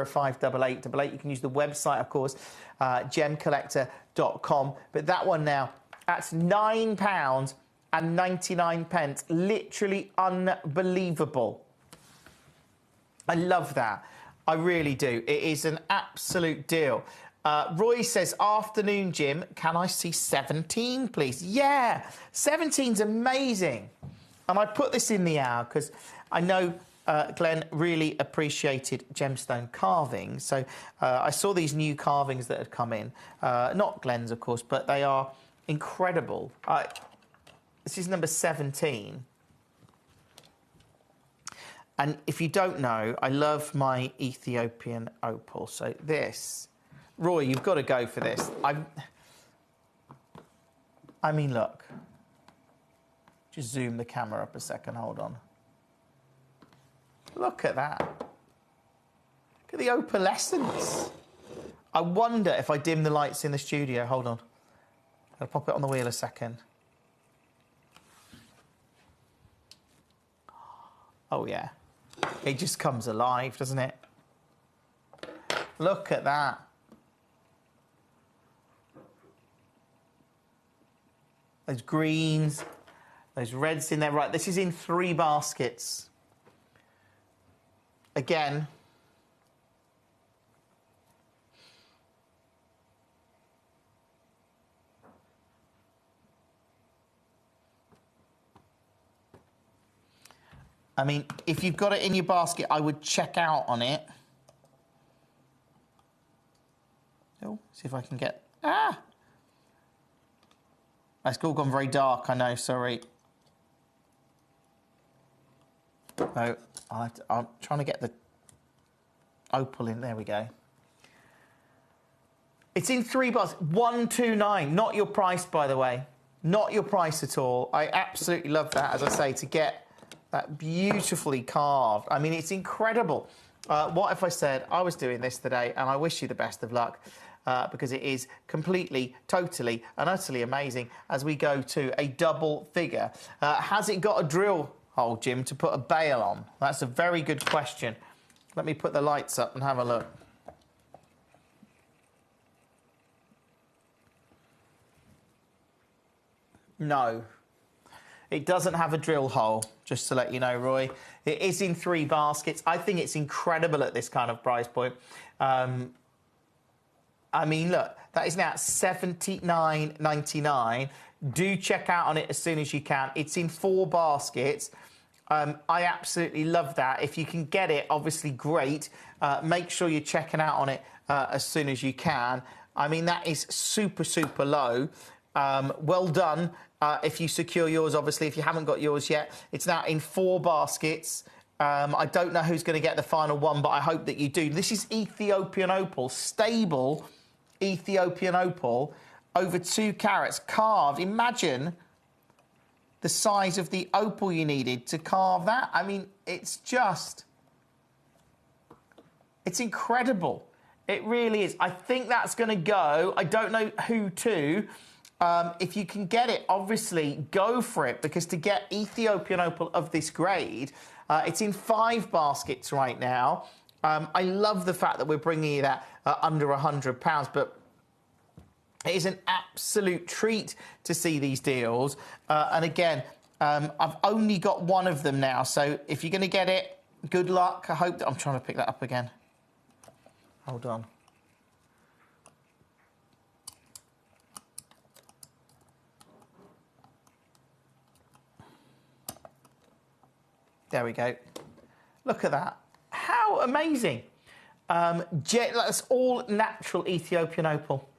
005 8888. You can use the website, of course, gemcollector.com. But that one now, that's £9.99. Literally unbelievable. I love that. I really do. It is an absolute deal. Roy says, afternoon, Jim. Can I see 17, please? Yeah, 17's amazing. And I put this in the hour because I know Glenn really appreciated gemstone carving. So I saw these new carvings that had come in. Not Glenn's, of course, but they are incredible. This is number 17. And if you don't know, I love my Ethiopian opal. So this, Roy, you've got to go for this. I mean, look. Just zoom the camera up a second. Hold on. Look at that. Look at the opalescence. I wonder if I dim the lights in the studio. Hold on. I'll pop it on the wheel a second. Oh, yeah. It just comes alive, doesn't it? Look at that. Those greens, those reds in there. Right, this is in 3 baskets. Again. I mean, if you've got it in your basket, I would check out on it. Oh, see if I can get... Ah! It's all gone very dark, I know, sorry. Oh, I'm trying to get the opal in. There we go. It's in 3 bars. 129. Not your price, by the way. Not your price at all. I absolutely love that, as I say, to get that beautifully carved. I mean, it's incredible. What if I said I was doing this today, and I wish you the best of luck, because it is completely, totally, and utterly amazing as we go to a double figure. Has it got a drill hole, Jim, to put a bail on? That's a very good question. Let me put the lights up and have a look. No. It doesn't have a drill hole, just to let you know, Roy. It is in 3 baskets. I think it's incredible at this kind of price point. I mean, look, that is now $79.99. Do check out on it as soon as you can. It's in 4 baskets. I absolutely love that. If you can get it, obviously great. Make sure you're checking out on it as soon as you can. I mean, that is super, super low. Well done. If you secure yours, obviously, if you haven't got yours yet. It's now in 4 baskets. I don't know who's going to get the final one, but I hope that you do. This is Ethiopian opal, stable Ethiopian opal, over 2 carats, carved. Imagine the size of the opal you needed to carve that. I mean, it's incredible. It really is. I think that's going to go. I don't know who to. If you can get it, obviously, go for it, because to get Ethiopian opal of this grade, it's in 5 baskets right now. I love the fact that we're bringing you that under £100, but It is an absolute treat to see these deals. And again, I've only got one of them now. So if you're going to get it, good luck. I hope that I'm trying to pick that up again. Hold on. There we go. Look at that. How amazing. That's all natural Ethiopian opal.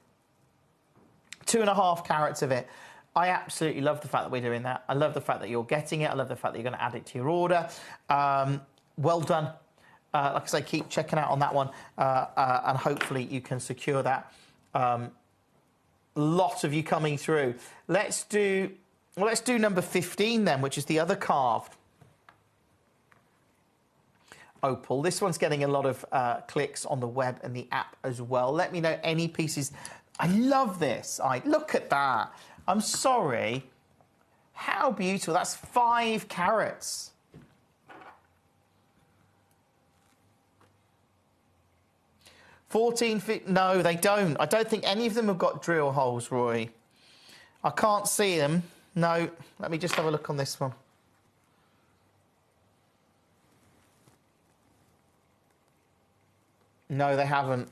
2.5 carats of it. I absolutely love the fact that we're doing that. I love the fact that you're getting it. I love the fact that you're going to add it to your order. Well done. Like I say, keep checking out on that one, and hopefully you can secure that. Lot of you coming through. Let's do number 15 then, which is the other carved opal. This one's getting a lot of clicks on the web and the app as well. Let me know any pieces. I love this. Look at that. I'm sorry. How beautiful. That's 5 carats. $14.50. No, they don't. I don't think any of them have got drill holes, Roy. I can't see them. No. Let me just have a look on this one. No, they haven't.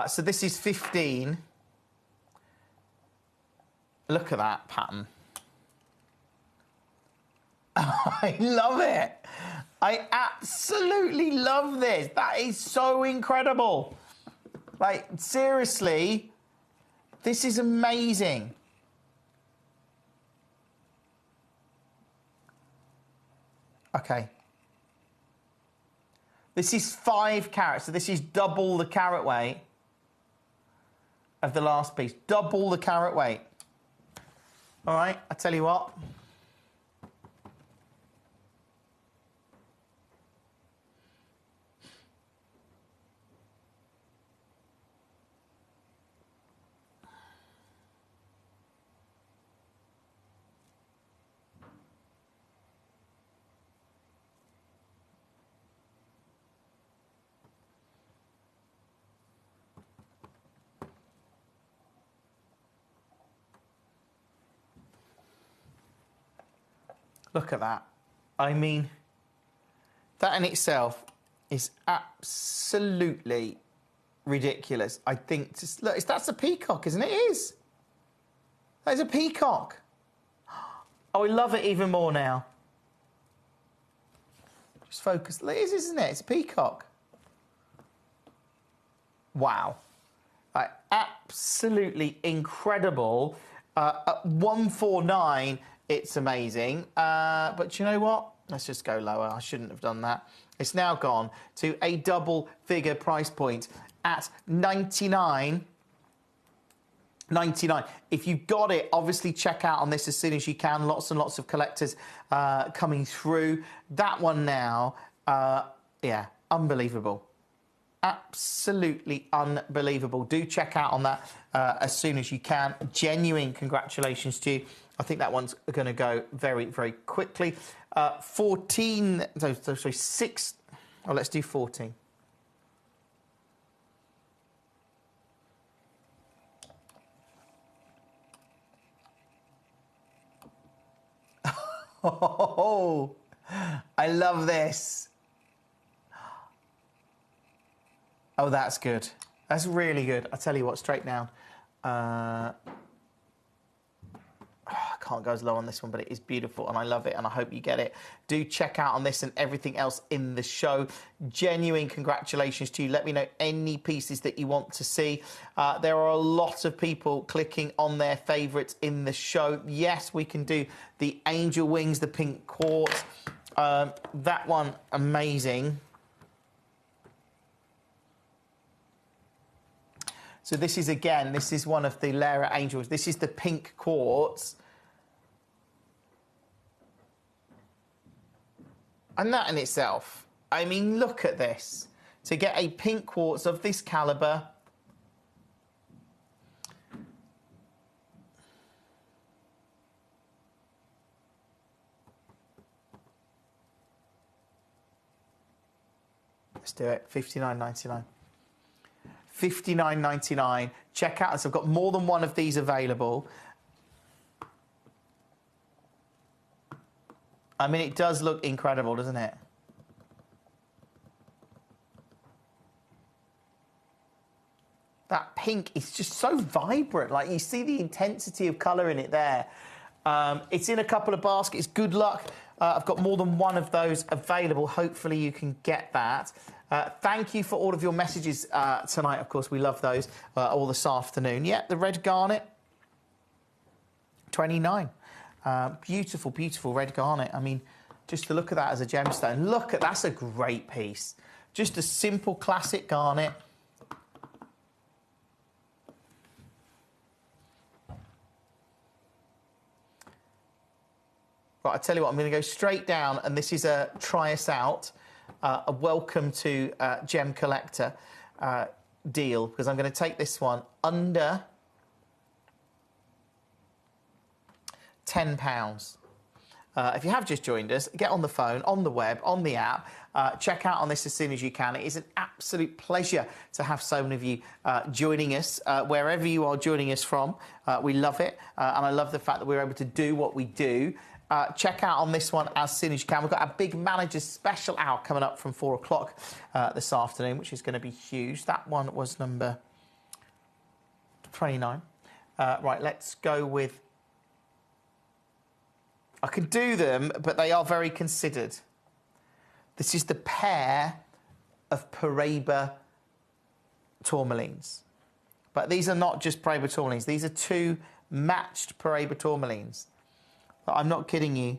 So this is 15. Look at that pattern. I love it. I absolutely love this. That is so incredible. Like, seriously, this is amazing. Okay. This is 5 carats, so this is double the carat weight of the last piece. Double the carat weight. All right, I tell you what. Look at that. I mean, that in itself is absolutely ridiculous. I think, look, that's a peacock, isn't it? It is. That is a peacock. Oh, I love it even more now. Just focus. It is, isn't it? It's a peacock. Wow. Absolutely incredible. At 149, it's amazing. But you know what? Let's just go lower. I shouldn't have done that. It's now gone to a double figure price point at $99.99. If you've got it, obviously check out on this as soon as you can. Lots and lots of collectors coming through. That one now, yeah, unbelievable. Absolutely unbelievable. Do check out on that as soon as you can. Genuine congratulations to you. I think that one's going to go very, very quickly. 14, sorry, 6. Oh, let's do 14. Oh, I love this. Oh, that's good. That's really good. I tell you what, straight down. I can't go as low on this one, but it is beautiful and I love it and I hope you get it. Do check out on this and everything else in the show. Genuine congratulations to you. Let me know any pieces that you want to see. There are a lot of people clicking on their favourites in the show. Yes, we can do the angel wings, the pink quartz. That one, amazing. So this is, again, this is one of the Lara Angels. This is the pink quartz. And that in itself, I mean, look at this. To get a pink quartz of this calibre. Let's do it, $59.99. $59.99. Check out this. I've got more than one of these available. I mean, it does look incredible, doesn't it? That pink is just so vibrant. Like, you see the intensity of colour in it there. It's in a couple of baskets. Good luck. I've got more than one of those available. Hopefully you can get that. Thank you for all of your messages tonight. Of course, we love those all this afternoon. Yeah, the red garnet, 29. Beautiful, beautiful red garnet. I mean, just to look at that as a gemstone. Look at, that's a great piece. Just a simple classic garnet. Right, I tell you what, I'm going to go straight down, and this is a try us out, a welcome to Gem Collector deal, because I'm going to take this one under £10. If you have just joined us, get on the phone, on the web, on the app, check out on this as soon as you can. It is an absolute pleasure to have so many of you joining us, wherever you are joining us from. We love it, and I love the fact that we're able to do what we do. Check out on this one as soon as you can. We've got a big manager's special hour coming up from 4 o'clock this afternoon, which is going to be huge. That one was number 29. Right, let's go with... I can do them, but they are very considered. This is the pair of Paraiba tourmalines. But these are not just Paraiba tourmalines. These are two matched Paraiba tourmalines. I'm not kidding you.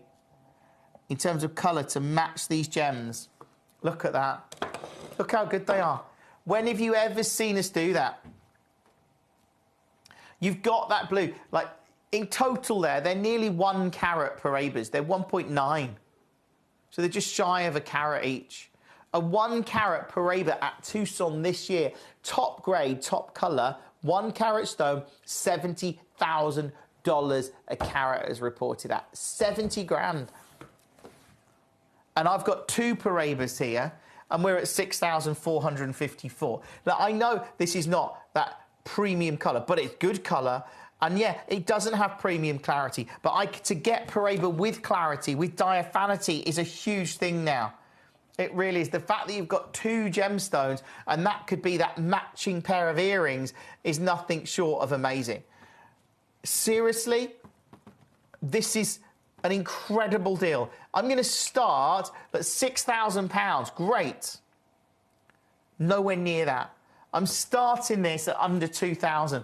In terms of colour, to match these gems. Look at that. Look how good they are. When have you ever seen us do that? You've got that blue. Like, in total there, they're nearly 1 carat Paraibas. They're 1.9. So they're just shy of a carat each. A 1 carat Paraiba at Tucson this year. Top grade, top colour, 1 carat stone, $70,000 a carat is reported at. 70 grand. And I've got 2 Paraibas here, and we're at 6,454. Now, I know this is not that premium colour, but it's good colour. And yeah, it doesn't have premium clarity, but to get Paraiba with clarity, with diaphanity, is a huge thing now. It really is. The fact that you've got 2 gemstones, and that could be that matching pair of earrings, is nothing short of amazing. Seriously, this is an incredible deal. I'm going to start at £6,000. Great. Nowhere near that. I'm starting this at under 2,000.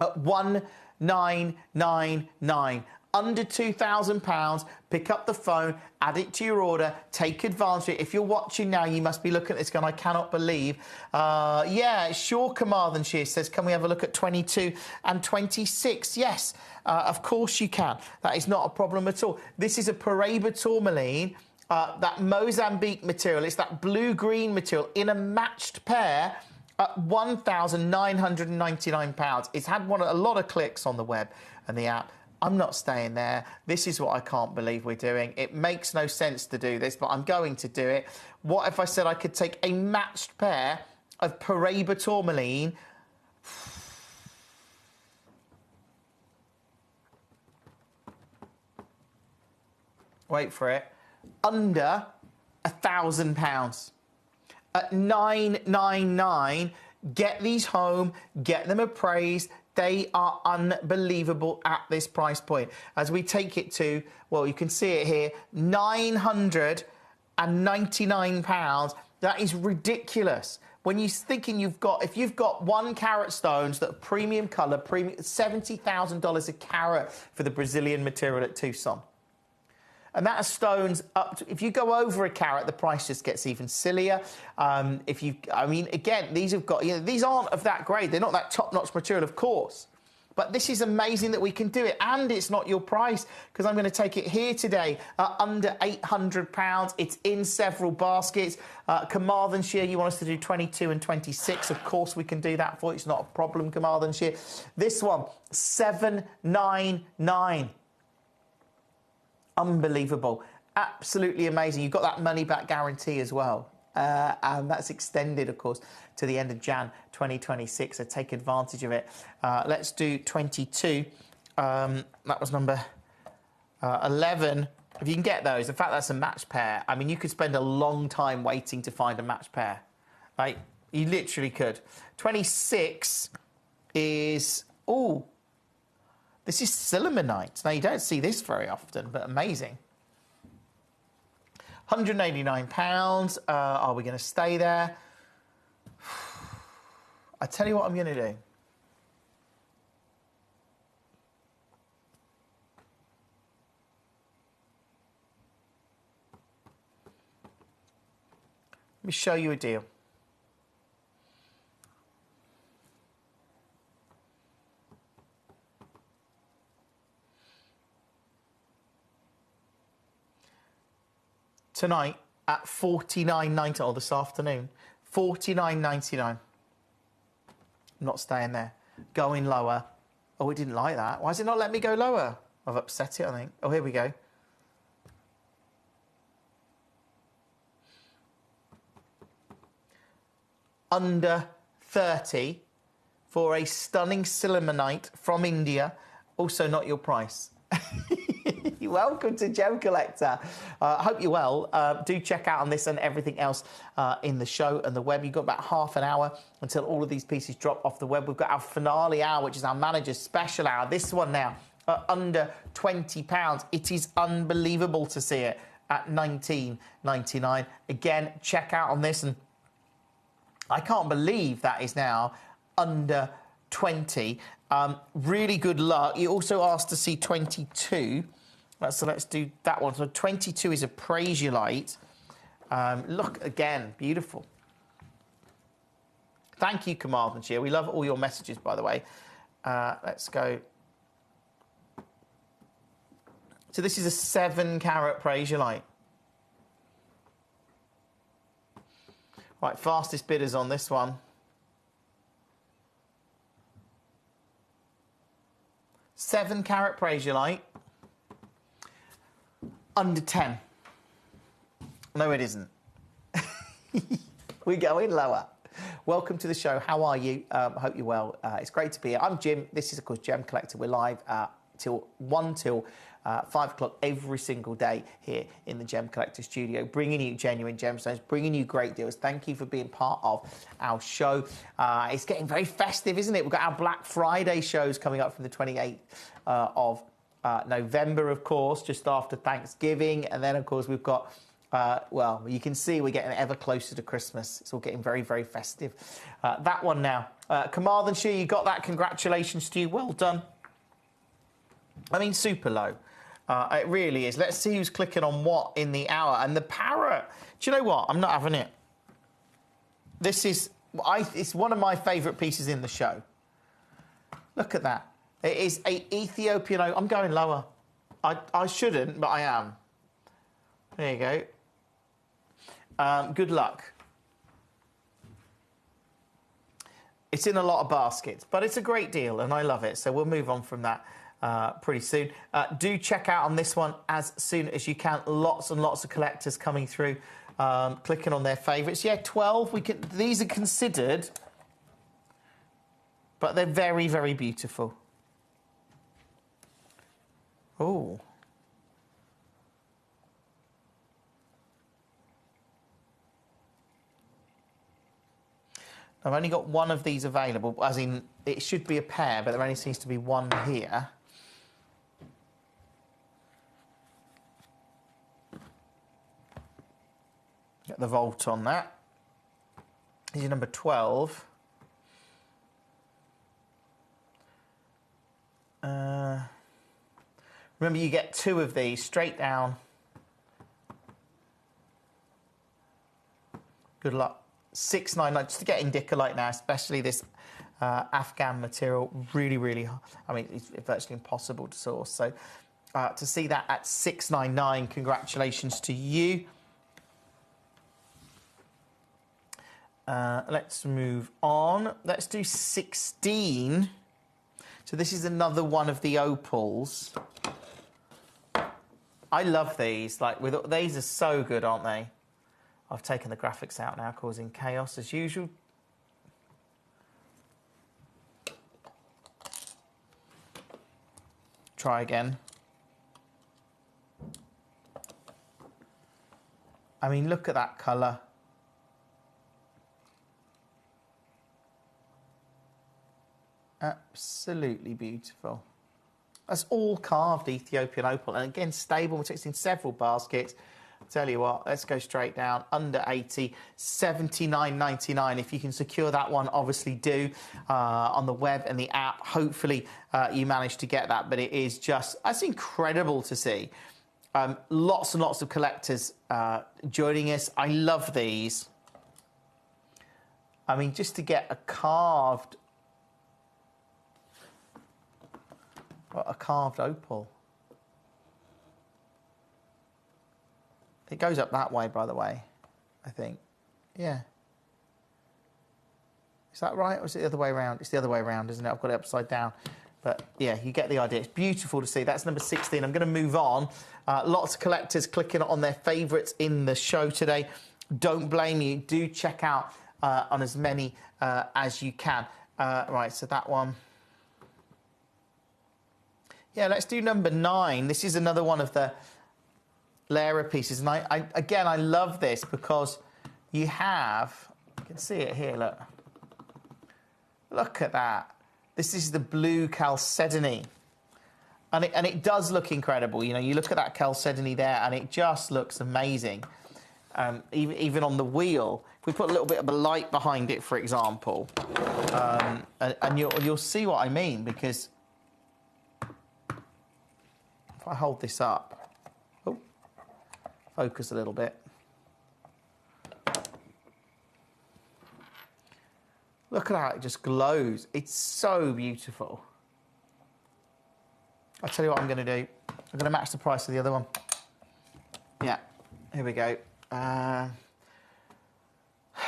At 1,999. Under £2,000, pick up the phone, add it to your order, take advantage of it. If you're watching now, you must be looking at this going, I cannot believe. Yeah, sure, Carmarthenshire says, can we have a look at 22 and 26? Yes, of course you can. That is not a problem at all. This is a Paraiba tourmaline, that Mozambique material. It's that blue-green material in a matched pair at £1,999. It's had a lot of clicks on the web and the app. I'm not staying there. This is what I can't believe we're doing. It makes no sense to do this, but I'm going to do it. What if I said I could take a matched pair of Paraiba tourmaline? Wait for it. Under £1,000. At $999, get these home, get them appraised. They are unbelievable at this price point. As we take it to, well, you can see it here, £999. That is ridiculous. When you're thinking if you've got 1 carat stones that are premium colour, $70,000 a carat for the Brazilian material at Tucson. And that is stones up to, if you go over a carat, the price just gets even sillier. I mean, again, these aren't of that grade. They're not that top-notch material, of course. But this is amazing that we can do it, and it's not your price, because I'm going to take it here today at under £800. It's in several baskets. Carmarthenshire, you want us to do 22 and 26. Of course we can do that for you. It's not a problem, Carmarthenshire. This one, $799. Unbelievable. Absolutely amazing. You've got that money-back guarantee as well. and that's extended, of course, to the end of Jan 2026, so take advantage of it. Let's do 22. That was number 11. If you can get those, in fact, that's a match pair. I mean, you could spend a long time waiting to find a match pair. Right? You literally could. 26 is... Oh, this is Sillimanite. Now, you don't see this very often, but amazing. £189. Are we going to stay there? I tell you what I'm going to do. Let me show you a deal. Tonight at $49.90, or this afternoon, $49.99. I'm not staying there. Going lower. Oh, it didn't like that. Why does it not let me go lower? I've upset it, I think. Oh, here we go. Under 30 for a stunning Sillimanite from India. Also not your price. Welcome to Gem Collector. Hope you're well. Do check out on this and everything else in the show and the web. You've got about half an hour until all of these pieces drop off the web. We've got our finale hour, which is our manager's special hour. This one now, under £20. It is unbelievable to see it at $19.99. Again, check out on this, and I can't believe that is now under 20. Really good luck. You also asked to see 22. So let's do that one. So 22 is a Praise You Light. Look, again, beautiful. Thank you, Kamal and Chia. We love all your messages, by the way. Let's go. So this is a 7-carat Praise You Light. Right, fastest bidders on this one. 7-carat Praise You Light. Under 10. No, it isn't. We're going lower. Welcome to the show. How are you? Hope you're well. It's great to be here. I'm Jim. This is, of course, Gem Collector. We're live till 1 till 5 o'clock every single day here in the Gem Collector studio, bringing you genuine gemstones, bringing you great deals. Thank you for being part of our show. It's getting very festive, isn't it? We've got our Black Friday shows coming up from the 28th of November, of course, just after Thanksgiving. And then, of course, we've got, well, you can see we're getting ever closer to Christmas. It's all getting very, very festive. That one now. Kamal and Shia, you got that. Congratulations to you. Well done. I mean, super low. It really is. Let's see who's clicking on what in the hour. And the parrot. Do you know what? I'm not having it. This is... it's one of my favourite pieces in the show. Look at that. It is a Ethiopian... I'm going lower. I shouldn't, but I am. There you go. Good luck. It's in a lot of baskets, but it's a great deal, and I love it. So we'll move on from that pretty soon. Do check out on this one as soon as you can. Lots and lots of collectors coming through, clicking on their favourites. Yeah, 12. These are considered, but they're very, very beautiful. Oh. I've only got one of these available, as in it should be a pair, but there only seems to be one here. Get the volt on that. This is number 12. Remember, you get 2 of these straight down. Good luck. 699, just to get Indicolite now, especially this Afghan material, really, really, I mean, it's virtually impossible to source. So to see that at 699, congratulations to you. Let's move on. Let's do 16. So this is another one of the opals. I love these. Like, these are so good, aren't they? I've taken the graphics out now, causing chaos as usual. Try again. I mean, look at that colour. Absolutely beautiful. That's all carved Ethiopian opal, and again stable. It's in several baskets. Tell you what, let's go straight down. Under 80, $79.99. If you can secure that one, obviously do on the web and the app. Hopefully you manage to get that, but it is just, that's incredible to see. Lots and lots of collectors joining us. I love these. I mean, just to get a carved opal. It goes up that way, by the way, I think. Yeah. Is that right, or is it the other way around? It's the other way around, isn't it? I've got it upside down. But, yeah, you get the idea. It's beautiful to see. That's number 16. I'm going to move on. Lots of collectors clicking on their favourites in the show today. Don't blame you. Do check out on as many as you can. Right, so that one. Yeah, let's do number 9. This is another one of the Lara pieces. And I love this because you have, you can see it here, look. Look at that. This is the blue chalcedony. And it does look incredible. You know, you look at that chalcedony there and it just looks amazing. Even on the wheel. If we put a little bit of a light behind it, for example, and you'll see what I mean, because if I hold this up, oh, focus a little bit. Look at how it just glows. It's so beautiful. I'll tell you what I'm going to do. I'm going to match the price of the other one. Yeah, here we go.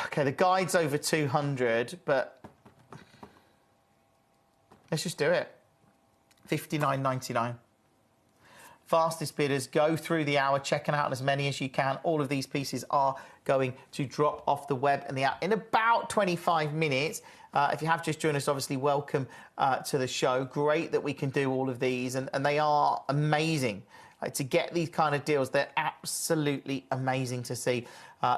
Okay, the guide's over 200, but let's just do it. $59.99. Fastest bidders, go through the hour, checking out as many as you can. All of these pieces are going to drop off the web and the app in about 25 minutes. If you have just joined us, obviously, welcome to the show. Great that we can do all of these, and they are amazing. To get these kind of deals, they're absolutely amazing to see.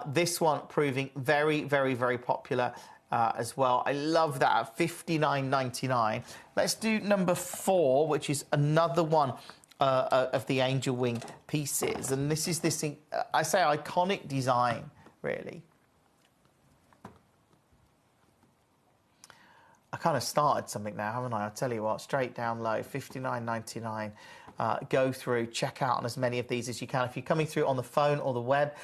This one proving very, very, very popular as well. I love that at $59.99. Let's do number 4, which is another one of the angel wing pieces, and this is this I say iconic design, really. I kind of started something now, haven't I? I'll tell you what, straight down low, $59.99. Go through, check out on as many of these as you can. If you're coming through on the phone or the web,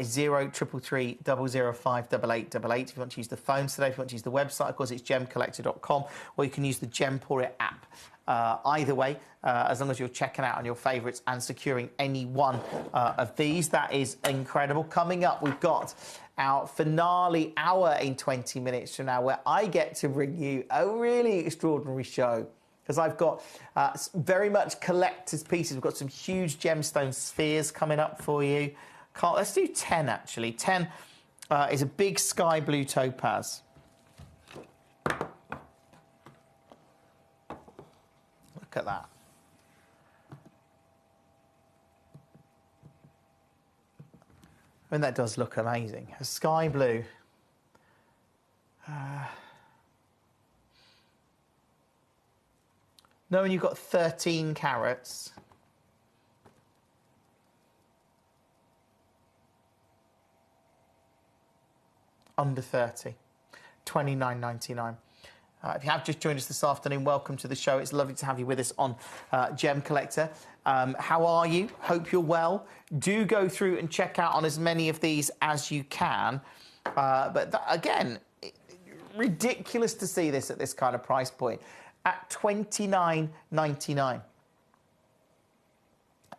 it's 0333 005 8888. If you want to use the phones today, if you want to use the website, of course, it's gemcollector.com, or you can use the Gemporia app. Either way, as long as you're checking out on your favourites and securing any one of these, that is incredible. Coming up, we've got our finale hour in 20 minutes from now, where I get to bring you a really extraordinary show, because I've got very much collector's pieces. We've got some huge gemstone spheres coming up for you. Let's do 10, actually. 10 is a big sky blue topaz. Look at that. I mean, that does look amazing. A sky blue. Knowing you've got 13 carats. Under 30. $29.99. If you have just joined us this afternoon, welcome to the show. It's lovely to have you with us on Gem Collector. How are you? Hope you're well. Do go through and check out on as many of these as you can. Again, ridiculous to see this at this kind of price point. At $29.99.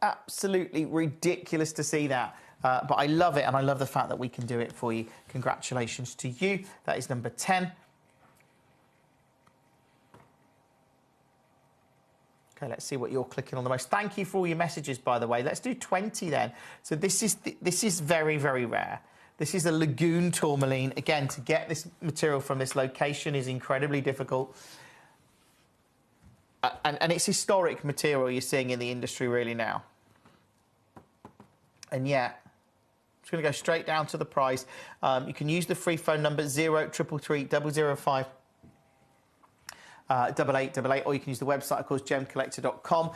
Absolutely ridiculous to see that. But I love it, and I love the fact that we can do it for you. Congratulations to you. That is number 10. Okay, let's see what you're clicking on the most. Thank you for all your messages, by the way. Let's do 20 then. So this is very, very rare. This is a lagoon tourmaline. Again, to get this material from this location is incredibly difficult. And it's historic material you're seeing in the industry really now. And yet, I'm just going to go straight down to the price. You can use the free phone number 0333 005 8888, or you can use the website, of course, gemcollector.com.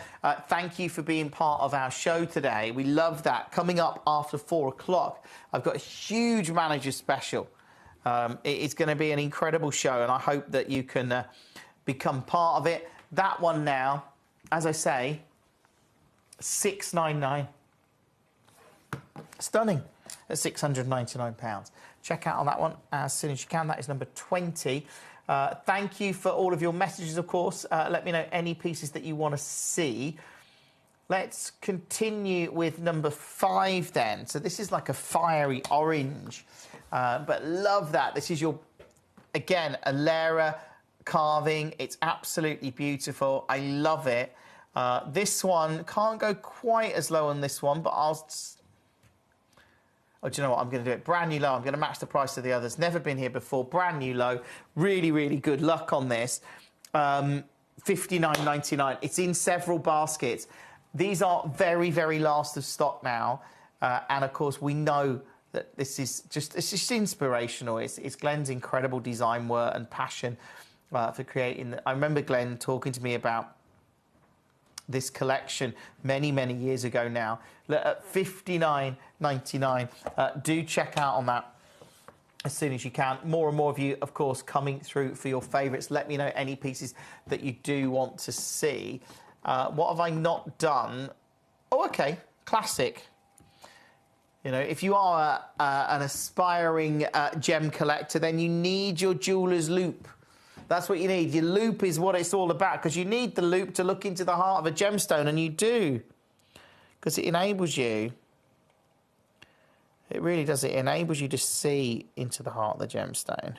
Thank you for being part of our show today. We love that. Coming up after 4 o'clock, I've got a huge manager special. It's going to be an incredible show, and I hope that you can become part of it. That one now, as I say, $699. Stunning at £699. Check out on that one as soon as you can. That is number 20. Thank you for all of your messages, of course. Let me know any pieces that you want to see. Let's continue with number 5 then. So this is like a fiery orange, but love that. This is your, again, a Lara carving. It's absolutely beautiful. I love it. This one, can't go quite as low on this one, but I'll... Oh, do you know what? I'm going to do it brand new low. I'm going to match the price of the others. Never been here before. Brand new low. Really, really good luck on this. $59.99. It's in several baskets. These are very, very last of stock now. And, of course, we know that this is just... It's just inspirational. It's Glenn's incredible design work and passion for creating... I remember Glenn talking to me about this collection many, many years ago now. At $59.99. Do check out on that as soon as you can. More and more of you, of course, coming through for your favourites. Let me know any pieces that you do want to see. What have I not done? Oh, OK. Classic. You know, if you are an aspiring gem collector, then you need your jeweller's loop. That's what you need. Your loop is what it's all about, because you need the loop to look into the heart of a gemstone, and you do, because it enables you. It really does. It enables you to see into the heart of the gemstone.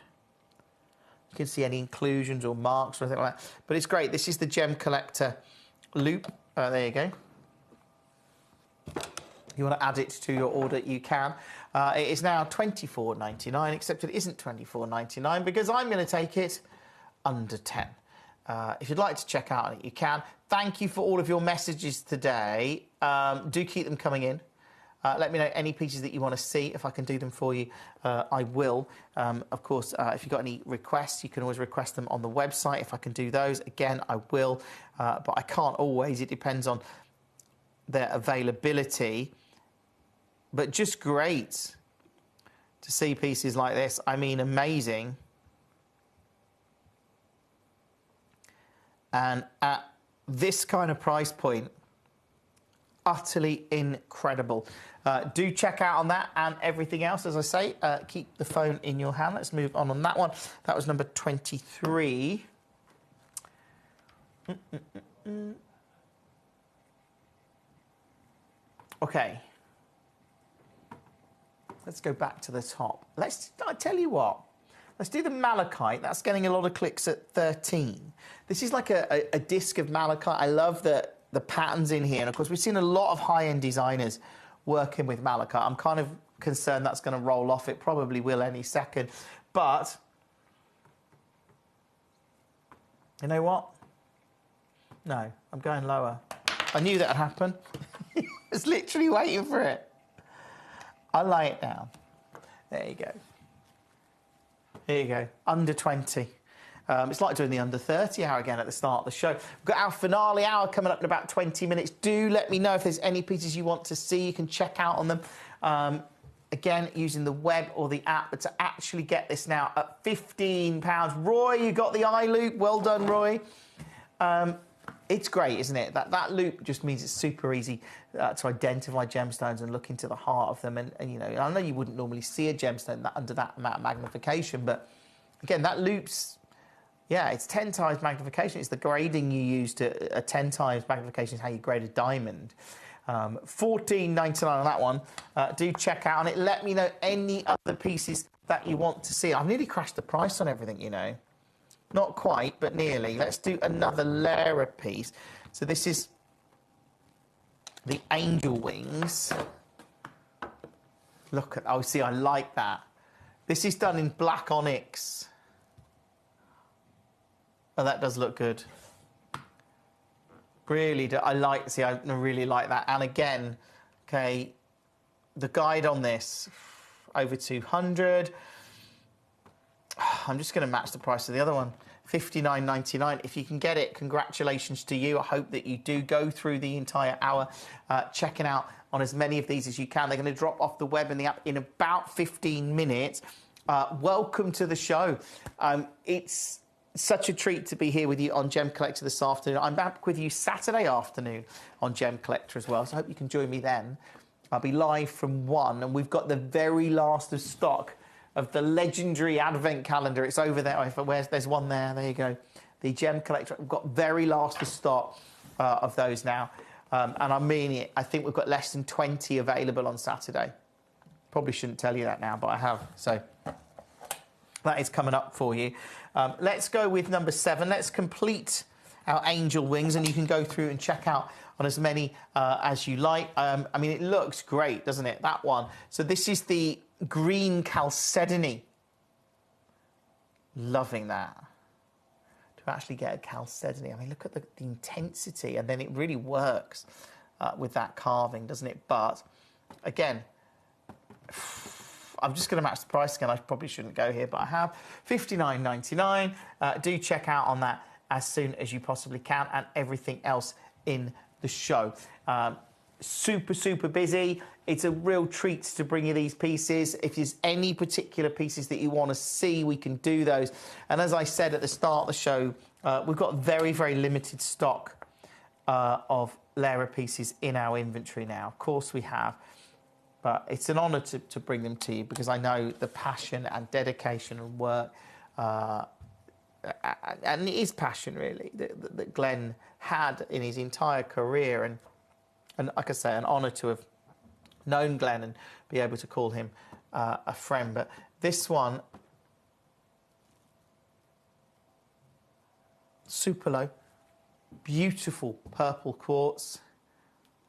You can see any inclusions or marks or anything like that. But it's great. This is the Gem Collector loop. There you go. You want to add it to your order, you can. It is now $24.99, except it isn't $24.99 because I'm going to take it under 10. If you'd like to check out on it, you can. Thank you for all of your messages today. Do keep them coming in. Let me know any pieces that you want to see. If I can do them for you, I will. Of course, if you've got any requests, you can always request them on the website. If I can do those, again, I will. But I can't always. It depends on their availability. But just great to see pieces like this. I mean, amazing. And at this kind of price point, utterly incredible. Do check out on that and everything else. As I say, keep the phone in your hand. Let's move on that one. That was number 23. Okay. Let's go back to the top. I tell you what. Let's do the malachite. That's getting a lot of clicks at 13. This is like a disc of malachite. I love the patterns in here. And, of course, we've seen a lot of high-end designers working with malachite. I'm kind of concerned that's going to roll off. It probably will any second. But you know what? No, I'm going lower. I knew that would happen. I was literally waiting for it. I'll lay it down. There you go. Here you go, under 20. It's like doing the under 30 hour again at the start of the show. We've got our finale hour coming up in about 20 minutes. Do let me know if there's any pieces you want to see. You can check out on them. Again, using the web or the app. But to actually get this now at £15. Roy, you got the eye loop. Well done, Roy. It's great, isn't it? That loop just means it's super easy to identify gemstones and look into the heart of them. And you know, I know you wouldn't normally see a gemstone under that amount of magnification, but again, that loop's, yeah, it's 10 times magnification. It's the grading you use to 10 times magnification is how you grade a diamond. $14.99 on that one. Do check out on it. Let me know any other pieces that you want to see. I've nearly crashed the price on everything, you know. Not quite, but nearly. Let's do another Lara piece. So this is the angel wings. Look at, oh, see, I like that. This is done in black onyx. Oh, that does look good. Really, I really like that. And again, okay, the guide on this, over 200. I'm just going to match the price of the other one, $59.99. If you can get it, congratulations to you. I hope that you do go through the entire hour checking out on as many of these as you can. They're going to drop off the web and the app in about 15 minutes. Welcome to the show. It's such a treat to be here with you on Gem Collector this afternoon. I'm back with you Saturday afternoon on Gem Collector as well, so I hope you can join me then. I'll be live from 1, and we've got the very last of stock of the legendary advent calendar. It's over there. There's one there. There you go. The Gem Collector. We've got very last of stock of those now. And I mean it. I think we've got less than 20 available on Saturday. Probably shouldn't tell you that now, but I have. So that is coming up for you. Let's go with number 7. Let's complete our angel wings, and you can go through and check out on as many as you like. I mean, it looks great, doesn't it, that one? So this is the green chalcedony. Loving that. To actually get a chalcedony. I mean, look at the intensity, and then it really works with that carving, doesn't it? But, again, I'm just going to match the price again. I probably shouldn't go here, but I have. $59.99. Do check out on that as soon as you possibly can, and everything else in the show. Super, super busy. It's a real treat to bring you these pieces. If there's any particular pieces that you want to see, we can do those. And as I said at the start of the show, we've got very, very limited stock of Lara pieces in our inventory now. Of course we have. But it's an honour to bring them to you, because I know the passion and dedication and work, and it is passion really, that Glenn had in his entire career. And like I say, an honour to have known Glenn and be able to call him a friend. But this one, super low, beautiful purple quartz.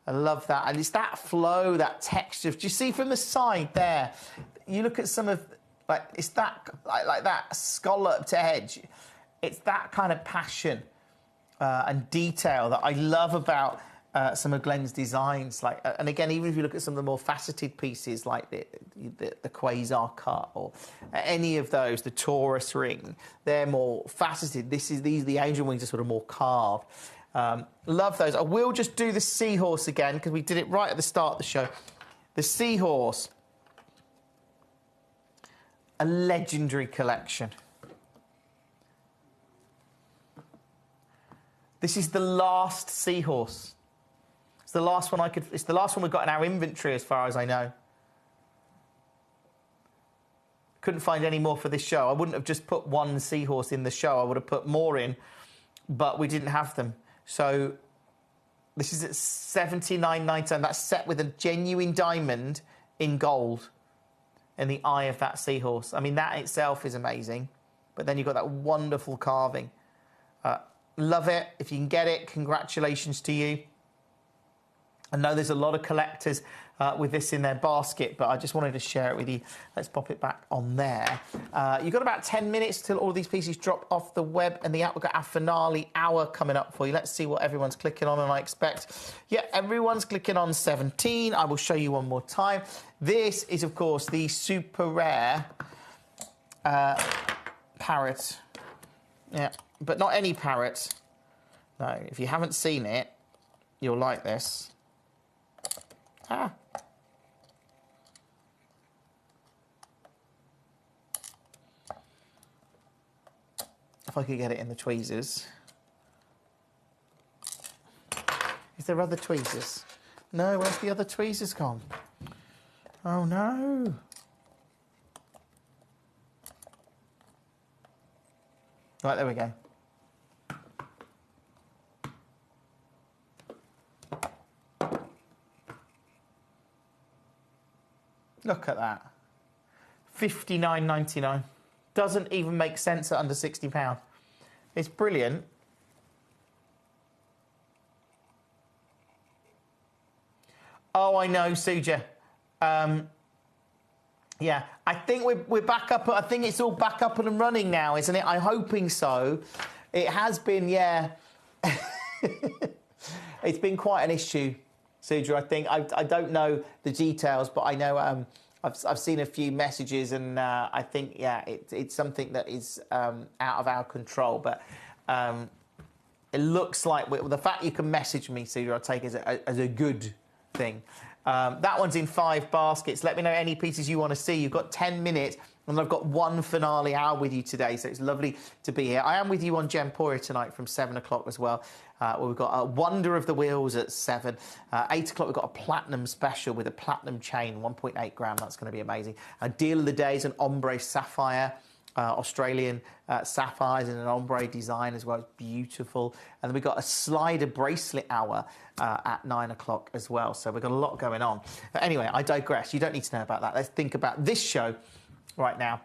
I love that. And it's that flow, that texture. Do you see from the side there? You look at some of, like, it's that, like that scalloped edge. It's that kind of passion and detail that I love about some of Glenn's designs. Like, and again, even if you look at some of the more faceted pieces, like the quasar cut or any of those, the Taurus ring, they're more faceted. The angel wings are sort of more carved. Love those. I will just do the seahorse again, because we did it right at the start of the show. The seahorse, a legendary collection. This is the last seahorse. It's the last one it's the last one we've got in our inventory, as far as I know. Couldn't find any more for this show. I wouldn't have just put one seahorse in the show. I would have put more in, but we didn't have them. So this is at $79.99. That's set with a genuine diamond in gold in the eye of that seahorse. I mean, that itself is amazing. But then you've got that wonderful carving. Love it. If you can get it, congratulations to you. I know there's a lot of collectors with this in their basket, but I just wanted to share it with you. Let's pop it back on there. You've got about 10 minutes till all these pieces drop off the web and the app. We've got our finale hour coming up for you. Let's see what everyone's clicking on, and I expect, yeah, everyone's clicking on 17. I will show you one more time. This is, of course, the super rare parrot. Yeah, but not any parrot. No, if you haven't seen it, you'll like this. Ah. If I could get it in the tweezers. Is there other tweezers? No, where's the other tweezers gone? Oh, no. Right, there we go. Look at that. $59.99. Doesn't even make sense at under £60. It's brilliant. Oh, I know, Suja. Yeah, I think we're back up. I think it's all back up and running now, isn't it? I'm hoping so. It has been, yeah. It's been quite an issue, Sudra. I think I don't know the details, but I know I've seen a few messages, and I think it's something that is out of our control. But it looks like the fact you can message me, Sudra, I take as a good thing. That one's in 5 baskets. Let me know any pieces you want to see. You've got 10 minutes, and I've got one finale hour with you today, so it's lovely to be here. I am with you on Gemporia tonight from 7 o'clock as well. Where we've got a Wonder of the Wheels at 7. 8 o'clock, we've got a Platinum special with a Platinum chain, 1.8 gram. That's going to be amazing. Deal of the day is an Ombre Sapphire. Australian sapphires in an ombre design as well. It's beautiful. And then we've got a slider bracelet hour at 9 o'clock as well. So we've got a lot going on. Anyway, I digress. You don't need to know about that. Let's think about this show right now.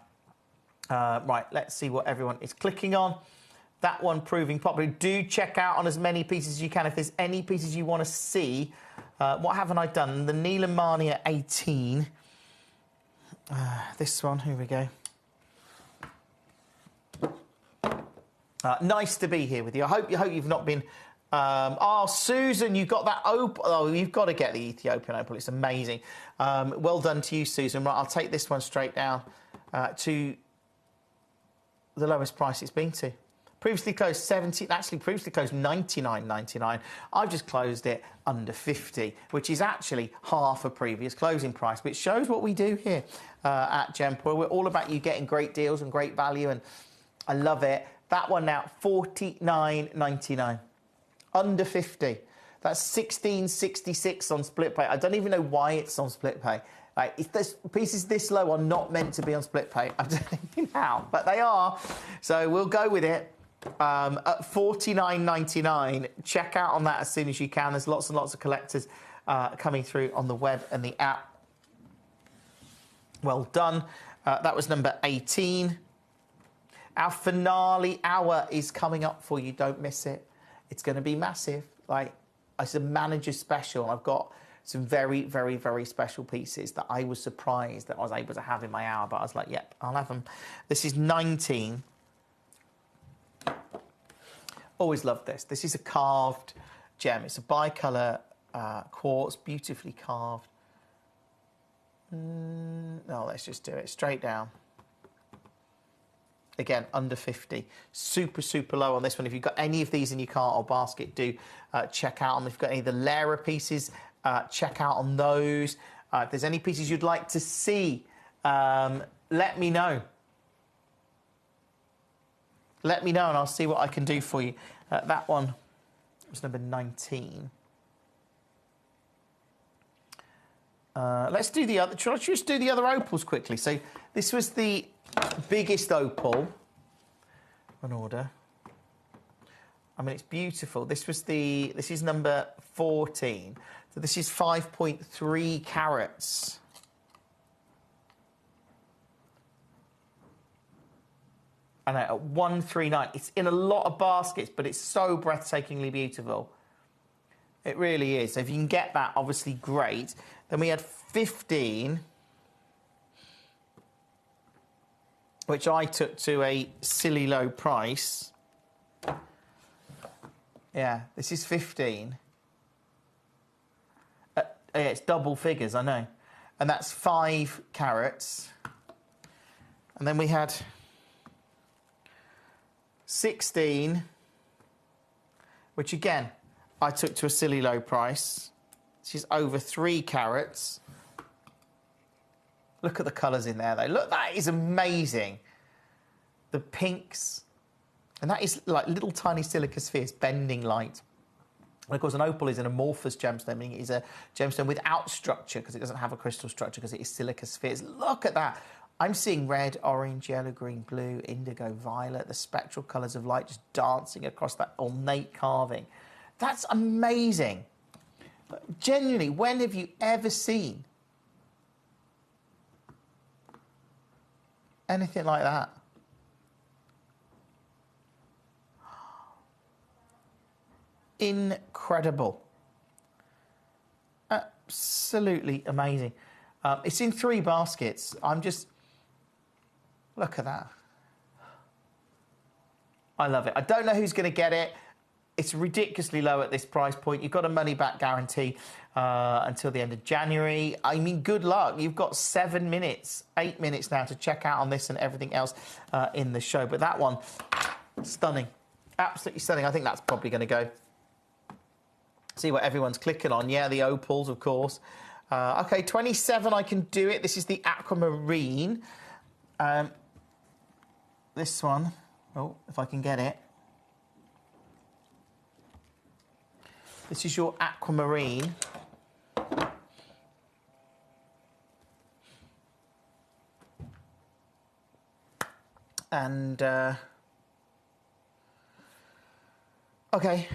Right, let's see what everyone is clicking on. That one proving popular. Do check out on as many pieces as you can. If there's any pieces you want to see, what haven't I done? The Neelam Mania 18. This one, here we go. Nice to be here with you. I hope you've not been... Susan, you got that opal. Oh, you've got to get the Ethiopian opal. It's amazing. Well done to you, Susan. Right, I'll take this one straight down to the lowest price it's been to. Previously closed 70, actually previously closed 99.99. I've just closed it under 50, which is actually half a previous closing price, which shows what we do here at Gemporia. We're all about you getting great deals and great value, and I love it. That one now, $49.99, under 50. That's $16.66 on split pay. I don't even know why it's on split pay. Like, if there's pieces this low are not meant to be on split pay. I don't know how, but they are. So we'll go with it at $49.99. Check out on that as soon as you can. There's lots and lots of collectors coming through on the web and the app. Well done. That was number 18. Our finale hour is coming up for you. Don't miss it. It's going to be massive. Like, it's a manager special. I've got some very, very, very special pieces that I was surprised that I was able to have in my hour. But I was like, yep, I'll have them. This is 19. Always loved this. This is a carved gem. It's a bicolour quartz, beautifully carved. No, let's just do it straight down. Again, under 50. Super, super low on this one. If you've got any of these in your cart or basket, do check out on. If you've got any of the Lara pieces, check out on those. If there's any pieces you'd like to see, let me know. Let me know and I'll see what I can do for you. That one was number 19. Let's do the other. Let's just do the other opals quickly. So this was the biggest opal on order. I mean, it's beautiful. This is number 14. So this is 5.3 carats. I know, at 139. It's in a lot of baskets, but it's so breathtakingly beautiful. It really is. So if you can get that, obviously great. Then we had 15, which I took to a silly low price. Yeah, this is 15. Yeah, it's double figures, I know. And that's 5 carats. And then we had 16, which again, I took to a silly low price. This is over 3 carats. Look at the colours in there, though. Look, that is amazing. The pinks. And that is like little tiny silica spheres bending light. And of course, an opal is an amorphous gemstone, meaning it is a gemstone without structure because it doesn't have a crystal structure because it is silica spheres. Look at that. I'm seeing red, orange, yellow, green, blue, indigo, violet, the spectral colours of light just dancing across that ornate carving. That's amazing. Genuinely, when have you ever seen anything like that? Incredible. Absolutely amazing. It's in 3 baskets. Look at that. I love it. I don't know who's going to get it. It's ridiculously low at this price point. You've got a money-back guarantee until the end of January. I mean, good luck. You've got 7 minutes, 8 minutes now to check out on this and everything else in the show. But that one, stunning. Absolutely stunning. I think that's probably going to go. See what everyone's clicking on. Yeah, the opals, of course. OK, 27, I can do it. This is the aquamarine. This one, oh, if I can get it. This is your aquamarine. And, OK.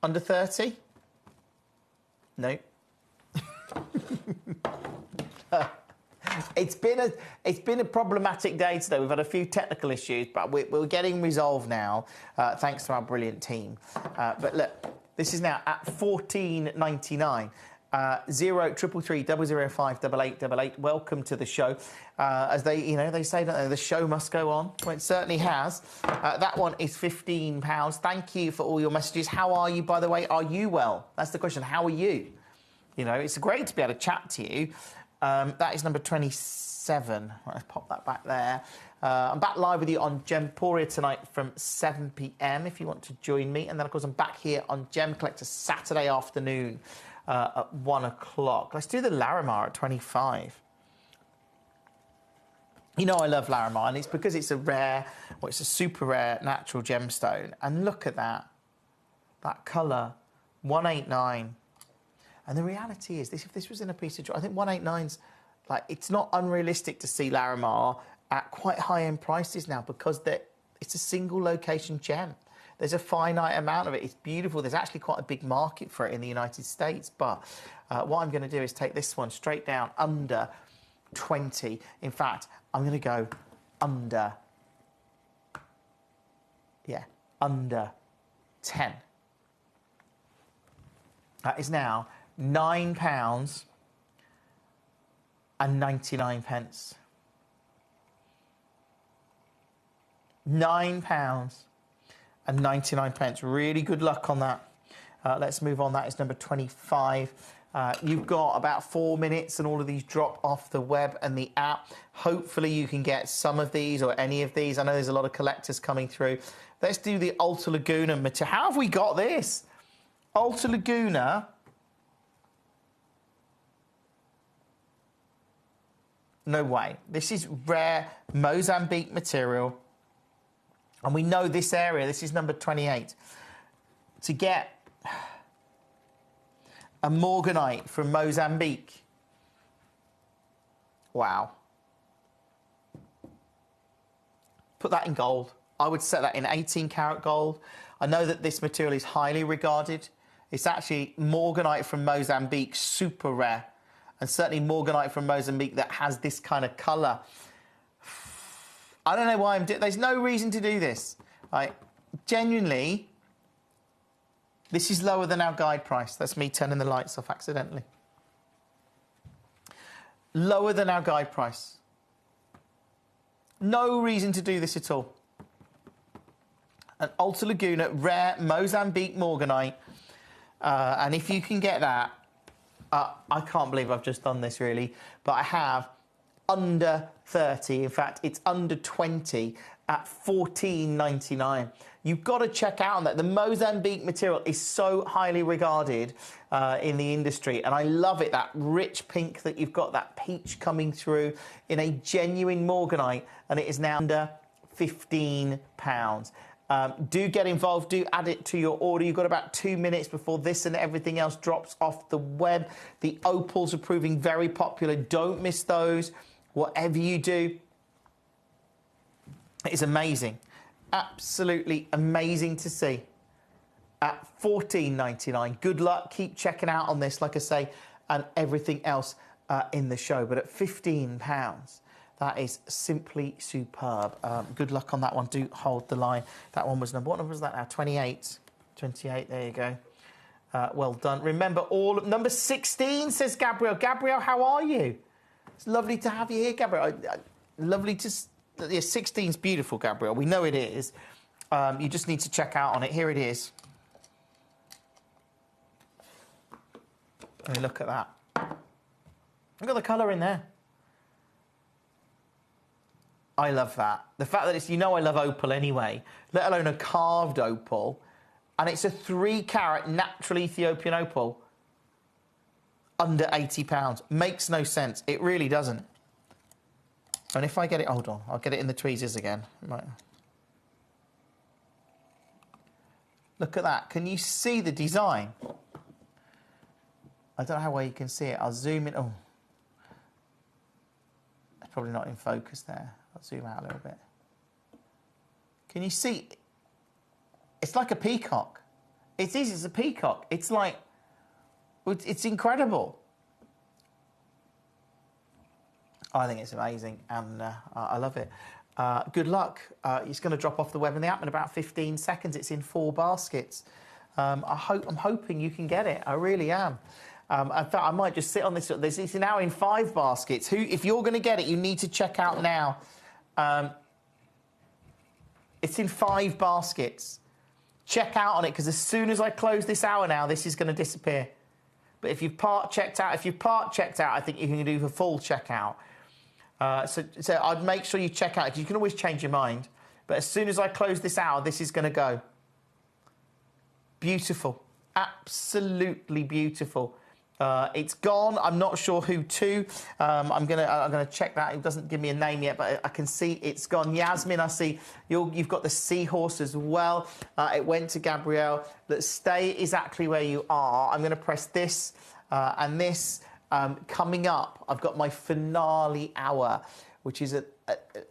Under 30? No. It's been a problematic day today. We've had a few technical issues, but we're getting resolved now, thanks to our brilliant team. But look, this is now at $14.99. 0333 005 8888. Welcome to the show. As they say, don't they, the show must go on. Well, it certainly has. That one is £15. Thank you for all your messages. How are you, by the way? Are you well? That's the question. How are you? You know, it's great to be able to chat to you. That is number 27. Let's pop that back there. I'm back live with you on Gemporia tonight from 7 p.m. if you want to join me. And then, of course, I'm back here on Gemcollector Saturday afternoon at 1 o'clock. Let's do the Larimar at 25. You know I love Larimar, and it's because it's it's a super rare natural gemstone. And look at that colour, 189. And the reality is, if this was in a piece of jewelry, I think 189's, like, it's not unrealistic to see Larimar at quite high-end prices now because it's a single location gem. There's a finite amount of it. It's beautiful. There's actually quite a big market for it in the United States. But what I'm going to do is take this one straight down under 20. In fact, I'm going to go under 10. That is now £9.99. £9.99. Really good luck on that. Let's move on. That is number 25. You've got about 4 minutes and all of these drop off the web and the app. Hopefully you can get some of these or any of these. I know there's a lot of collectors coming through. Let's do the Alta Laguna material. How have we got this? Alta Laguna. No way. This is rare Mozambique material. And we know this area, this is number 28. To get a morganite from Mozambique. Wow. Put that in gold. I would set that in 18 karat gold. I know that this material is highly regarded. It's actually morganite from Mozambique, super rare. And certainly morganite from Mozambique that has this kind of colour. I don't know why I'm doing. There's no reason to do this. Like, genuinely, this is lower than our guide price. That's me turning the lights off accidentally. Lower than our guide price. No reason to do this at all. An Alta Laguna rare Mozambique morganite, and if you can get that, I can't believe I've just done this really, but I have under 30. In fact, it's under 20 at $14.99. You've got to check out on that. The Mozambique material is so highly regarded in the industry, and I love it, that rich pink that you've got, that peach coming through in a genuine morganite, and it is now under £15. Do get involved, do add it to your order. You've got about 2 minutes before this and everything else drops off the web. The opals are proving very popular. Don't miss those. Whatever you do, it is amazing. Absolutely amazing to see. At $14.99. Good luck. Keep checking out on this, like I say, and everything else in the show. But at £15, that is simply superb. Good luck on that one. Do hold the line. That one was number, what number was that now? 28. 28, there you go. Well done. Remember number 16, says Gabrielle. Gabrielle, how are you? It's lovely to have you here, Gabrielle. Lovely to... Yeah, 16's beautiful, Gabrielle. We know it is. You just need to check out on it. Here it is. I mean, look at that. Look at the colour in there. I love that. The fact that it's... You know I love opal anyway, let alone a carved opal. And it's a 3-carat natural Ethiopian opal. Under £80. Makes no sense. It really doesn't. And if I get it... Hold on. I'll get it in the tweezers again. Right. Look at that. Can you see the design? I don't know how well you can see it. I'll zoom in. Oh. It's probably not in focus there. I'll zoom out a little bit. Can you see? It's like a peacock. It is. It's a peacock. It's like... It's incredible. I think it's amazing, and I love it. Good luck. It's going to drop off the web and the app in about 15 seconds. It's in 4 baskets. I'm hoping you can get it. I really am. In fact, I might just sit on this. It's now in 5 baskets. If you're going to get it, you need to check out now. It's in 5 baskets. Check out on it, because as soon as I close this hour now, this is going to disappear. But if you've checked out, I think you can do a full checkout. So I'd make sure you check out, because you can always change your mind. But as soon as I close this hour, this is going to go. Beautiful. Absolutely beautiful. It's gone. I'm not sure who to. I'm gonna check that. It doesn't give me a name yet, but I can see it's gone. Yasmin, I see you've got the seahorse as well. It went to Gabrielle. Let's stay exactly where you are. I'm going to press this and this. Coming up, I've got my finale hour, which is an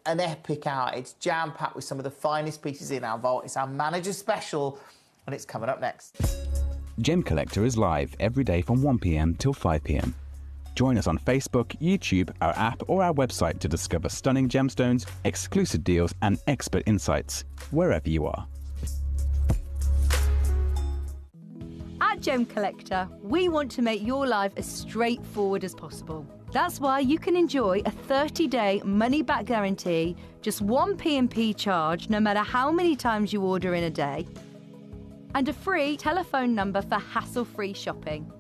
epic hour. It's jam-packed with some of the finest pieces in our vault. It's our manager special, and it's coming up next. Gemcollector is live every day from 1 p.m. till 5 p.m. Join us on Facebook, YouTube, our app, or our website to discover stunning gemstones, exclusive deals, and expert insights wherever you are. At Gemcollector, we want to make your life as straightforward as possible. That's why you can enjoy a 30-day money-back guarantee, just 1 P&P charge, no matter how many times you order in a day, and a free telephone number for hassle-free shopping.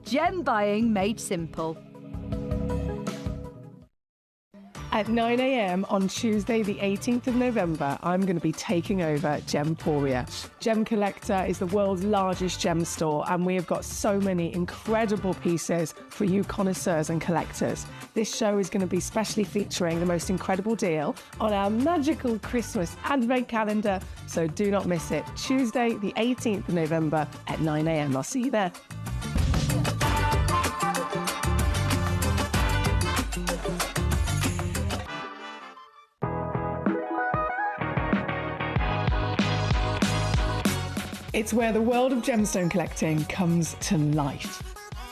Gem buying made simple. At 9 a.m. on Tuesday, the 18th of November, I'm going to be taking over Gemporia. Gemcollector is the world's largest gem store, and we have got so many incredible pieces for you connoisseurs and collectors. This show is going to be specially featuring the most incredible deal on our magical Christmas Advent calendar, so do not miss it. Tuesday, the 18th of November at 9 a.m. I'll see you there. It's where the world of gemstone collecting comes to life.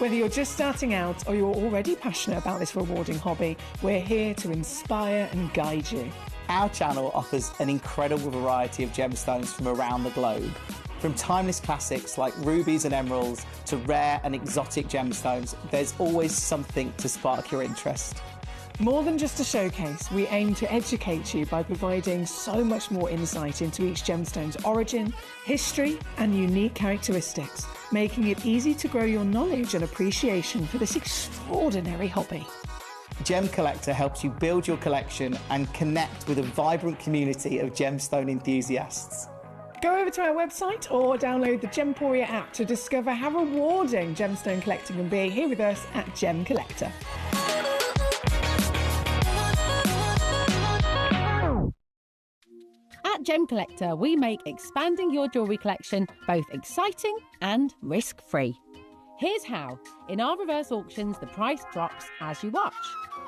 Whether you're just starting out or you're already passionate about this rewarding hobby, we're here to inspire and guide you. Our channel offers an incredible variety of gemstones from around the globe. From timeless classics like rubies and emeralds to rare and exotic gemstones, there's always something to spark your interest. More than just a showcase, we aim to educate you by providing so much more insight into each gemstone's origin, history, and unique characteristics, making it easy to grow your knowledge and appreciation for this extraordinary hobby. Gemcollector helps you build your collection and connect with a vibrant community of gemstone enthusiasts. Go over to our website or download the Gemporia app to discover how rewarding gemstone collecting can be here with us at Gemcollector. At Gemcollector, we make expanding your jewellery collection both exciting and risk-free. Here's how. In our reverse auctions, the price drops as you watch.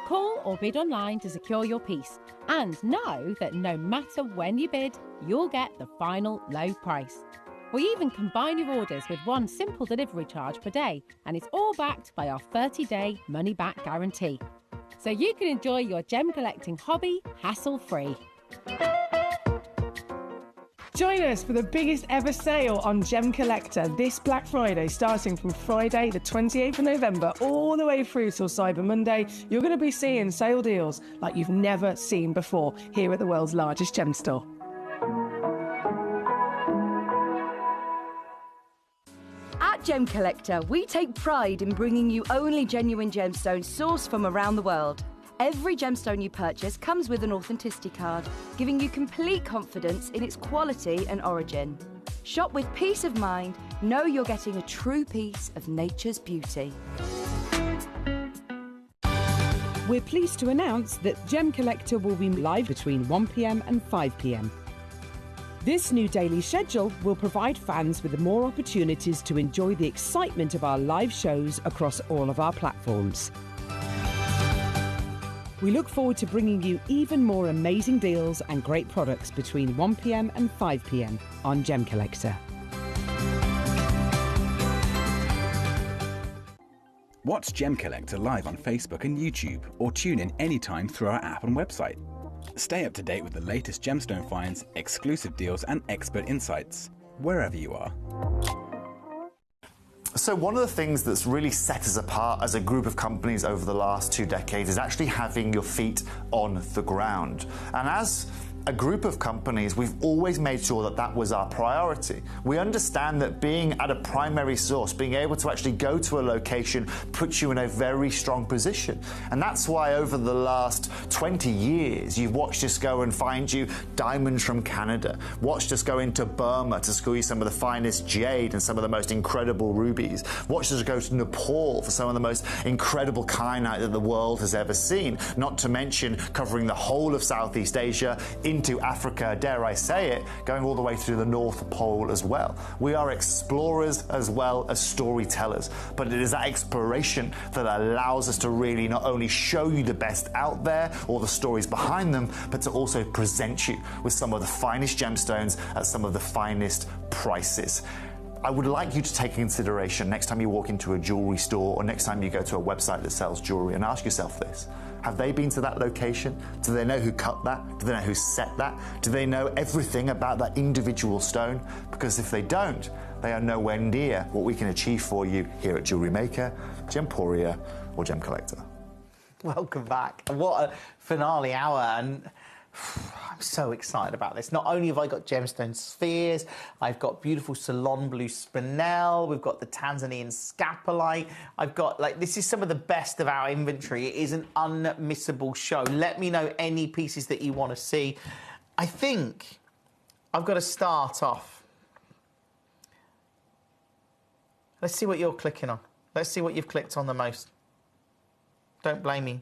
Call or bid online to secure your piece. And know that no matter when you bid, you'll get the final low price. We even combine your orders with one simple delivery charge per day, and it's all backed by our 30-day money-back guarantee. So you can enjoy your gem collecting hobby hassle-free. Join us for the biggest ever sale on Gemcollector this Black Friday, starting from Friday the 28th of November all the way through till Cyber Monday. You're going to be seeing sale deals like you've never seen before here at the world's largest gem store. At Gemcollector, we take pride in bringing you only genuine gemstones sourced from around the world. Every gemstone you purchase comes with an authenticity card, giving you complete confidence in its quality and origin. Shop with peace of mind, know you're getting a true piece of nature's beauty. We're pleased to announce that Gemcollector will be live between 1 p.m. and 5 p.m. This new daily schedule will provide fans with more opportunities to enjoy the excitement of our live shows across all of our platforms. We look forward to bringing you even more amazing deals and great products between 1 p.m. and 5 p.m. on Gemcollector. Watch Gemcollector live on Facebook and YouTube, or tune in anytime through our app and website. Stay up to date with the latest gemstone finds, exclusive deals and expert insights, wherever you are. So one of the things that's really set us apart as a group of companies over the last 2 decades is actually having your feet on the ground. And as a group of companies, we've always made sure that that was our priority. We understand that being at a primary source, being able to actually go to a location, puts you in a very strong position. And that's why over the last 20 years, you've watched us go and find you diamonds from Canada, watched us go into Burma to school you some of the finest jade and some of the most incredible rubies, watched us go to Nepal for some of the most incredible kyanite that the world has ever seen, not to mention covering the whole of Southeast Asia, into Africa, dare I say it, going all the way to the North Pole as well. We are explorers as well as storytellers, but it is that exploration that allows us to really not only show you the best out there or the stories behind them, but to also present you with some of the finest gemstones at some of the finest prices. I would like you to take into consideration next time you walk into a jewelry store or next time you go to a website that sells jewelry, and ask yourself this. Have they been to that location? Do they know who cut that? Do they know who set that? Do they know everything about that individual stone? Because if they don't, they are nowhere near what we can achieve for you here at Jewelry Maker, Gemporia, or Gemcollector. Welcome back. What a finale hour, and I'm so excited about this. Not only have I got gemstone spheres, I've got beautiful Ceylon blue spinel, we've got the Tanzanian scapolite, I've got, like, this is some of the best of our inventory. It is an unmissable show. Let me know any pieces that you want to see. I think I've got to start off. Let's see what you're clicking on. Let's see what you've clicked on the most. Don't blame me.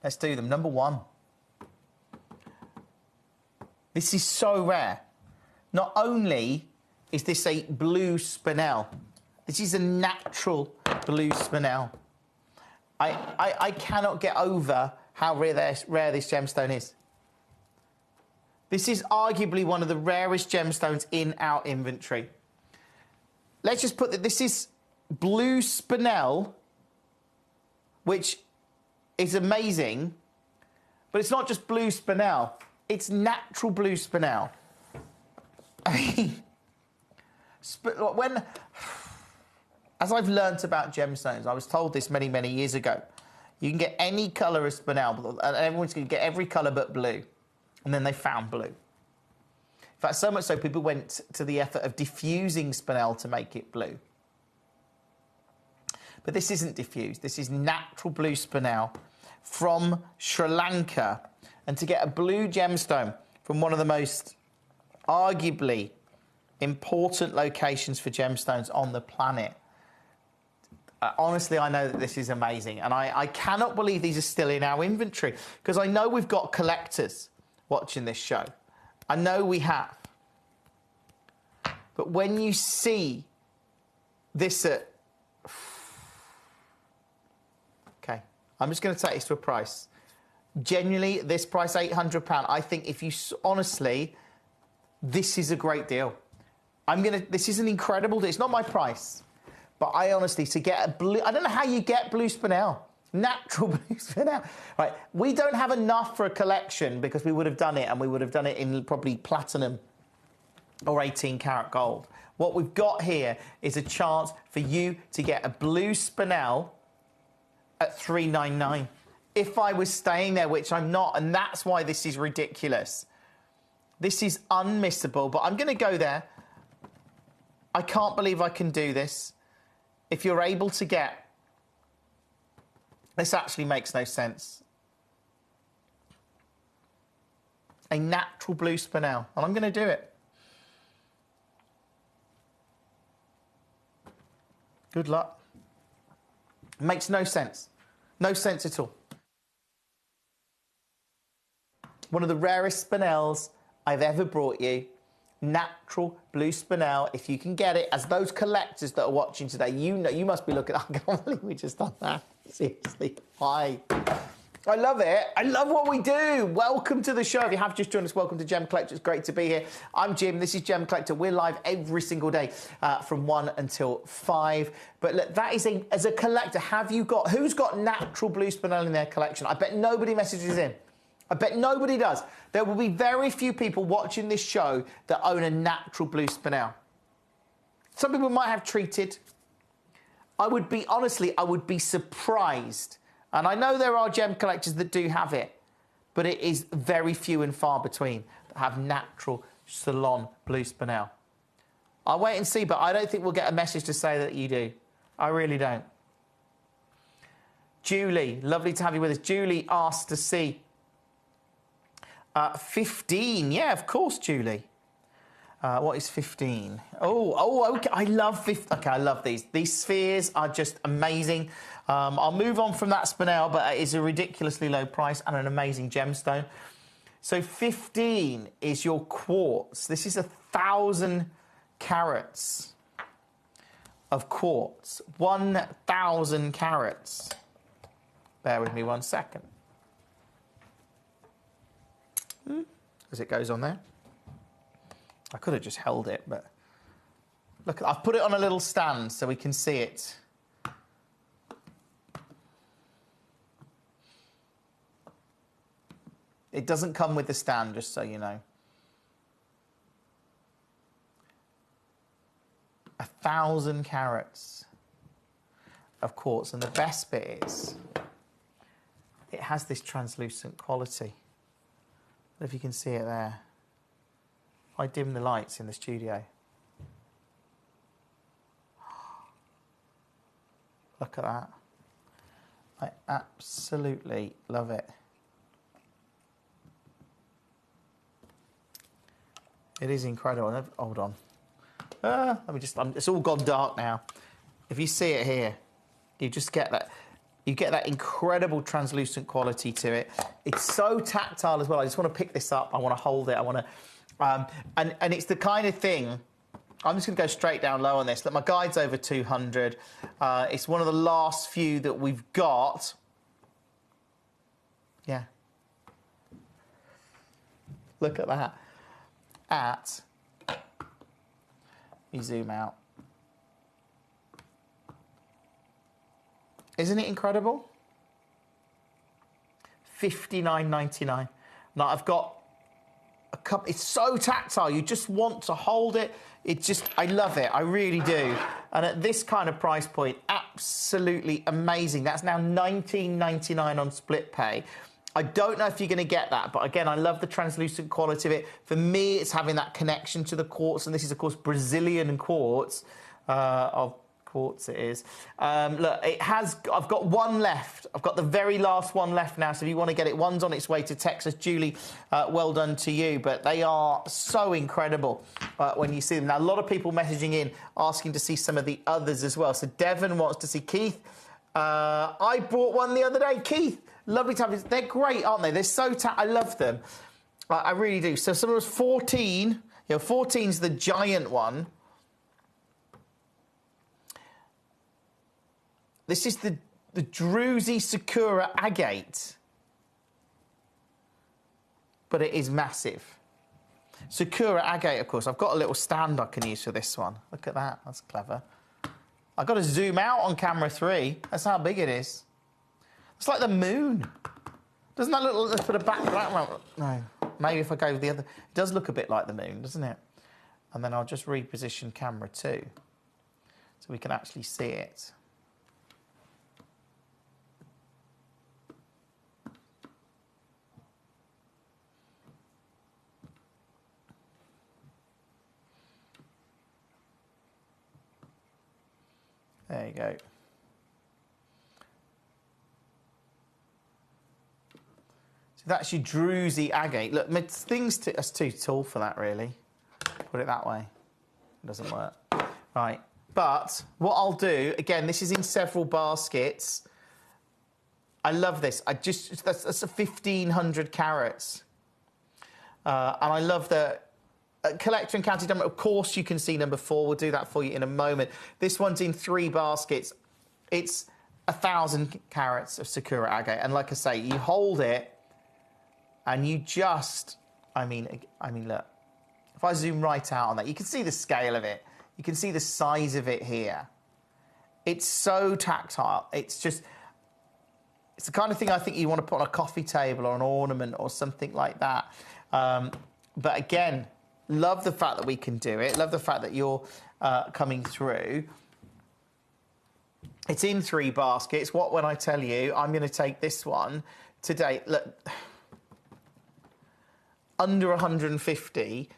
Let's do them. Number 1. This is so rare. Not only is this a blue spinel, this is a natural blue spinel. I cannot get over how rare this gemstone is. This is arguably one of the rarest gemstones in our inventory. Let's just put that this is blue spinel, which is amazing, but it's not just blue spinel. It's natural blue spinel. I mean, as I've learnt about gemstones, I was told this many, many years ago, you can get any colour of spinel, and everyone's going to get every colour but blue. And then they found blue. In fact, so much so people went to the effort of diffusing spinel to make it blue. But this isn't diffused. This is natural blue spinel from Sri Lanka. And to get a blue gemstone from one of the most arguably important locations for gemstones on the planet, honestly, I know that this is amazing. And I cannot believe these are still in our inventory, because I know we've got collectors watching this show. I know we have. But when you see this at... Okay, I'm just going to take this to a price. Genuinely, this price, £800. I think if you... Honestly, this is a great deal. This is an incredible deal. It's not my price. But I honestly, to get a blue... I don't know how you get blue spinel. Natural blue spinel. Right, we don't have enough for a collection because we would have done it, and we would have done it in probably platinum or 18 karat gold. What we've got here is a chance for you to get a blue spinel at $399. If I was staying there, which I'm not, and that's why this is ridiculous. This is unmissable, but I'm going to go there. I can't believe I can do this. If you're able to get... This actually makes no sense. A natural blue spinel, and I'm going to do it. Good luck. Makes no sense. No sense at all. One of the rarest spinels I've ever brought you. Natural blue spinel. If you can get it, as those collectors that are watching today, you know, you must be looking, I can't believe we just done that. Seriously, why? I love it. I love what we do. Welcome to the show. If you have just joined us, welcome to Gemcollector. It's great to be here. I'm Jim. This is Gemcollector. We're live every single day from 1 until 5. But look, that is as a collector, who's got natural blue spinel in their collection? I bet nobody messages in. I bet nobody does. There will be very few people watching this show that own a natural blue spinel. Some people might have treated. I would be surprised. And I know there are gem collectors that do have it, but it is very few and far between that have natural salon blue spinel. I'll wait and see, but I don't think we'll get a message to say that you do. I really don't. Julie, lovely to have you with us. Julie asked to see 15. Yeah, of course, Julie. What is 15? Oh, okay. I love 15. Okay, I love these. These spheres are just amazing. I'll move on from that spinel, but it is a ridiculously low price and an amazing gemstone. So 15 is your quartz. This is 1,000 carats of quartz. 1,000 carats. Bear with me 1 second. As it goes on there. I could have just held it, but look, I've put it on a little stand so we can see it. It doesn't come with the stand, just so you know. 1,000 carats of quartz, and the best bit is it has this translucent quality. I don't know if you can see it there. I dim the lights in the studio. Look at that. I absolutely love it. It is incredible. Hold on. Let me just. It's all gone dark now. If you see it here, you just get that. You get that incredible translucent quality to it. It's so tactile as well. I just want to pick this up. I want to hold it. I want to. And it's the kind of thing, I'm just going to go straight down low on this. Look, my guide's over 200. It's one of the last few that we've got. Yeah. Look at that. You zoom out. Isn't it incredible? $59.99. Now, I've got a cup. It's so tactile. You just want to hold it. I love it. I really do. And at this kind of price point, absolutely amazing. That's now $19.99 on split pay. I don't know if you're going to get that, but again, I love the translucent quality of it. For me, it's having that connection to the quartz, and this is, of course, Brazilian quartz. Of quartz it is. Look, I've got one left. I've got the very last one left now, so if you want to get it, one's on its way to Texas. Julie, well done to you, but they are so incredible when you see them. Now, a lot of people messaging in, asking to see some of the others as well. So Devon wants to see Keith. I bought one the other day. Keith, lovely to have you. They're great, aren't they? They're so I love them. I really do. So some of us 14. 14's the giant one. This is the Druzy Sakura agate. But it is massive. Sakura agate, of course. I've got a little stand I can use for this one. Look at that. That's clever. I've got to zoom out on camera 3. That's how big it is. It's like the moon. Doesn't that look like the sort of background? No. Maybe if I go with the other... It does look a bit like the moon, doesn't it? And then I'll just reposition camera 2 so we can actually see it. There you go. So that's your druzy agate. Look, that's too tall for that, really. Put it that way. It doesn't work. Right. But what I'll do, again, this is in several baskets. I love this. That's 1,500 carats. And I love the collector and county number. Of course, you can see number 4. We'll do that for you in a moment. This one's in 3 baskets. It's 1,000 carats of Sakura agate. And like I say, you hold it and you just, I mean, look. If I zoom right out on that, you can see the scale of it. You can see the size of it here. It's so tactile. It's the kind of thing I think you want to put on a coffee table or an ornament or something like that. But again, love the fact that we can do it. Love the fact that you're coming through. It's in 3 baskets. What when I tell you, I'm going to take this one today. Look, under 150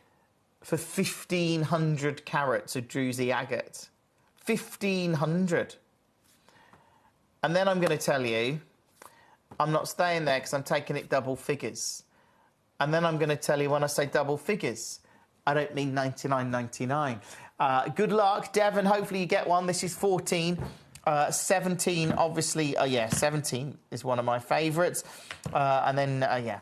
for 1,500 carats of druzy agate. 1,500. And then I'm going to tell you, I'm not staying there because I'm taking it double figures. And then I'm going to tell you when I say double figures, I don't mean 99.99. Good luck, Devon. Hopefully you get one. This is 14. 17, obviously. 17 is one of my favourites. And then,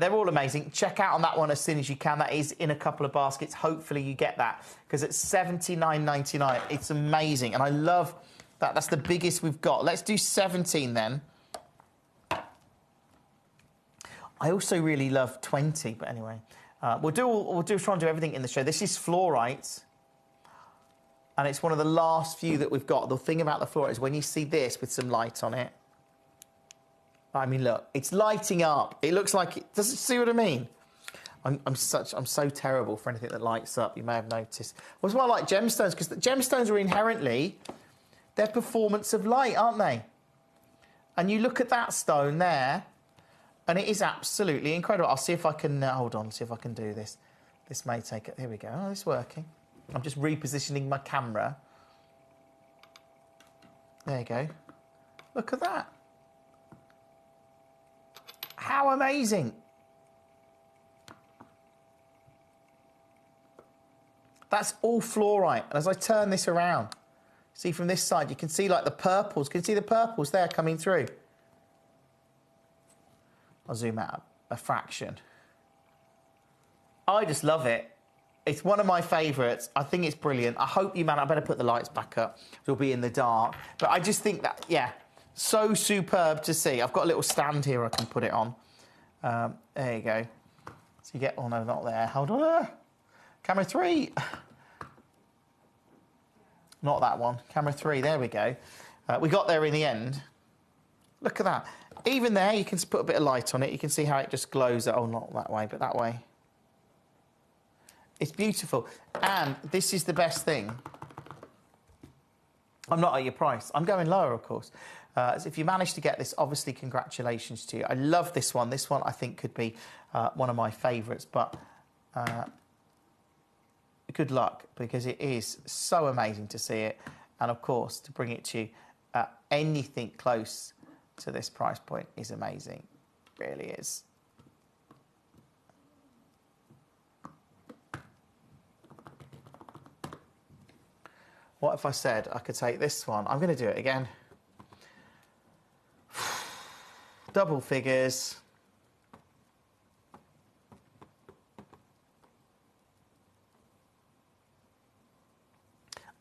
they're all amazing. Check out on that one as soon as you can. That is in a couple of baskets. Hopefully you get that because it's $79.99. It's amazing. And I love that. That's the biggest we've got. Let's do 17 then. I also really love 20, but anyway. We'll try and do everything in the show. This is fluorite. And it's one of the last few that we've got. The thing about the fluorite is when you see this with some light on it, I mean, look, it's lighting up. It looks like it. Does it see what I mean? I'm so terrible for anything that lights up. You may have noticed. That's why I like gemstones, because the gemstones are inherently their performance of light, aren't they? And you look at that stone there, and it is absolutely incredible. I'll see if I can hold on. See if I can do this. This may take it. Here we go. Oh, it's working. I'm just repositioning my camera. There you go. Look at that. How amazing. That's all fluorite. And as I turn this around, see from this side, you can see like the purples. Can you see the purples there coming through? I'll zoom out a fraction. I just love it. It's one of my favourites. I think it's brilliant. I hope you, man, I better put the lights back up. It'll be in the dark. But I just think that, yeah, so superb to see. I've got a little stand here I can put it on. There you go. So you get, oh no, not there. Hold on. Camera 3. Not that one. Camera 3, there we go. We got there in the end. Look at that. Even there, you can put a bit of light on it. You can see how it just glows. Oh, not that way, but that way. It's beautiful. And this is the best thing. I'm not at your price. I'm going lower, of course. So if you manage to get this, obviously, congratulations to you. I love this one. This one, I think, could be one of my favourites. But good luck, because it is so amazing to see it. And, of course, to bring it to you, anything close to this price point is amazing. It really is. What if I said I could take this one? I'm going to do it again. Double figures.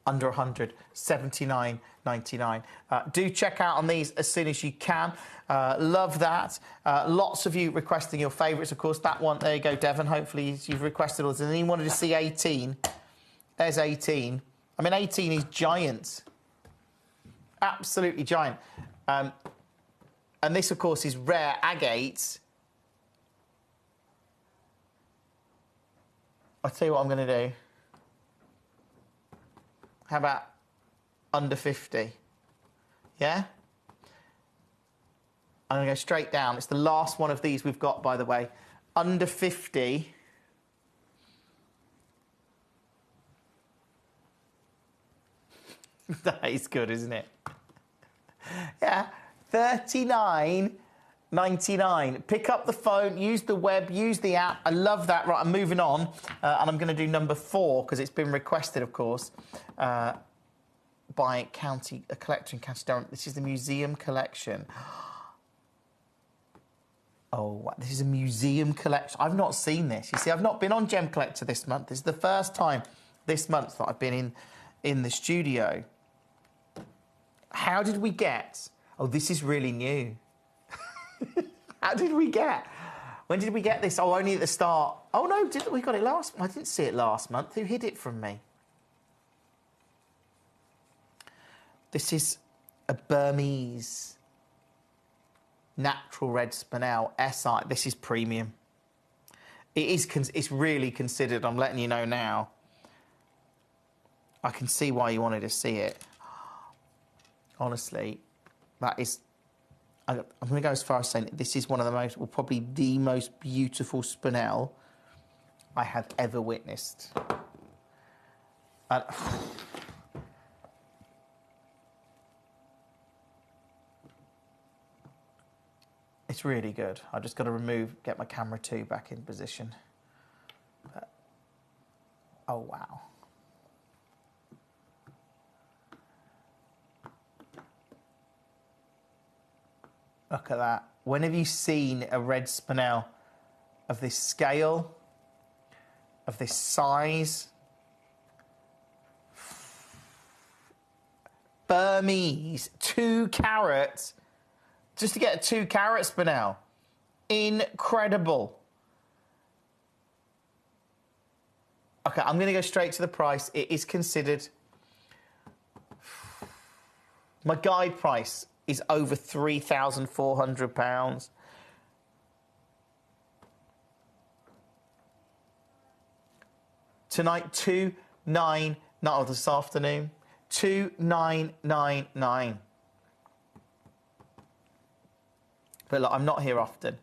Under 100, $79.99. Do check out on these as soon as you can. Love that. Lots of you requesting your favourites, of course. That one, there you go, Devon. Hopefully you've requested all this. And then you wanted to see 18. There's 18. I mean, 18 is giant. Absolutely giant. And And this, of course, is rare agate. I'll tell you what I'm going to do. How about under 50? Yeah? I'm going to go straight down. It's the last one of these we've got, by the way. Under 50. That is good, isn't it? Yeah. $39.99. Pick up the phone, use the web, use the app. I love that. Right, I'm moving on. And I'm going to do number 4 because it's been requested, of course, by a collector in County Durham. This is the museum collection. Oh, this is a museum collection. I've not seen this. You see, I've not been on Gem Collector this month. This is the first time this month that I've been in the studio. How did we get... Oh, this is really new. How did we get... When did we get this? Oh, only at the start. Oh, no, we got it last... I didn't see it last month. Who hid it from me? This is a Burmese natural red spinel SI. This is premium. It's really considered. I'm letting you know now. I can see why you wanted to see it. Honestly, that is... I'm going to go as far as saying this is one of the most, well, probably the most beautiful spinel I have ever witnessed. And, it's really good. I've just got to get my camera 2 back in position. But, oh, wow. Look at that. When have you seen a red spinel of this scale, of this size? Burmese, 2 carat, just to get a 2 carat spinel. Incredible. Okay, I'm going to go straight to the price. It is considered... My guide price is over £3,400. Tonight, this afternoon, £2,999. But look, I'm not here often.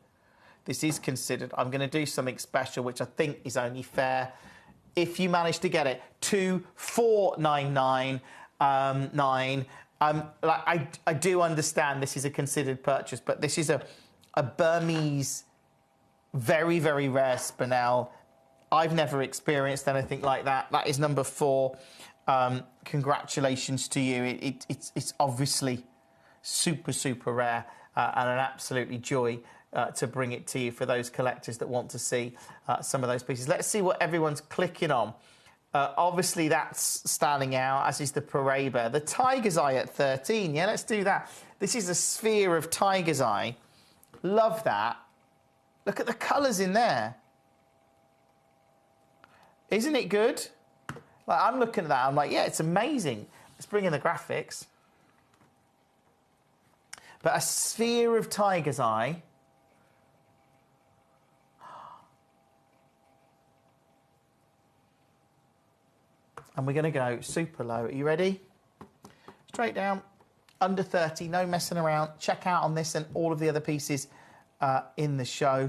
This is considered. I'm going to do something special, which I think is only fair. If you manage to get it, £2,499.9. I do understand this is a considered purchase, but this is a Burmese, very, very rare spinel. I've never experienced anything like that. That is number 4. Congratulations to you. It's obviously super, super rare and an absolutely joy to bring it to you for those collectors that want to see some of those pieces. Let's see what everyone's clicking on. Obviously, that's standing out, as is the Paraiba. The Tiger's Eye at 13. Yeah, let's do that. This is a sphere of Tiger's Eye. Love that. Look at the colours in there. Isn't it good? Like, I'm looking at that. I'm like, yeah, it's amazing. Let's bring in the graphics. But a sphere of Tiger's Eye. And we're going to go super low. Are you ready? Straight down, under 30, no messing around. Check out on this and all of the other pieces in the show.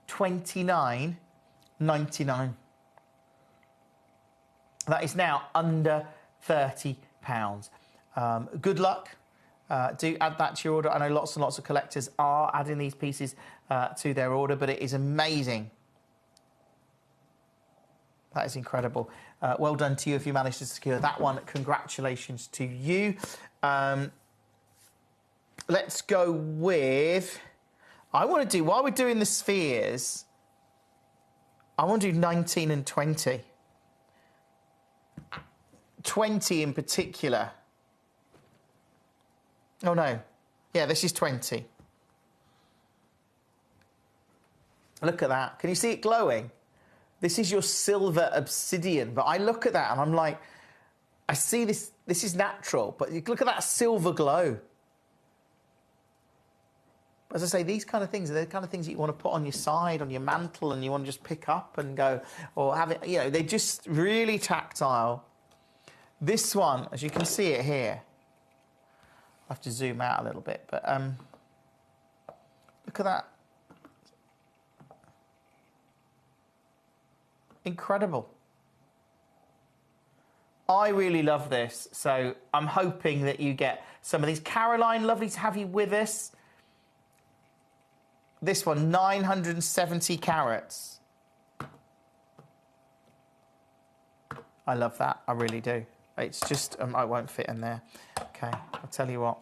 $29.99. That is now under £30. Good luck. Do add that to your order. I know lots and lots of collectors are adding these pieces to their order, but it is amazing. That is incredible. Well done to you if you managed to secure that one. Congratulations to you. Let's go with... I want to do, while we're doing the spheres, I want to do 19 and 20. 20 in particular. Oh, no. Yeah, this is 20. Look at that. Can you see it glowing? This is your silver obsidian. But I look at that and I'm like, I see this is natural, but you look at that silver glow. As I say, these kind of things are the kind of things that you want to put on your side, on your mantle, and you want to just pick up and go, or have it, you know, they're just really tactile. This one, as you can see it here, I have to zoom out a little bit, but look at that. Incredible. I really love this, so I'm hoping that you get some of these. Caroline, lovely to have you with us. This one, 970 carats. I love that, I really do. It's just, I won't fit in there. Okay, I'll tell you what.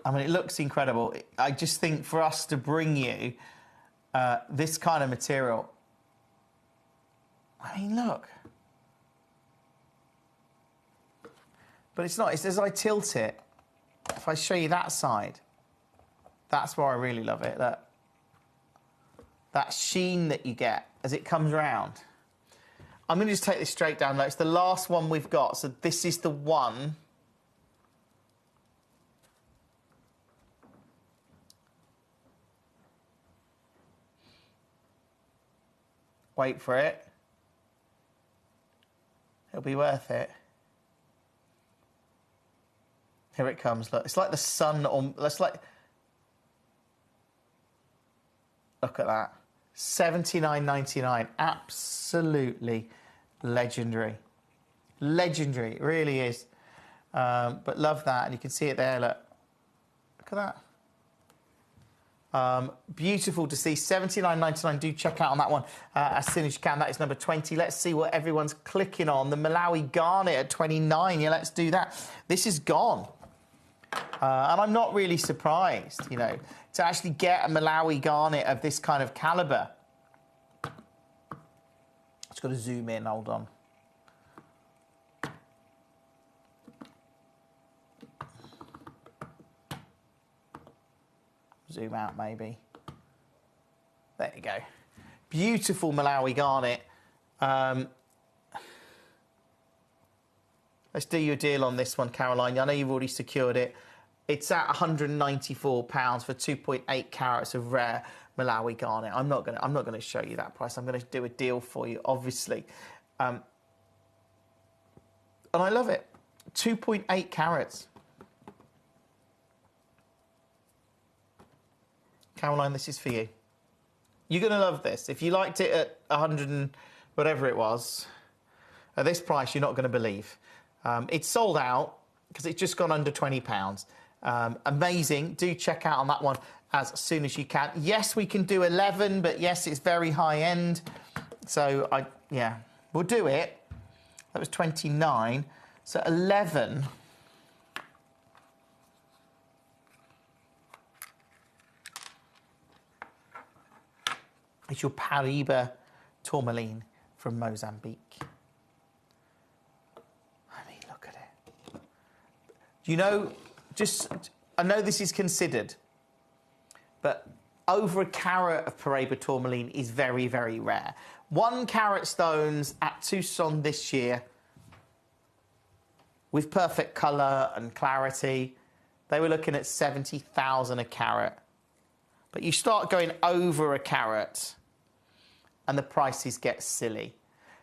I mean, it looks incredible. I just think for us to bring you this kind of material, I mean, look. But it's not, it's as I tilt it, if I show you that side, that's where I really love it. That sheen that you get as it comes round. I'm going to just take this straight down low. It's the last one we've got, so this is the one. Wait for it. It'll be worth it. Here it comes, look. It's like the sun, or it's like... Look at that. $79.99. Absolutely legendary. Legendary, it really is. But love that, and you can see it there, look. Look at that. Beautiful to see. $79.99. Do check out on that one as soon as you can. That is number 20. Let's see what everyone's clicking on. The Malawi Garnet at 29. Yeah, let's do that. This is gone. And I'm not really surprised, you know, to actually get a Malawi Garnet of this kind of calibre. Just got to zoom in, hold on. Zoom out, maybe. There you go. Beautiful Malawi Garnet. Let's do you a deal on this one, Caroline. I know you've already secured it. It's at £194 for 2.8 carats of rare Malawi Garnet. I'm not gonna show you that price. I'm gonna do a deal for you, obviously. And I love it. 2.8 carats. Caroline, this is for you. You're going to love this. If you liked it at 100 and whatever it was, at this price, you're not going to believe. It's sold out because it's just gone under £20. Amazing. Do check out on that one as soon as you can. Yes, we can do 11, but yes, it's very high end. So, yeah, we'll do it. That was 29. So 11... It's your Paraiba tourmaline from Mozambique. I mean, look at it. You know, I know this is considered, but over a carat of Paraiba tourmaline is very, very rare. 1 carat stones at Tucson this year, with perfect colour and clarity, they were looking at 70,000 a carat. But you start going over a carat, and the prices get silly.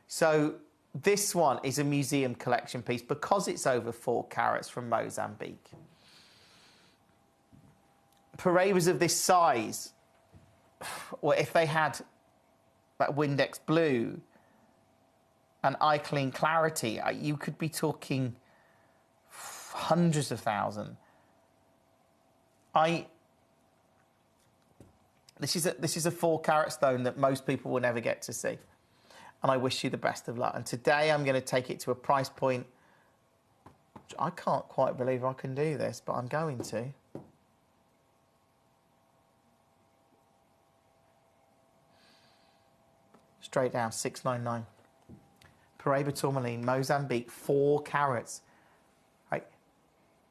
So this one is a museum collection piece because it's over 4 carats from Mozambique. Paraibas of this size, or if they had that Windex blue and eye clean clarity, you could be talking hundreds of thousands. This is a 4 carat stone that most people will never get to see. And I wish you the best of luck. And today I'm going to take it to a price point. I can't quite believe I can do this, but I'm going to. Straight down, 699. Paraiba tourmaline, Mozambique, 4 carats. Right?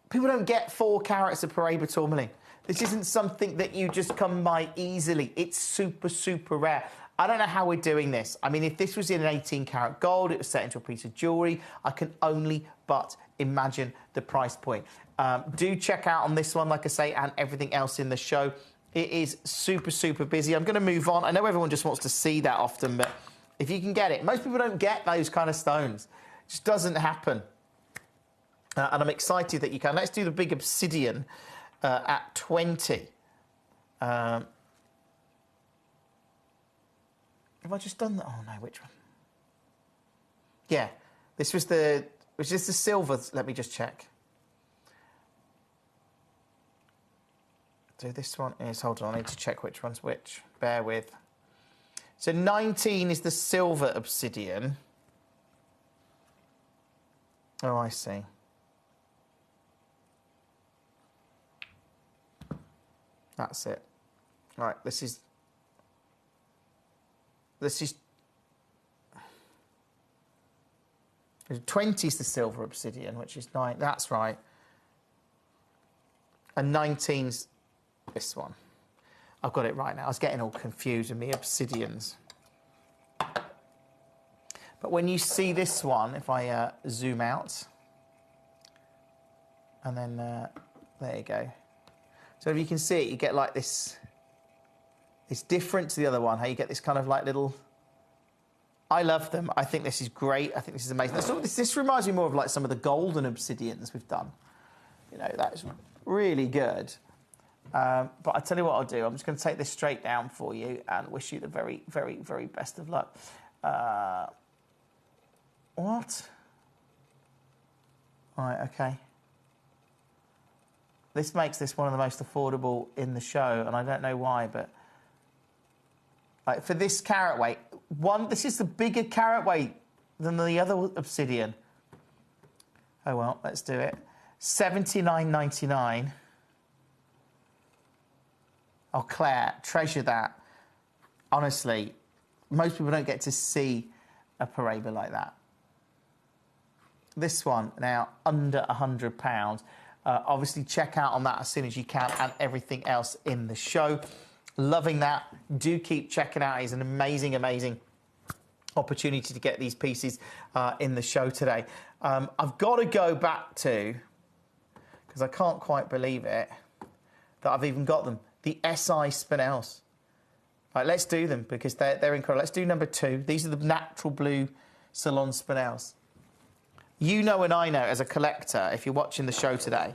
People don't get 4 carats of Paraiba tourmaline. This isn't something that you just come by easily. It's super, super rare. I don't know how we're doing this. I mean, if this was in an 18-karat gold, it was set into a piece of jewellery, I can only but imagine the price point. Do check out on this one, like I say, and everything else in the show. It is super, super busy. I'm going to move on. I know everyone just wants to see that often, but if you can get it, most people don't get those kind of stones. It just doesn't happen. And I'm excited that you can. Let's do the big obsidian at 20. Have I just done that? Oh, no, which one? Yeah, this was the silver. Let me just check. So this one is, hold on, I need to check which one's which. Bear with. So 19 is the silver obsidian. Oh, I see. That's it. All right, this is 20 is the silver obsidian, which is 9. That's right. And 19's this one. I've got it right now. I was getting all confused with me obsidians. But when you see this one, if I zoom out, and then there you go. So if you can see it, you get like this. It's different to the other one. How you get this kind of like little. I love them. I think this is great. I think this is amazing. This reminds me more of like some of the golden obsidians we've done. You know, that's really good. But I tell you what I'll do. I'm just going to take this straight down for you and wish you the very, very, very best of luck. What? All right, okay. This makes this one of the most affordable in the show, and I don't know why, but like for this carat weight, this is the bigger carat weight than the other obsidian. Oh well, let's do it. $79.99. Oh, Claire, treasure that. Honestly, most people don't get to see a Paraiba like that. This one, now, under £100. Obviously, check out on that as soon as you can and everything else in the show. Loving that. Do keep checking out. It's an amazing, amazing opportunity to get these pieces in the show today. I've got to go back to, because I can't quite believe it, that I've even got them, the SI Spinels. Right, let's do them because they're incredible. Let's do number 2. These are the natural blue Salon Spinels. You know and I know as a collector, if you're watching the show today,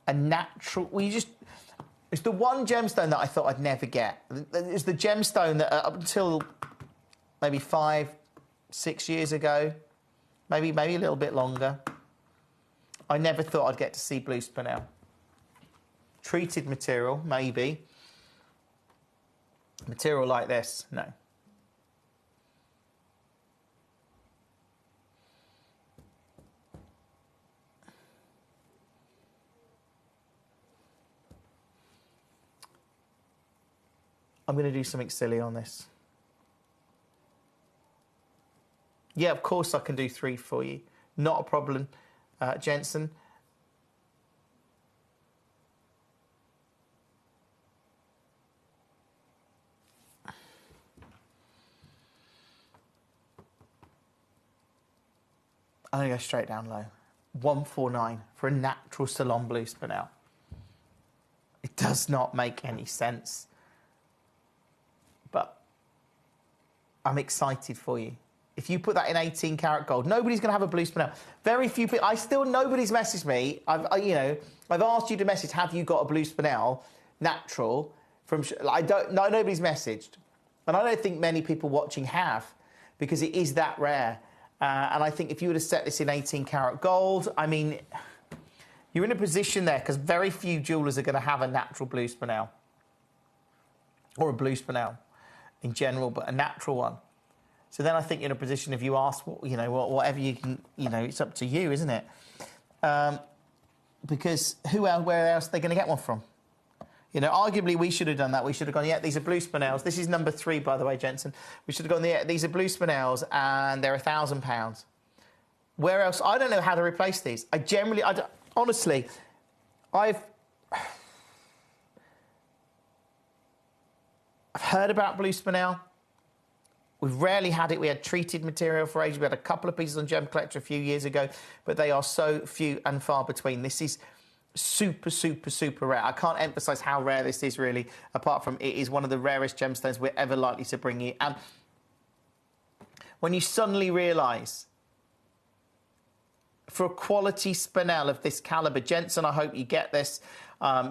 a natural... It's the one gemstone that I thought I'd never get. It's the gemstone that up until maybe 5, 6 years ago, maybe a little bit longer, I never thought I'd get to see blue spinel. Treated material, maybe. Material like this, no. I'm going to do something silly on this. Yeah, of course I can do 3 for you. Not a problem, Jensen. I'm going to go straight down low. 149 for a natural Salon blue spinel. It does not make any sense. But I'm excited for you. If you put that in 18 karat gold, nobody's going to have a blue spinel. Very few people. Nobody's messaged me. I've asked you to message. Have you got a blue spinel, natural? Nobody's messaged, and I don't think many people watching have, because it is that rare. And I think if you were to set this in 18 karat gold, I mean, you're in a position there because very few jewellers are going to have a natural blue spinel or a blue spinel in general, but a natural one. So then I think you're in a position, if you ask, whatever you can, it's up to you, isn't it? Because where else are they going to get one from? Arguably we should have done that. We should have gone, yeah, these are blue spinels. This is number 3, by the way, Jensen. We should have gone, yeah, these are blue spinels and they're £1,000. Where else? I don't know how to replace these. Honestly, I've heard about blue spinel. We've rarely had it. We had treated material for ages. We had a couple of pieces on Gemcollector a few years ago, but they are so few and far between. This is super, super, super rare. I can't emphasize how rare this is, really, apart from it is one of the rarest gemstones we're ever likely to bring you. And when you suddenly realize, for a quality spinel of this caliber, Jensen, I hope you get this.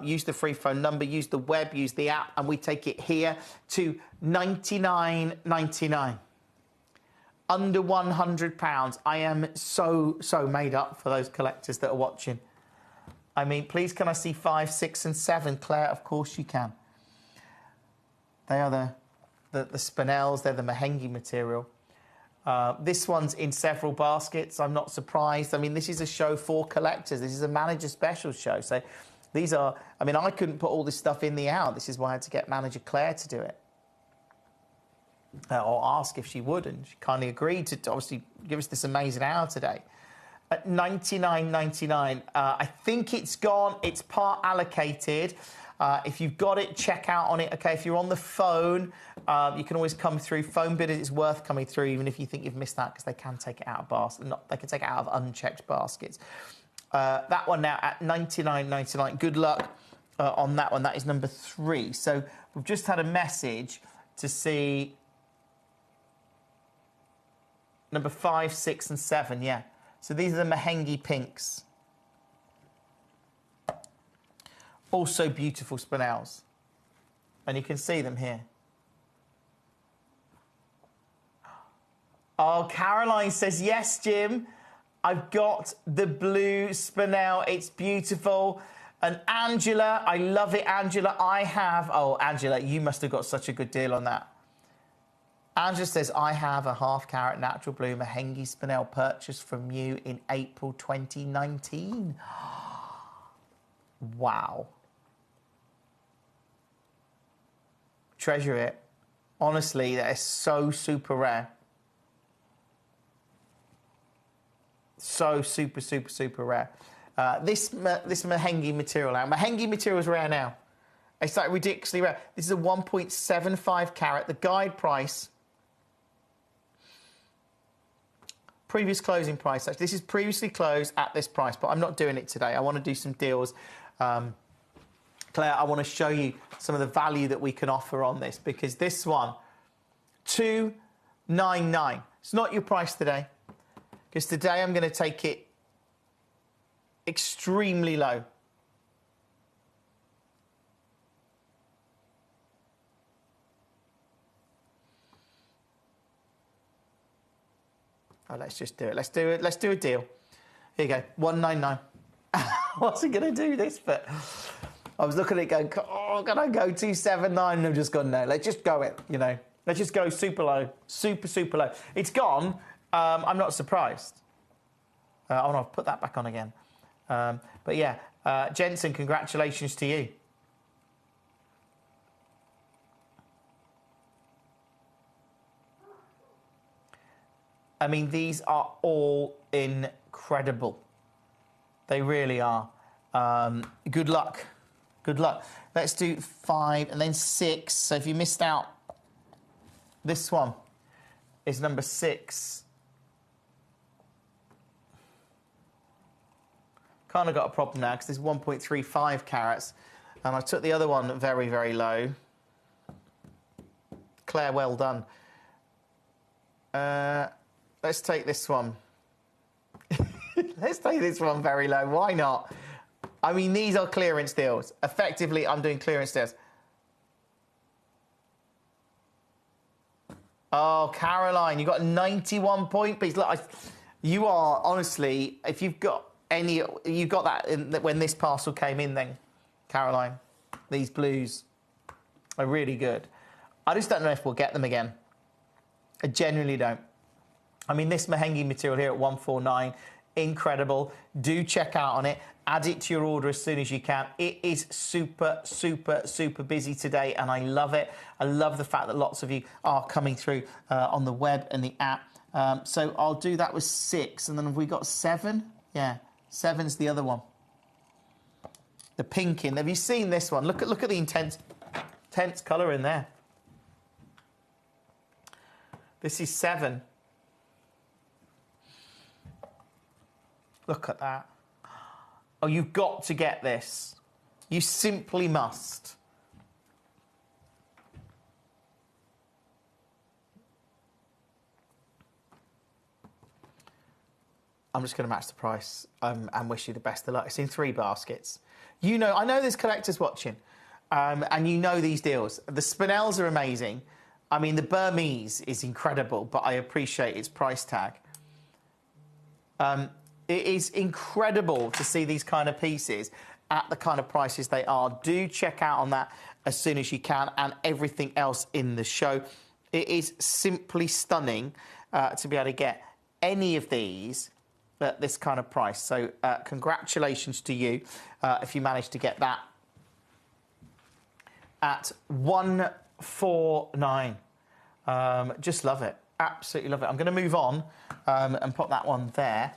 Use the free phone number, use the web, use the app, and we take it here to $99.99. Under £100. I am so made up for those collectors that are watching. I mean, please, can I see 5, 6, and 7? Claire, of course you can. They are the spinels. They're the Mahengi material. This one's in several baskets. I'm not surprised. I mean, this is a show for collectors. This is a manager special show. So these are, I mean, I couldn't put all this stuff in the hour. This is why I had to get manager Claire to do it. Or ask if she would, and she kindly agreed to obviously give us this amazing hour today. At $99.99. I think it's gone. It's part allocated. If you've got it, check out on it. Okay, if you're on the phone, you can always come through. Phone bidders, it's worth coming through, even if you think you've missed that, because they can take it out of baskets. They can take it out of unchecked baskets. That one now at $99.99. Good luck on that one. That is number 3. So we've just had a message to see number 5, 6, and 7. Yeah. So these are the Mahengi pinks. Also beautiful spinels. And you can see them here. Oh, Caroline says, yes, Jim, I've got the blue spinel. It's beautiful. And Angela, I love it, Angela. I have... Oh, Angela, you must have got such a good deal on that. Angela says, I have a half-carat natural blue Mahengi spinel purchased from you in April 2019. Wow. Treasure it. Honestly, that is so super rare. So super, super, super rare. This Mahengi material now. Mahengi material is rare now. It's like ridiculously rare. This is a 1.75 carat. The guide price... Previous closing price. Actually, this is previously closed at this price, but I'm not doing it today. I want to do some deals. Claire, I want to show you some of the value that we can offer on this, because this one, $299. It's not your price today, because today I'm going to take it extremely low. Oh, let's just do it. Let's do it. Let's do a deal. Here you go. $199. What's it going to do this? But I was looking at it going, oh, can I go $279? And I've just gone, no, let's just go it, you know. Let's just go super low. Super, super low. It's gone. I'm not surprised. Oh, no, I've put that back on again. But yeah, Jensen, congratulations to you. I mean, these are all incredible. They really are. Good luck. Good luck. Let's do 5 and then 6. So if you missed out, this one is number 6. Kind of got a problem now because this is 1.35 carats. And I took the other one very, very low. Claire, well done. Let's take this one. Let's take this one very low. Why not? I mean, these are clearance deals. Effectively, I'm doing clearance deals. Oh, Caroline, you got a 91-point piece. Look, you are, honestly, if you've got any... You got that when this parcel came in then, Caroline. These blues are really good. I just don't know if we'll get them again. I genuinely don't. I mean, this Mahengi material here at 149, incredible. Do check out on it. Add it to your order as soon as you can. It is super, super, super busy today, and I love it. I love the fact that lots of you are coming through on the web and the app. So I'll do that with 6, and then have we got 7? Yeah, 7's the other one. The pink in. Have you seen this one? Look at the intense colour in there. This is 7. Look at that. Oh, you've got to get this. You simply must. I'm just going to match the price and wish you the best of luck. It's in 3 baskets. You know, I know there's collectors watching, and you know these deals. The Spinels are amazing. I mean, the Burmese is incredible, but I appreciate its price tag. It is incredible to see these kind of pieces at the kind of prices they are. Do check out on that as soon as you can, and everything else in the show. It is simply stunning to be able to get any of these at this kind of price. So congratulations to you if you managed to get that at 149. Just love it. Absolutely love it. I'm going to move on and put that one there.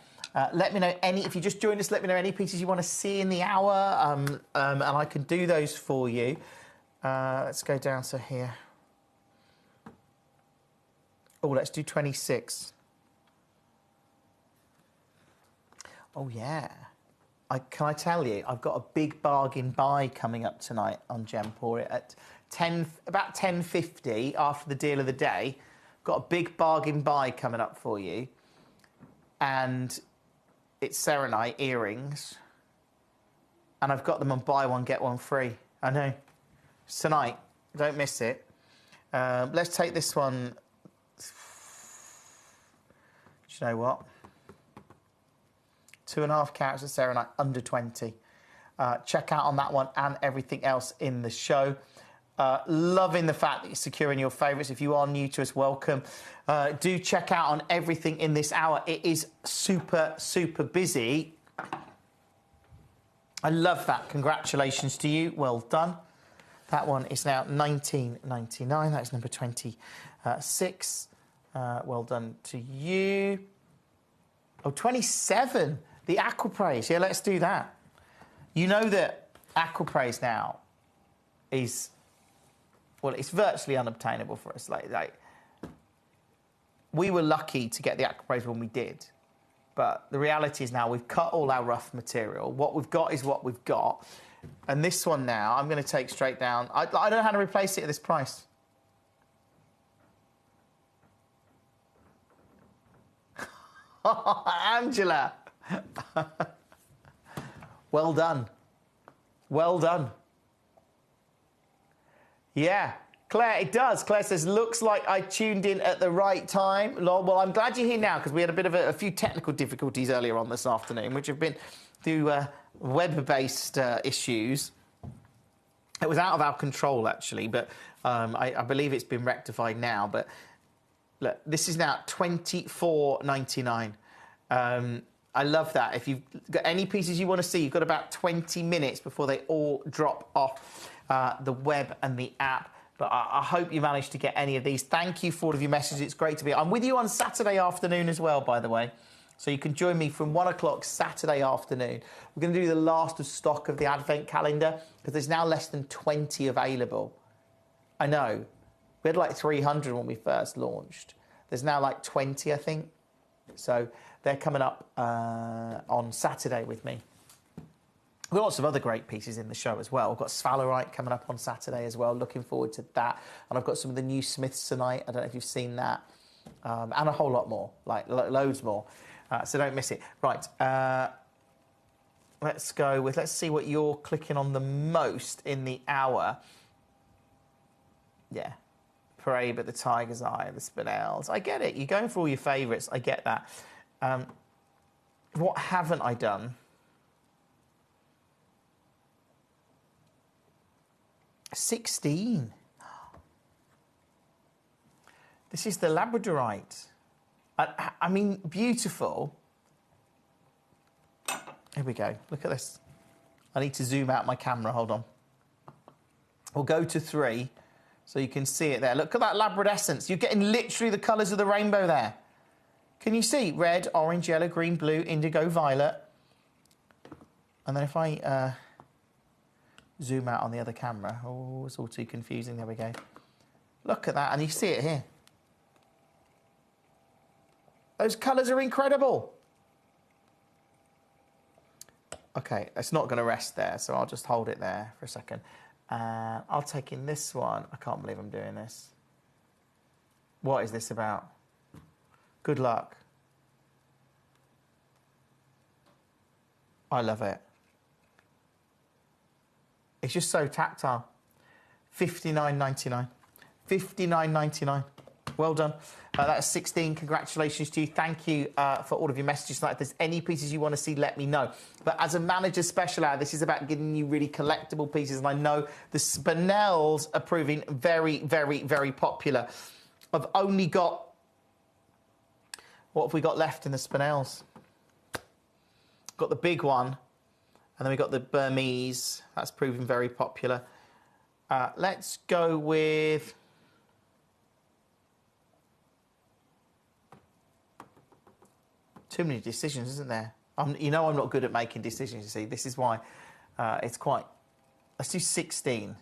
Let me know if you just joined us, let me know any pieces you want to see in the hour, and I can do those for you. Let's go down to here. Oh, let's do 26. Oh, yeah. Can I tell you, I've got a big bargain buy coming up tonight on Gempor at about 10:50 after the deal of the day. Got a big bargain buy coming up for you. And it's selenite earrings. And I've got them on buy one, get one free. I know. It's tonight. Don't miss it. Let's take this one. Do you know what? 2.5 carats of selenite, under 20. Check out on that one and everything else in the show. Loving the fact that you're securing your favourites. If you are new to us, welcome. Do check out on everything in this hour. It is super, super busy. I love that. Congratulations to you. Well done. That one is now $19.99. That is number 26. Well done to you. Oh, 27. The Aquapraise. Yeah, let's do that. You know that Aquapraise now is... Well, it's virtually unobtainable for us. Like we were lucky to get the Aquapraise when we did, but the reality is now we've cut all our rough material. What we've got is what we've got, and this one now I'm going to take straight down. I don't know how to replace it at this price. Angela, well done, well done. Yeah, Claire, it does. Claire says, looks like I tuned in at the right time. Well, I'm glad you're here now because we had a bit of a few technical difficulties earlier on this afternoon, which have been through web-based issues. It was out of our control, actually, but I believe it's been rectified now. But look, this is now $24.99. I love that. If you've got any pieces you want to see, you've got about 20 minutes before they all drop off the web and the app. But I hope you managed to get any of these. Thank you for all of your messages. It's great to be. I'm with you on Saturday afternoon as well, by the way. So you can join me from 1 o'clock Saturday afternoon. We're going to do the last of stock of the Advent calendar because there's now less than 20 available. I know. We had like 300 when we first launched. There's now like 20, I think. So they're coming up on Saturday with me. We've got lots of other great pieces in the show as well. We've got Sphalerite coming up on Saturday as well. Looking forward to that. And I've got some of the new Smiths tonight. I don't know if you've seen that. And a whole lot more, like loads more. So don't miss it. Right. Let's go with, let's see what you're clicking on the most in the hour. Yeah. Parade, but the Tiger's Eye, the Spinels. I get it. You're going for all your favourites. I get that. What haven't I done? 16. This is the Labradorite. I mean, beautiful. Here we go. Look at this. I need to zoom out my camera. Hold on. We'll go to 3 so you can see it there. Look at that Labradescence. You're getting literally the colours of the rainbow there. Can you see? Red, orange, yellow, green, blue, indigo, violet. And then if I... zoom out on the other camera. Oh, it's all too confusing. There we go. Look at that. And you see it here. Those colours are incredible. Okay, it's not going to rest there, so I'll just hold it there for a second. I'll take in this one. I can't believe I'm doing this. What is this about? Good luck. I love it. It's just so tactile. $59.99. $59.99. Well done. That's 16. Congratulations to you. Thank you for all of your messages tonight. If there's any pieces you want to see, let me know. But as a manager special hour, this is about giving you really collectible pieces. And I know the spinels are proving very, very, very popular. I've only got... What have we got left in the spinels? Got the big one. And then we've got the Burmese. That's proving very popular. Let's go with... Too many decisions, isn't there? You know I'm not good at making decisions, you see. This is why it's quite... Let's do 16.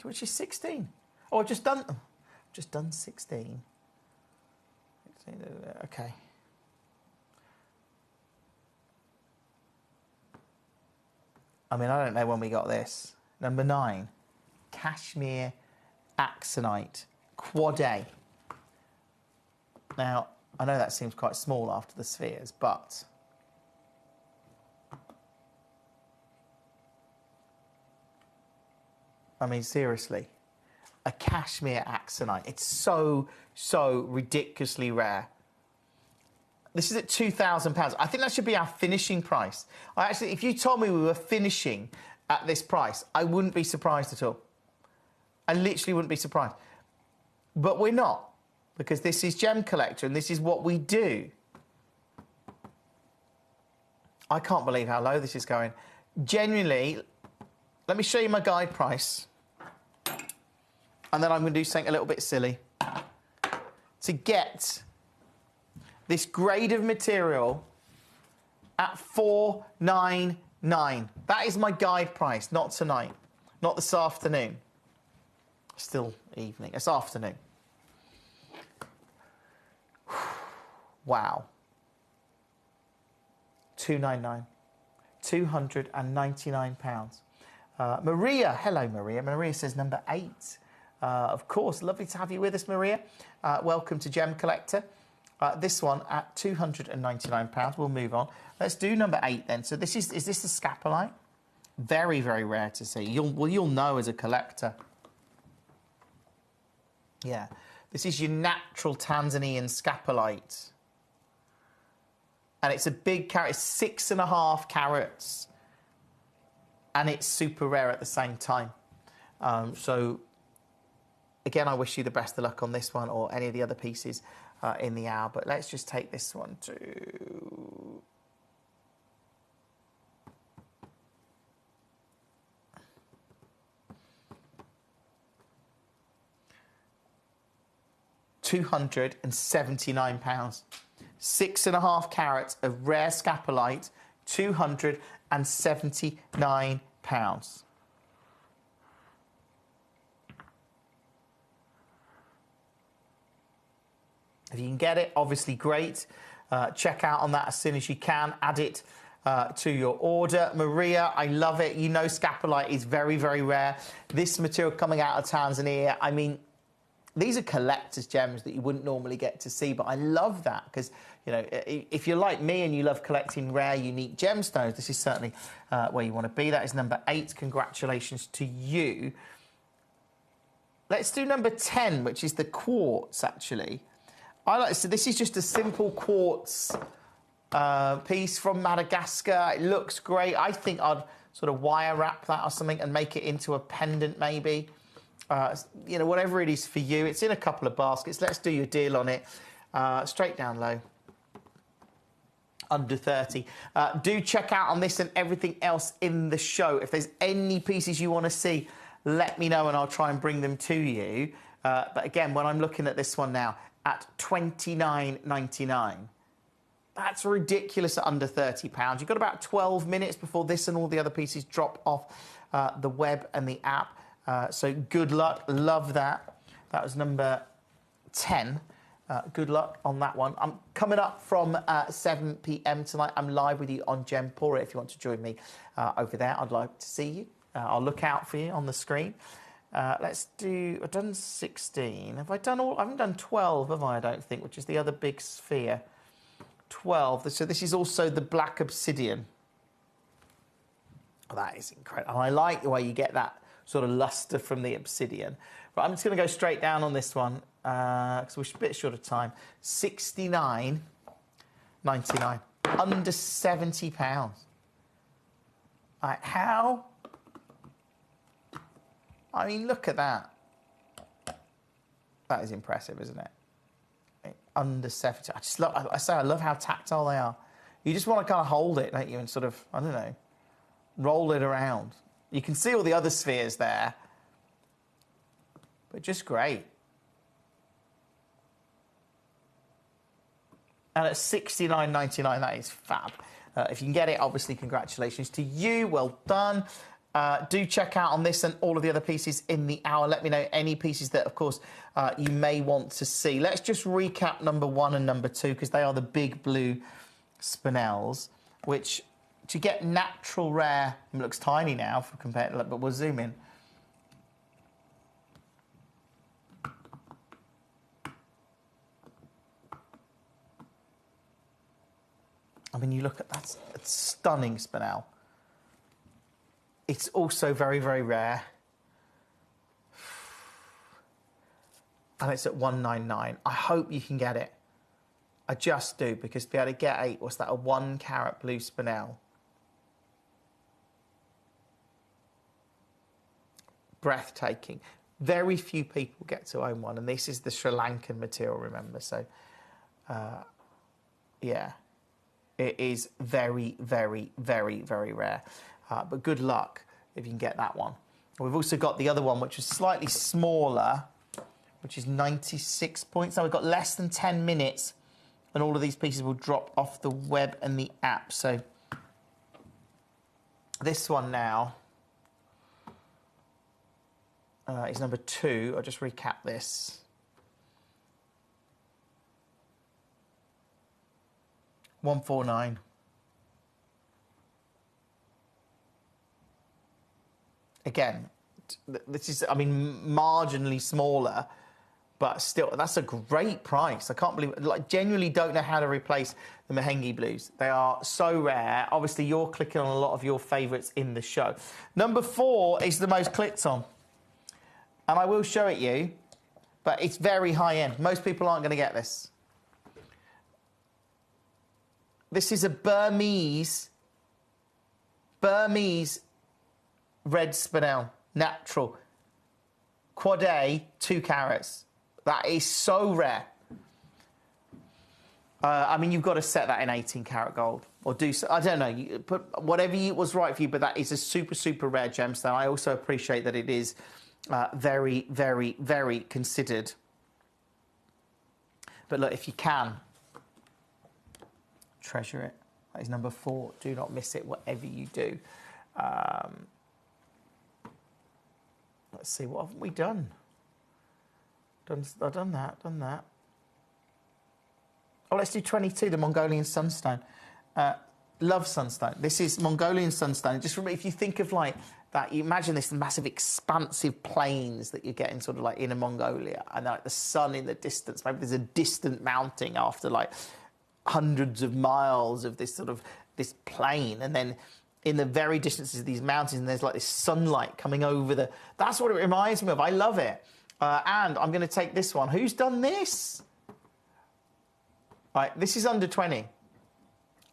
Which is 16. Oh, I've just done 16. Okay. I mean, I don't know when we got this. Number 9. Cashmere Axonite Quad A. Now, I know that seems quite small after the spheres, but I mean, seriously, a cashmere Axonite. It's so ridiculously rare. This is at £2,000. I think that should be our finishing price. If you told me we were finishing at this price, I wouldn't be surprised at all. I literally wouldn't be surprised. But we're not, because this is Gemcollector and this is what we do. I can't believe how low this is going. Genuinely, let me show you my guide price. And then I'm going to do something a little bit silly. To get this grade of material at $499. That is my guide price, not tonight, not this afternoon. Still evening. It's afternoon. Wow. $299. £299. Maria. Hello, Maria. Maria says number 8. Of course, lovely to have you with us, Maria. Welcome to Gemcollector. This one at £299. We'll move on. Let's do number 8 then. So is this the scapolite? Very, very rare to see. You'll know as a collector. Yeah, this is your natural Tanzanian scapolite. And it's a big carat, it's 6.5 carats. And it's super rare at the same time. So, again, I wish you the best of luck on this one or any of the other pieces in the hour. But let's just take this one to... £279. 6.5 carats of rare scapolite, £279. If you can get it, obviously great. Check out on that as soon as you can. Add it to your order. Maria, I love it. You know scapolite is very, very rare. This material coming out of Tanzania, I mean, these are collector's gems that you wouldn't normally get to see, but I love that because, you know, if you're like me and you love collecting rare, unique gemstones, this is certainly where you want to be. That is number 8. Congratulations to you. Let's do number 10, which is the quartz, actually. So this is just a simple quartz piece from Madagascar. It looks great. I think I'd sort of wire wrap that or something and make it into a pendant, maybe. You know, whatever it is for you. It's in a couple of baskets. Let's do your deal on it. Straight down low. Under 30. Do check out on this and everything else in the show. If there's any pieces you want to see, let me know and I'll try and bring them to you. But again, when I'm looking at this one now, at $29.99. That's ridiculous at under £30. You've got about 12 minutes before this and all the other pieces drop off the web and the app. So good luck. Love that. That was number 10. Good luck on that one. I'm coming up from 7 p.m. tonight. I'm live with you on Gempora. If you want to join me over there, I'd like to see you. I'll look out for you on the screen. Let's do... I've done 16. Have I done all... I haven't done 12, have I don't think, which is the other big sphere. 12. So this is also the black obsidian. Oh, that is incredible. And I like the way you get that sort of luster from the obsidian. Right, I'm just going to go straight down on this one because we're a bit short of time. $69.99. Under £70. Like, how? I mean, look at that. That is impressive, isn't it? Under 70. I love how tactile they are. You just want to kind of hold it, don't you, and sort of, I don't know, roll it around. You can see all the other spheres there, but just great. And at $69.99, that is fab. If you can get it, obviously, congratulations to you. Well done. Do check out on this and all of the other pieces in the hour. Let me know any pieces that, of course, you may want to see. Let's just recap number 1 and number 2 because they are the big blue spinels, which to get natural rare, it looks tiny now for compared to, but we'll zoom in. I mean, you look at that, it's a stunning spinel. It's also very, very rare. And it's at $199. I hope you can get it. I just do, because to be able to get a 1 carat blue spinel. Breathtaking. Very few people get to own one, and this is the Sri Lankan material, remember? So, yeah, it is very, very, very, very rare. But good luck if you can get that one. We've also got the other one, which is slightly smaller, which is 96 points. Now we've got less than 10 minutes, and all of these pieces will drop off the web and the app. So this one now is number 2. I'll just recap this. $149. Again, this is, I mean, marginally smaller, but still, that's a great price. I can't believe it. Like, genuinely don't know how to replace the Mahengi Blues. They are so rare. Obviously, you're clicking on a lot of your favourites in the show. Number 4 is the most clicked on. And I will show it you, but it's very high end. Most people aren't going to get this. This is a Burmese red spinel, natural. Quad A, 2 carats. That is so rare. I mean, you've got to set that in 18 karat gold. Or do so, I don't know, you put whatever was right for you, but that is a super, super rare gemstone. I also appreciate that it is very, very, very considered. But look, if you can, treasure it. That is number 4. Do not miss it, whatever you do. Let's see, what haven't we done? I've done that. Oh, let's do 22, the Mongolian Sunstone. Love Sunstone. This is Mongolian Sunstone. Just remember, if you think of like that, you imagine this massive expansive plains that you're getting sort of like in Mongolia, and like the sun in the distance. Maybe there's a distant mountain after like hundreds of miles of this sort of this plain, and then in the very distances of these mountains, and there's like this sunlight coming over the... That's what it reminds me of. I love it. And I'm going to take this one. Who's done this? Right, this is under 20.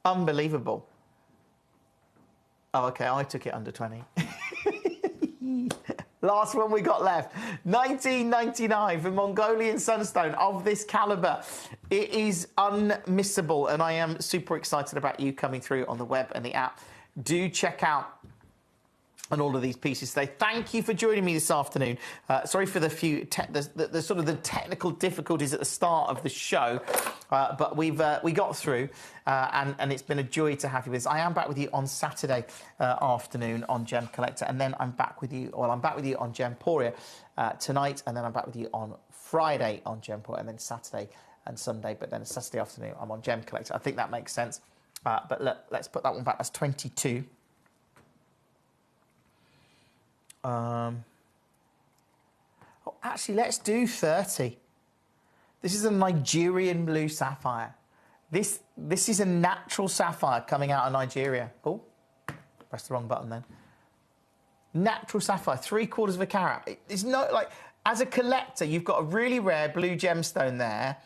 Unbelievable. Oh, OK, I took it under 20. Last one we got left. $19.99 for Mongolian Sunstone of this calibre. It is unmissable, and I am super excited about you coming through on the web and the app. Do check out and all of these pieces today. Thank you for joining me this afternoon. Sorry for the few the sort of the technical difficulties at the start of the show, but we got through, and it's been a joy to have you with us. I am back with you on Saturday afternoon on Gem Collector, and then I'm back with you. Well, I'm back with you on Gemporia tonight, and then I'm back with you on Friday on Gemporia, and then Saturday and Sunday. But then Saturday afternoon I'm on Gem Collector. I think that makes sense. But look, let's put that one back. That's 22. Actually, let's do 30. This is a Nigerian blue sapphire. This is a natural sapphire coming out of Nigeria. Oh, pressed the wrong button then. Natural sapphire, 3/4 of a carat. It's not like, as a collector, you've got a really rare blue gemstone there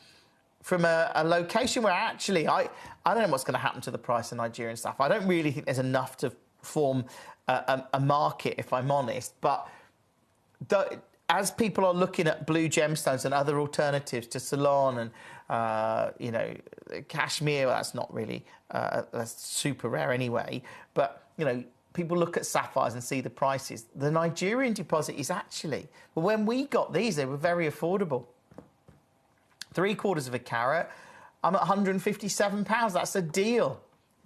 from a location where actually I don't know what's going to happen to the price of Nigerian sapphire. I don't really think there's enough to form a market, if I'm honest, but as people are looking at blue gemstones and other alternatives to Ceylon and you know, Kashmir, well, that's not really that's super rare anyway, but you know, people look at sapphires and see the prices. The Nigerian deposit is actually, well, when we got these, they were very affordable. 3/4 of a carat. I'm at £157. That's a deal.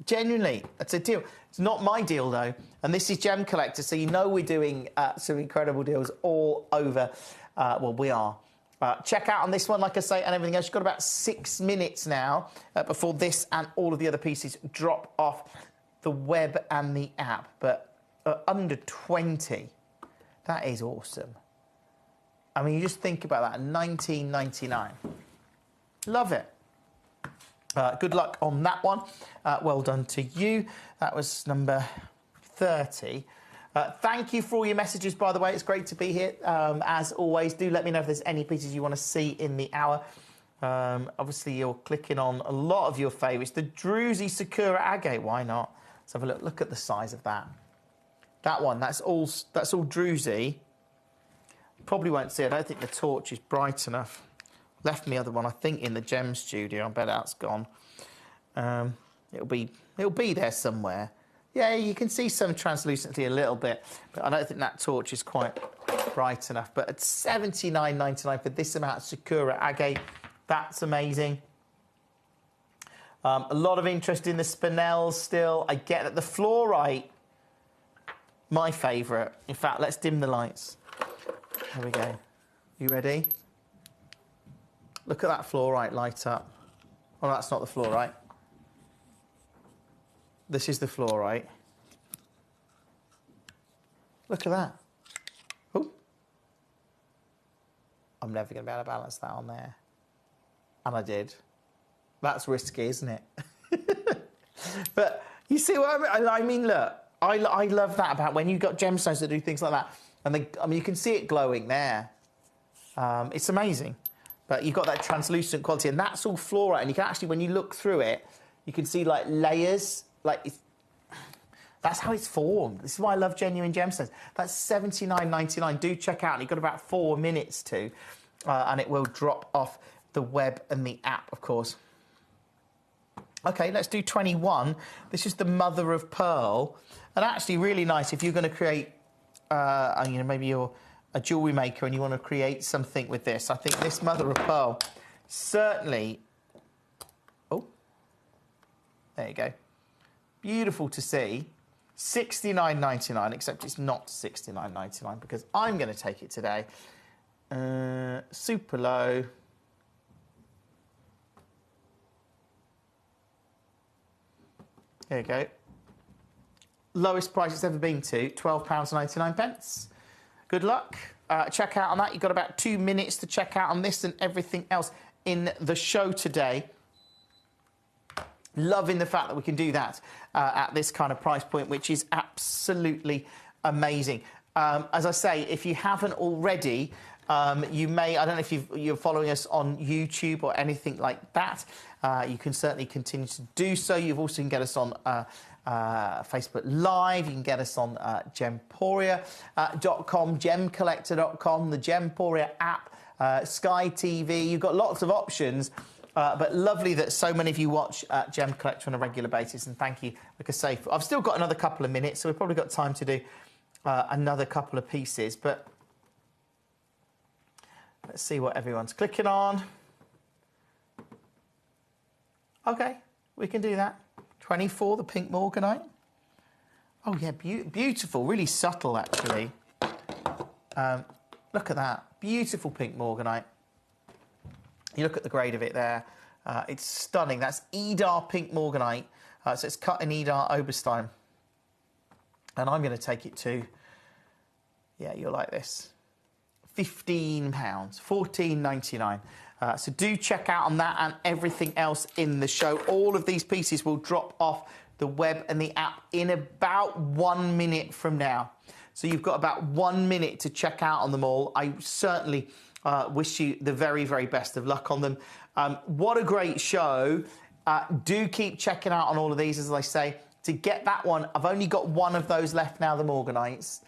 Genuinely, that's a deal. It's not my deal, though. And this is Gem Collector, so you know we're doing some incredible deals all over. Well, we are. Check out on this one, like I say, and everything else. You've got about 6 minutes now before this and all of the other pieces drop off the web and the app. But under 20, that is awesome. I mean, you just think about that, $19.99. Love it. Good luck on that one. Well done to you. That was number 30. Thank you for all your messages, by the way. It's great to be here. As always, do let me know if there's any pieces you want to see in the hour. Obviously, you're clicking on a lot of your favourites. The Druzy Sakura Agate, why not? Let's have a look. Look at the size of that. That one, that's all Druzy. Probably won't see it. I don't think the torch is bright enough. Left me other one, I think, in the Gem Studio. I bet that's gone. It'll be there somewhere. Yeah, you can see some translucency a little bit, but I don't think that torch is quite bright enough. But at $79.99 for this amount of Sakura Agate, that's amazing. A lot of interest in the Spinels still. I get that. The fluorite, my favourite. In fact, let's dim the lights. There we go. You ready? Look at that fluorite light up. Oh, that's not the fluorite. This is the fluorite. Look at that. Oh. I'm never going to be able to balance that on there. And I did. That's risky, isn't it? But you see what I mean? I mean, look, I love that about when you've got gemstones that do things like that. And I mean, you can see it glowing there. It's amazing. But you've got that translucent quality, and that's all fluorite. And you can actually, when you look through it, you can see like layers. Like that's how it's formed. This is why I love genuine gemstones. That's $79.99. Do check out. And you've got about 4 minutes to, and it will drop off the web and the app, of course. Okay, let's do 21. This is the mother of pearl, and actually really nice if you're going to create, you know, maybe you're a jewellery maker and you want to create something with this. I think this mother of pearl certainly... Oh, there you go. Beautiful to see. $69.99, except it's not $69.99 because I'm going to take it today. Super low. There you go. Lowest price it's ever been to, £12.99. Good luck. Check out on that. You've got about 2 minutes to check out on this and everything else in the show today. Loving the fact that we can do that at this kind of price point, which is absolutely amazing. As I say, if you haven't already, you may, I don't know if you're following us on YouTube or anything like that. You can certainly continue to do so. You've also can get us on Facebook Live. You can get us on Gemporia.com, Gemcollector.com, the Gemporia app, Sky TV. You've got lots of options. But lovely that so many of you watch Gem Collector on a regular basis, and thank you. Like I say, I've still got another couple of minutes, so we've probably got time to do another couple of pieces, but let's see what everyone's clicking on. Okay, we can do that. 24, the pink morganite. Oh yeah, beautiful, really subtle actually. Look at that, beautiful pink morganite. You look at the grade of it there. It's stunning. That's Edar pink morganite. So it's cut in Edar Oberstein. And I'm going to take it to, yeah, you'll like this, £15, $14.99. So do check out on that and everything else in the show. All of these pieces will drop off the web and the app in about 1 minute from now. So you've got about 1 minute to check out on them all. I certainly wish you the very, very best of luck on them. What a great show. Do keep checking out on all of these, as I say. To get that one, I've only got one of those left now, the Morganites.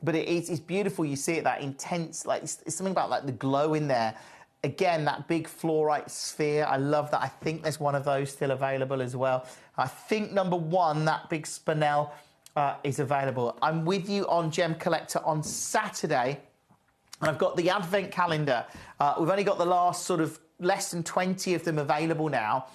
But it's beautiful. You see it, that intense, like it's something about like the glow in there. Again, that big fluorite sphere. I love that. I think there's one of those still available as well. I think number one, that big spinel, is available. I'm with you on Gem Collector on Saturday. And I've got the Advent calendar. We've only got the last sort of less than 20 of them available now.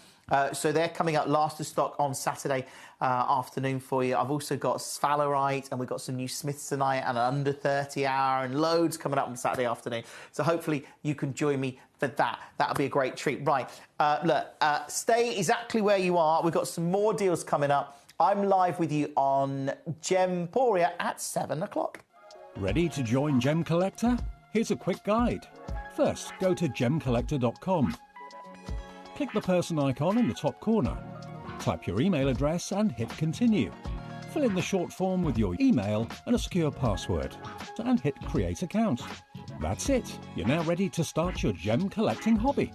So they're coming up last of stock on Saturday afternoon for you. I've also got Sphalerite, and we've got some new Smithsonite and an under 30 hour and loads coming up on Saturday afternoon. So hopefully you can join me for that. That'll be a great treat. Right, look, stay exactly where you are. We've got some more deals coming up. I'm live with you on Gemporia at 7 o'clock. Ready to join Gem Collector? Here's a quick guide. First, go to gemcollector.com. Click the person icon in the top corner. Type your email address and hit continue. Fill in the short form with your email and a secure password, and hit create account. That's it. You're now ready to start your gem collecting hobby.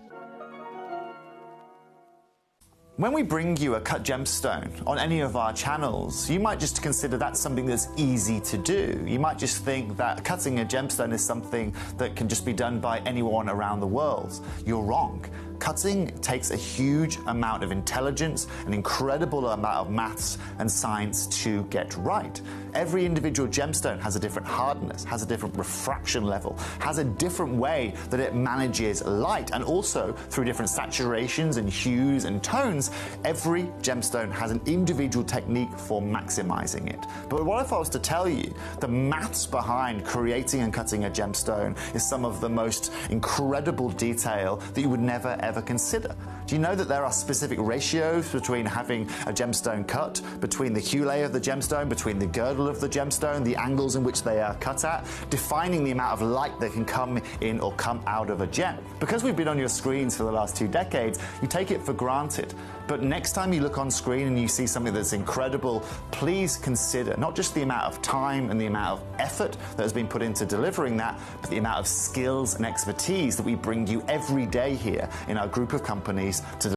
When we bring you a cut gemstone on any of our channels, you might just consider that something that's easy to do. You might just think that cutting a gemstone is something that can just be done by anyone around the world. You're wrong. Cutting takes a huge amount of intelligence, an incredible amount of maths and science to get right. Every individual gemstone has a different hardness, has a different refraction level, has a different way that it manages light, and also through different saturations and hues and tones, every gemstone has an individual technique for maximizing it. But what if I was to tell you the maths behind creating and cutting a gemstone is some of the most incredible detail that you would never ever consider? Do you know that there are specific ratios between having a gemstone cut, between the hue layer of the gemstone, between the girdle of the gemstone, the angles in which they are cut at, defining the amount of light that can come in or come out of a gem? Because we've been on your screens for the last 2 decades, you take it for granted. But next time you look on screen and you see something that's incredible, please consider not just the amount of time and the amount of effort that has been put into delivering that, but the amount of skills and expertise that we bring you every day here in our group of companies to